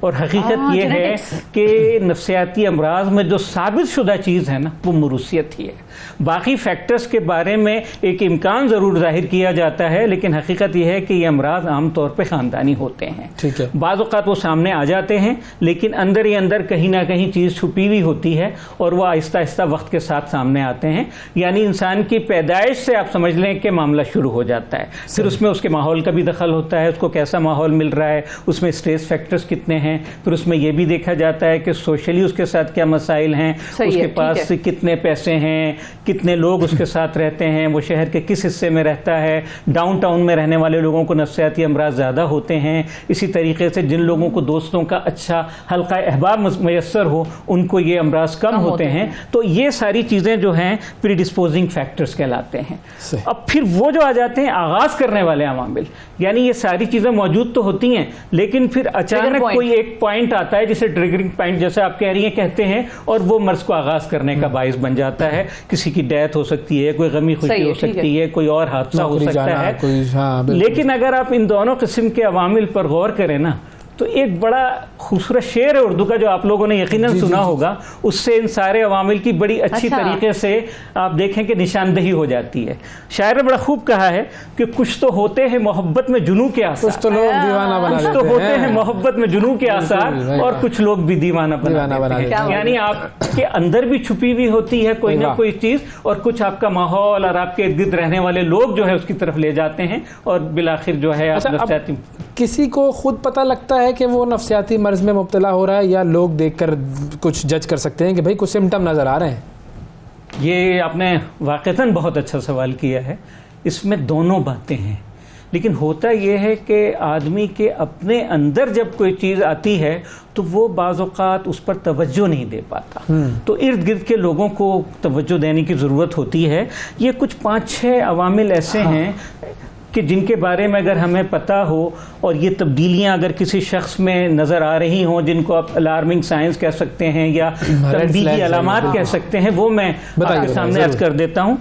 और हकीकत ये है कि नफ्सियाती अमराज में जो साबित शुदा चीज़ है ना वो मौरूसियत ही है। बाकी फैक्टर्स के बारे में एक इम्कान ज़रूर जाहिर किया जाता है, लेकिन हकीकत यह है कि ये अमराज आमतौर पर ख़ानदानी होते हैं। ठीक है, बाज़ औक़ात वो सामने आ जाते हैं, लेकिन अंदर ही अंदर कहीं ना कहीं चीज़ छुपी हुई होती है और वह आहिस्ता आहिस्ता वक्त के साथ सामने आते हैं। यानी इंसान की पैदाइश से आप समझ लें कि मामला शुरू हो जाता है, फिर उसमें उसके माहौल का भी दखल होता है, उसको कैसा माहौल मिल रहा है, उसमें स्ट्रेस फैक्टर फैक्टर्स कितने हैं, फिर उसमें यह भी देखा जाता है कि सोशली उसके साथ क्या मसाइल हैं, उसके पास कितने पैसे हैं, कितने लोग उसके साथ रहते हैं, वो शहर के किस हिस्से में रहता है। डाउनटाउन में रहने वाले लोगों को नफ्सियाती अमराज ज़्यादा होते हैं। इसी तरीके से जिन लोगों को दोस्तों का अच्छा हल्का अहबाब मैसर हो उनको ये अमराज कम होते हैं। तो ये सारी चीज़ें जो हैं प्रीडिस्पोजिंग फैक्टर्स कहलाते हैं। अब फिर वो जो आ जाते हैं आगाज़ करने वाले अवामिल, यानी ये सारी चीज़ें मौजूद तो होती हैं लेकिन फिर अचानक कोई एक पॉइंट आता है जिसे ट्रिगरिंग पॉइंट जैसे आप कह रही हैं कहते हैं, और वो मर्ज को आगाज़ करने का बाइस बन जाता है। किसी की डेथ हो सकती है, कोई गमी खुशी हो सकती है, कोई और हादसा हो सकता है। लेकिन अगर आप इन दोनों किस्म के अवामिल पर गौर करें ना, तो एक बड़ा खूबसूरत शेर है उर्दू का जो आप लोगों ने यकीनन सुना होगा, उससे इन सारे अवामिल की बड़ी अच्छी तरीके से आप देखें कि निशानदेही हो जाती है। शायर ने बड़ा खूब कहा है कि कुछ तो होते हैं मोहब्बत में जुनू के आसार, कुछ तो लोग दीवाना बना देते हैं, कुछ तो होते हैं मोहब्बत में जुनू के आसार, और कुछ लोग भी दीवाना बना देते हैं। यानी आपके अंदर भी छुपी हुई होती है कोई ना कोई चीज, और कुछ आपका माहौल और आपके इर्द गिर्द रहने वाले लोग जो है उसकी तरफ ले जाते हैं, और बिलाखिर जो है आप किसी को खुद पता लगता है कि वो नफ्सियाती मर्ज में मुब्तला हो रहा है, या लोग देखकर कुछ जज कर सकते हैं कि भाई कुछ सिम्टम नजर आ रहे हैं? ये आपने वाक़तन बहुत अच्छा सवाल किया है। इसमें दोनों बातें हैं, लेकिन होता यह है कि आदमी के अपने अंदर जब कोई चीज़ आती है तो वो बाज़ औक़ात उस पर तवज्जो नहीं दे पाता, तो इर्द गिर्द के लोगों को तवज्जो देने की ज़रूरत होती है। ये कुछ 5-6 अवामिल ऐसे हैं कि जिनके बारे में अगर हमें पता हो और ये तब्दीलियां अगर किसी शख्स में नज़र आ रही हों, जिनको आप अलार्मिंग साइंस कह सकते हैं या तंबीही अलामात कह सकते हैं, वो मैं आपके सामने अर्ज कर देता हूँ।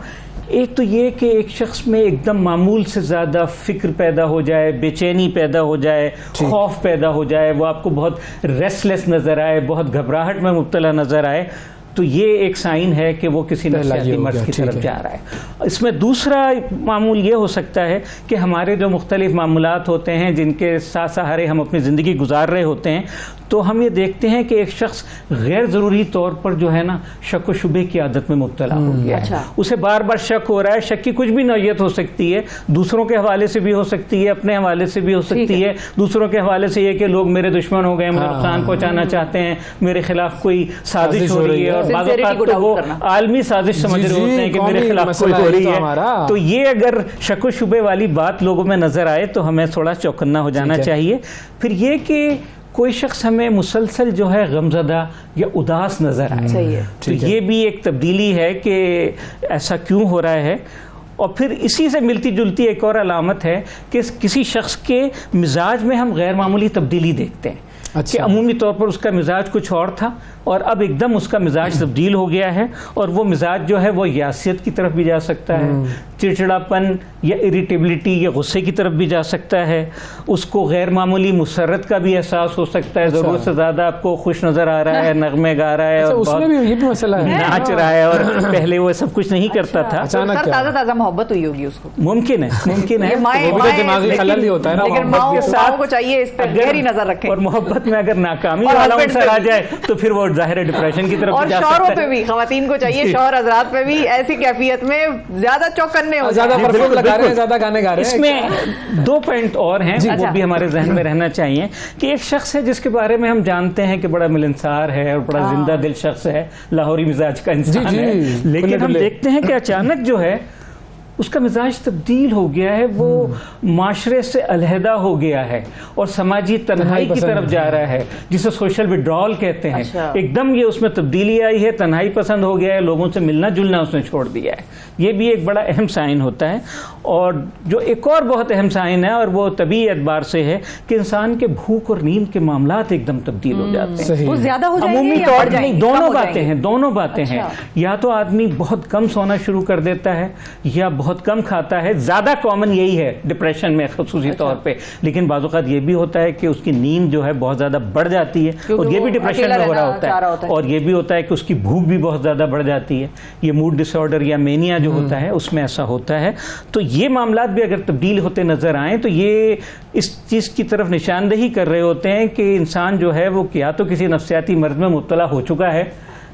एक तो ये कि एक शख्स में एकदम मामूल से ज़्यादा फ़िक्र पैदा हो जाए, बेचैनी पैदा हो जाए, खौफ पैदा हो जाए, वो आपको बहुत रेस्टलेस नज़र आए, बहुत घबराहट में मुब्तला नज़र आए, तो ये एक साइन है कि वो किसी नफ्सियाती मर्ज़ की तरफ जा रहा है। इसमें दूसरा मामूल ये हो सकता है कि हमारे जो मुख्तलिफ मामूलात होते हैं जिनके साथ सहारे हम अपनी ज़िंदगी गुजार रहे होते हैं, तो हम ये देखते हैं कि एक शख्स गैर ज़रूरी तौर पर जो है ना शक व शुबे की आदत में मुब्तला हो गया है। उसे बार बार शक हो रहा है। शक की कुछ भी नौयत हो सकती है, दूसरों के हवाले से भी हो सकती है, अपने हवाले से भी हो सकती है। दूसरों के हवाले से ये कि लोग मेरे दुश्मन हो गए, मुझे नुकसान पहुँचाना चाहते हैं, मेरे खिलाफ कोई साजिश हो रही है, और बाज़ औक़ात तो वो आलमी साजिश समझ रहे होते हैं कि मेरे खिलाफ कोई हो रही है। तो ये अगर शक व शुबे वाली बात लोगों में नज़र आए तो हमें थोड़ा चौकन्ना हो जाना चाहिए। फिर ये कि कोई शख्स हमें मुसलसल जो है गमज़दा या उदास नज़र आए, तो ये भी एक तब्दीली है कि ऐसा क्यों हो रहा है। और फिर इसी से मिलती जुलती एक और अलामत है कि किसी शख्स के मिजाज में हम गैर मामूली तब्दीली देखते हैं। कि अमूमी तौर पर उसका मिजाज कुछ और था और अब एकदम उसका मिजाज तब्दील हो गया है, और वो मिजाज जो है वो यासियत की तरफ भी जा सकता है, चिड़चिड़ापन या इरिटेबिलिटी या गुस्से की तरफ भी जा सकता है। उसको गैर मामूली मुसर्रत का भी एहसास हो सकता है, ज़रूरत से ज़्यादा आपको खुश नज़र आ रहा है, नगमे गा रहा है, और उसमें भी ये भी मसला है, नाच रहा है, और पहले वो सब कुछ नहीं करता था। अचानक ताज़ा मोहब्बत हुई होगी उसको, मुमकिन है दिमागी खलल ही होता है ना। लेकिन माओ को चाहिए इस पर गहरी नजर रखें, और मोहब्बत में अगर नाकामी वाला अवसर आ जाए तो फिर वो ज़ाहिर है डिप्रेशन की तरफ और जा सकता है। शौहरों पे भी, खवातीन को चाहिए शौहर हज़रात पे भी ऐसी कैफियत में ज्यादा चौकन्ने हो, ज्यादा परफ्यूम लगा रहे हैं, ज्यादा गाने गा रहे हैं। इसमें 2 पॉइंट और हैं, वो भी हमारे जहन में रहना चाहिए कि एक शख्स है जिसके बारे में हम जानते हैं कि बड़ा मिलनसार है और बड़ा जिंदा दिल शख्स है, लाहौरी मिजाज का इंसान है, लेकिन हम देखते हैं कि अचानक जो है उसका मिजाज तब्दील हो गया है, वो माशरे से अलहदा हो गया है और समाजी तन्हाई की तरफ जा रहा है, जिसे सोशल विड्रॉल कहते हैं। एकदम ये उसमें तब्दीली आई है, तन्हाई पसंद हो गया है, लोगों से मिलना जुलना उसने छोड़ दिया है। ये भी एक बड़ा अहम साइन होता है। और जो एक और बहुत अहम साइन है, और वो तभी एतबार से है कि इंसान के भूख और नींद के मामलात एकदम तब्दील हो जाते हैं। वो ज्यादा हो जाएंगे अमूमी या तौर बढ़ पर जाएंगे? दोनों बातें हैं, दोनों बातें हैं। या तो आदमी बहुत कम सोना शुरू कर देता है या बहुत कम खाता है। ज़्यादा कॉमन यही है डिप्रेशन में ख़ुसूसी तौर पे, लेकिन बाज़ औक़ात ये भी होता है कि उसकी नींद जो है बहुत ज़्यादा बढ़ जाती है, और ये भी डिप्रेशन में हो रहा होता है। और ये भी होता है कि उसकी भूख भी बहुत ज़्यादा बढ़ जाती है। ये मूड डिसऑर्डर या मेनिया जो होता है उसमें ऐसा होता है। तो ये मामलात भी अगर तब्दील होते नज़र आएँ तो ये इस चीज़ की तरफ निशानदेही कर रहे होते हैं कि इंसान जो है वो या तो किसी नफ्सियाती मर्ज़ में मुब्तला हो चुका है,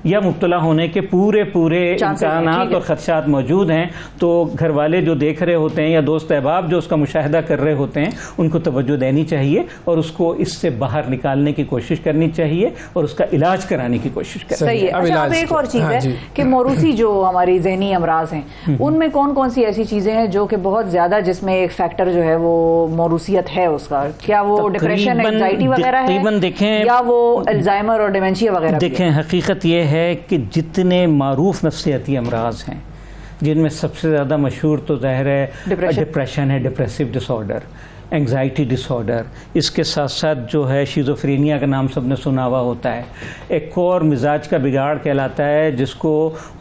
या मुब्तला होने के पूरे इम्कानात और खदशात मौजूद हैं, तो घर वाले जो देख रहे होते हैं या दोस्त अहबाब जो उसका मुशाहिदा कर रहे होते हैं उनको तवज्जो देनी चाहिए और उसको इससे बाहर निकालने की कोशिश करनी चाहिए और उसका इलाज कराने की कोशिश करनी चाहिए। अच्छा, अब एक और चीज़ है कि मोरूसी जो हमारी जहनी अमराज हैं उनमें कौन कौन सी ऐसी चीज़ें हैं जो कि बहुत ज़्यादा, जिसमें एक फैक्टर जो है वो मोरूसियत है उसका, क्या वो डिप्रेशन, एंजाइटी वगैरह है, देखें, या वो अल्जाइमर और डिमेंशिया वगैरह? देखें, हकीकत ये है कि जितने मारूफ नफ्सियाती अमराज हैं जिनमें सबसे ज़्यादा मशहूर तो ज़ाहिर है डिप्रेशन है, डिप्रेसिव डिसऑर्डर, एंग्जाइटी डिसऑर्डर, इसके साथ साथ जो है शिज़ोफ्रेनिया का नाम सबने सुना हुआ होता है, एक और मिजाज का बिगाड़ कहलाता है जिसको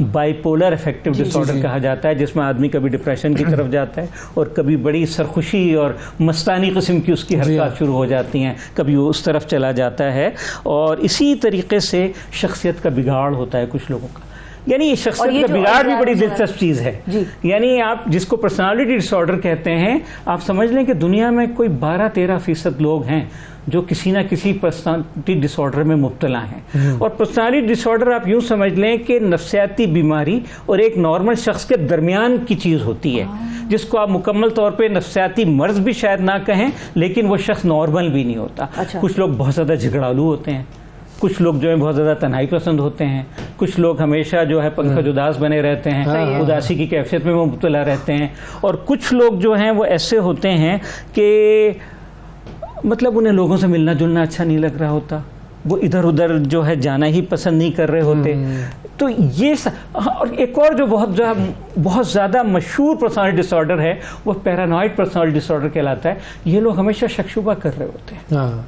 बाइपोलर अफेक्टिव डिसऑर्डर कहा जाता है, जिसमें आदमी कभी डिप्रेशन की तरफ जाता है और कभी बड़ी सरखुशी और मस्तानी किस्म की उसकी हरकत शुरू हो जाती हैं, कभी वो उस तरफ चला जाता है। और इसी तरीके से शख्सियत का बिगाड़ होता है कुछ लोगों का, यानी ये शख्सियत का बिगाड़ भी बड़ी दिलचस्प चीज़ है। यानी आप जिसको पर्सनालिटी डिसऑर्डर कहते हैं, आप समझ लें कि दुनिया में कोई 12-13% लोग हैं जो किसी ना किसी पर्सनालिटी डिसऑर्डर में मुब्तला हैं। और पर्सनालिटी डिसऑर्डर आप यूं समझ लें कि नफ्सियाती बीमारी और एक नॉर्मल शख्स के दरमियान की चीज़ होती है, जिसको आप मुकम्मल तौर पे नफ्सियाती मर्ज भी शायद ना कहें, लेकिन वो शख्स नॉर्मल भी नहीं होता। कुछ लोग बहुत ज़्यादा झगड़ालू होते हैं, कुछ लोग जो है बहुत ज़्यादा तन्हाई पसंद होते हैं, कुछ लोग हमेशा जो है पंकज उदास बने रहते हैं, उदासी की कैफियत में वो मुब्तला रहते हैं, और कुछ लोग जो हैं वो ऐसे होते हैं कि मतलब उन्हें लोगों से मिलना जुलना अच्छा नहीं लग रहा होता, वो इधर उधर जो है जाना ही पसंद नहीं कर रहे होते। तो ये और एक और जो बहुत ज़्यादा मशहूर पर्सनालिटी डिसऑर्डर है वो पैरानॉइड पर्सनालिटी डिसऑर्डर कहलाता है। ये लोग हमेशा शक शुबा कर रहे होते हैं,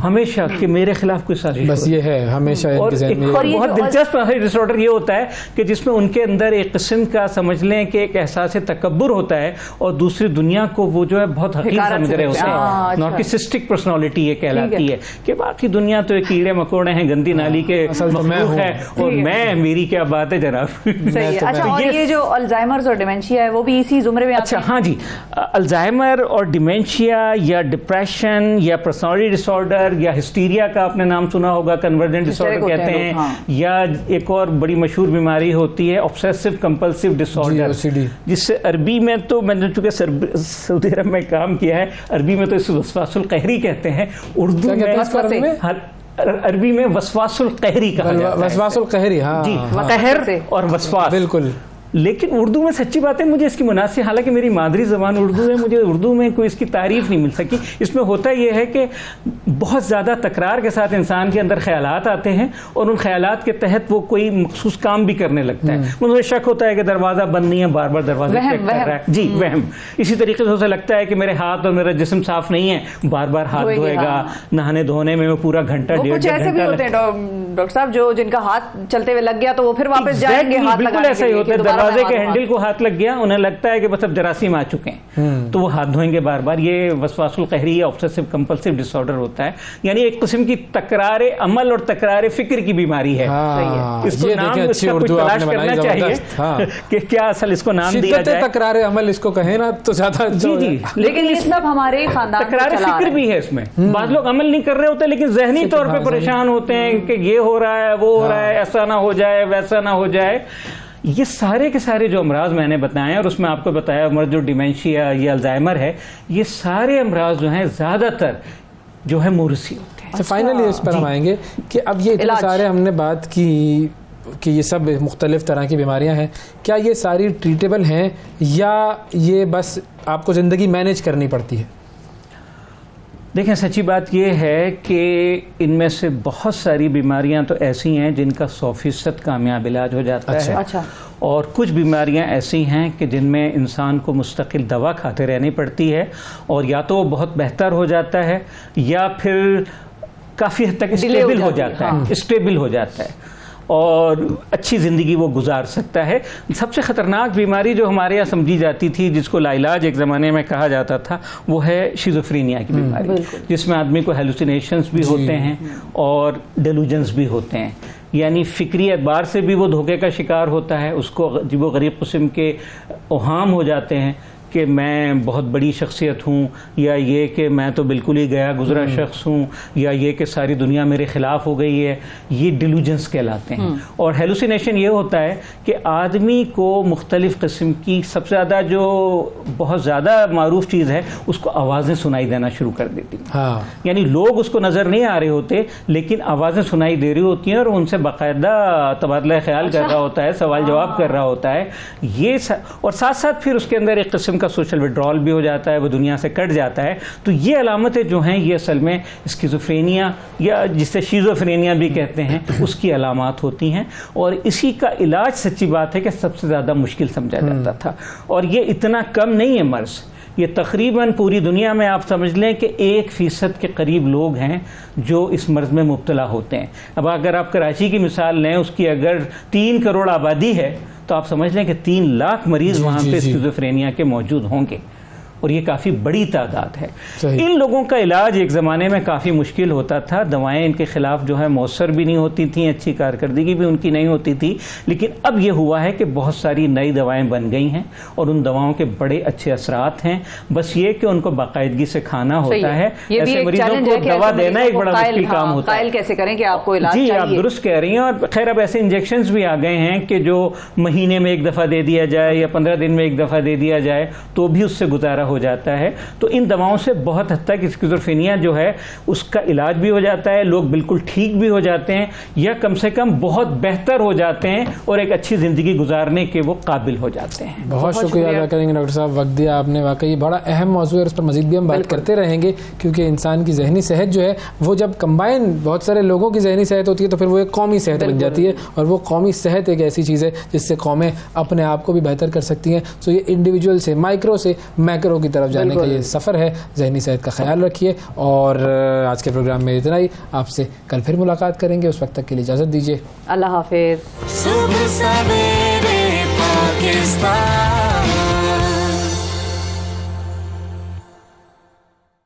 हमेशा कि मेरे खिलाफ कोई साजिश, बस ये है हमेशा। और बहुत दिलचस्प डिसऑर्डर ये होता है कि जिसमें उनके अंदर एक किस्म का समझ लें कि एक एहसास तकब्बुर होता है और दूसरी दुनिया को वो जो है बहुत हकीर समझ रहे होते हैं। नार्सिसिस्टिक पर्सनालिटी ये कहलाती है कि बाकी दुनिया तो कीड़े मकोड़े हैं, गंदी नाली के मखलूक है, और मैं मेरी क्या बात है जनाब। अच्छा, और ये जो अल्जाइमर और डिमेंशिया है वो भी इसी जुमरे में? अच्छा, हाँ जी, अल्जाइमर और डिमेंशिया या डिप्रेशन या पर्सनालिटी डिसऑर्डर या हिस्टीरिया का आपने नाम सुना होगा, कन्वर्जेंट डिसऑर्डर कहते हैं, या एक और बड़ी मशहूर बीमारी होती है ऑब्सेसिव कंपल्सिव डिसऑर्डर, जिससे अरबी में तो मैंने चूंकि सऊदी अरब में काम किया है, अरबी में तो इसे वसवासुल कहरी कहते हैं, उर्दू में अरबी में वसवासुल कहरी कहा जाता है। वसवासुल कहरी, हाँ जी, कहर और वसवास, बिल्कुल। लेकिन उर्दू में सच्ची बात है मुझे इसकी मुनासिब, हालांकि मेरी मादरी ज़बान उर्दू है, मुझे उर्दू में कोई इसकी तारीफ नहीं मिल सकी। इसमें होता यह है कि बहुत ज़्यादा तकरार के साथ इंसान के अंदर ख्यालात आते हैं और उन ख्यालात के तहत वो कोई मखसूस काम भी करने लगता है। मुझे शक होता है कि दरवाज़ा बंद नहीं है, बार बार दरवाज़ा चेक कर रहा है, जी वहम। इसी तरीके से उसे लगता है कि मेरे हाथ और मेरा जिस्म साफ नहीं है, बार बार हाथ धोएगा, नहाने धोने में पूरा घंटा डेढ़ घंटा। डॉक्टर साहब जो जिनका हाथ चलते हुए लग गया तो वो फिर वापस जाएंगे हाथ लगाने, बिल्कुल ऐसा ही होता है। दरवाजे के हैंडल को हाथ लग गया, उन्हें लगता है कि बस अब जरासीम आ चुके हैं, तो वो हाथ धोएंगे बार बार। ये वसवासुल कहरी या ऑब्सेसिव कंपल्सिव डिसऑर्डर होता है, यानी एक किस्म की तकरारे अमल और तकरारे फिक्र की बीमारी है। इसको नाम इसका कुछ तलाश करना चाहिए कि क्या असल इसको नाम दिया जाए। तकरारे अमल इसको कहे ना तो ज्यादा जी जी, लेकिन ये सब हमारे खानदान तकरारे फिक्र भी है इसमें। बाद लोग अमल नहीं कर रहे होते लेकिन जहनी तौर पर परेशान होते हैं कि ये हो रहा है, वो हो रहा है, ऐसा ना हो जाए, वैसा ना हो जाए। ये सारे के सारे जो अमराज मैंने बताए और उसमें आपको बताया अमराज जो डिमेंशिया या अल्जाइमर है, ये सारे अमराज जो हैं ज़्यादातर जो है मोरूसी होते हैं। अच्छा, फाइनली इस पर हम आएंगे कि अब ये इतने सारे हमने बात की कि ये सब मुख्तलिफ तरह की बीमारियां हैं, क्या ये सारी ट्रीटेबल हैं या ये बस आपको ज़िंदगी मैनेज करनी पड़ती है? देखें, सच्ची बात यह है कि इनमें से बहुत सारी बीमारियां तो ऐसी हैं जिनका 100% कामयाब इलाज हो जाता है। अच्छा। और कुछ बीमारियां ऐसी हैं कि जिनमें इंसान को मुस्तकिल दवा खाते रहनी पड़ती है और या तो वो बहुत बेहतर हो जाता है या फिर काफ़ी हद तक स्टेबल हो जाता है, स्टेबल हो जाता है और अच्छी ज़िंदगी वो गुजार सकता है। सबसे ख़तरनाक बीमारी जो हमारे यहाँ समझी जाती थी, जिसको लाइलाज एक ज़माने में कहा जाता था, वो है शिज़ोफ्रेनिया की बीमारी, जिसमें आदमी को हेलुसिनेशंस भी होते हैं और डेलूजन्स भी होते हैं, यानी फ़िक्री एतबार से भी वो धोखे का शिकार होता है, उसको अजीब व गरीब किस्म के ओहाम हो जाते हैं कि मैं बहुत बड़ी शख्सियत हूँ, या ये कि मैं तो बिल्कुल ही गया गुजरा शख्स हूँ, या ये कि सारी दुनिया मेरे ख़िलाफ़ हो गई है, ये डिल्यूजन्स कहलाते हैं। और हेलुसिनेशन ये होता है कि आदमी को मुख्तलिफ़ किस्म की, सबसे ज़्यादा जो बहुत ज़्यादा मारूफ चीज़ है, उसको आवाज़ें सुनाई देना शुरू कर देती हैं। हाँ। यानी लोग उसको नज़र नहीं आ रहे होते, लेकिन आवाज़ें सुनाई दे रही होती हैं और उनसे बाकायदा तबादला ख्याल कर रहा होता है, सवाल जवाब कर रहा होता है। ये और साथ साथ फिर उसके अंदर एक किस्म का सोशल विड्रॉल भी हो जाता है, वो दुनिया से कट जाता है। तो ये अलामतें जो हैं, ये असल में स्किज़ोफ्रेनिया या जिसे शीज़ोफ्रेनिया भी कहते हैं, उसकी अलामत होती हैं। और इसी का इलाज सच्ची बात है कि सबसे ज़्यादा मुश्किल समझा जाता था, और ये इतना कम नहीं है मर्ज़। ये तकरीबन पूरी दुनिया में आप समझ लें कि 1% के करीब लोग हैं जो इस मर्ज़ में मुब्तला होते हैं। अब अगर आप कराची की मिसाल लें, उसकी अगर 3 करोड़ आबादी है, तो आप समझ लें कि 3 लाख मरीज़ वहाँ पे स्किज़ोफ्रेनिया के मौजूद होंगे, और ये काफ़ी बड़ी तादाद है। इन लोगों का इलाज एक ज़माने में काफ़ी मुश्किल होता था, दवाएं इनके ख़िलाफ़ जो है मौसर भी नहीं होती थी, अच्छी कारकर्दगी भी उनकी नहीं होती थी। लेकिन अब ये हुआ है कि बहुत सारी नई दवाएं बन गई हैं, और उन दवाओं के बड़े अच्छे असरात हैं। बस ये कि उनको बाकायदगी से खाना होता है। ऐसे मरीजों को दवा देना एक बड़ा मुश्किल काम होता है। कैसे करें कि आपको इलाज जी, चाहिए। आप दुरुस्त कह रही हैं। और खैर अब ऐसे इंजेक्शन भी आ गए हैं कि जो महीने में एक दफ़ा दे दिया जाए या 15 दिन में एक दफ़ा दे दिया जाए तो भी उससे गुजारा हो जाता है। तो इन दवाओं से बहुत हद तक स्किज़ोफ्रेनिया जो है उसका इलाज भी हो जाता है, लोग बिल्कुल ठीक भी हो जाते हैं, या कम से कम बहुत बेहतर हो जाते हैं और एक अच्छी ज़िंदगी गुजारने के वो काबिल हो जाते हैं। बहुत शुक्रिया अदा करेंगे डॉक्टर साहब, वक्त दिया आपने। वाकई बड़ा अहम मौजूद है, उस पर मज़ीद भी हम बात करते रहेंगे, क्योंकि इंसान की जहनी सेहत जो है वो जब कंबाइन बहुत सारे लोगों की जहनी सेहत होती है तो फिर वो एक कौमी सेहत बन जाती है, और वो कौमी सेहत एक ऐसी चीज़ है जिससे कौमें अपने आप को भी बेहतर कर सकती हैं। तो ये इंडिविजुअल से माइक्रो से मैक्रो की तरफ जाने का ये सफ़र है। जहनी सेहत का ख्याल रखिए, और आज के प्रोग्राम में इतना ही। आपसे कल फिर मुलाकात करेंगे, उस वक्त तक के लिए इजाज़त दीजिए। अल्लाह हाफिज़।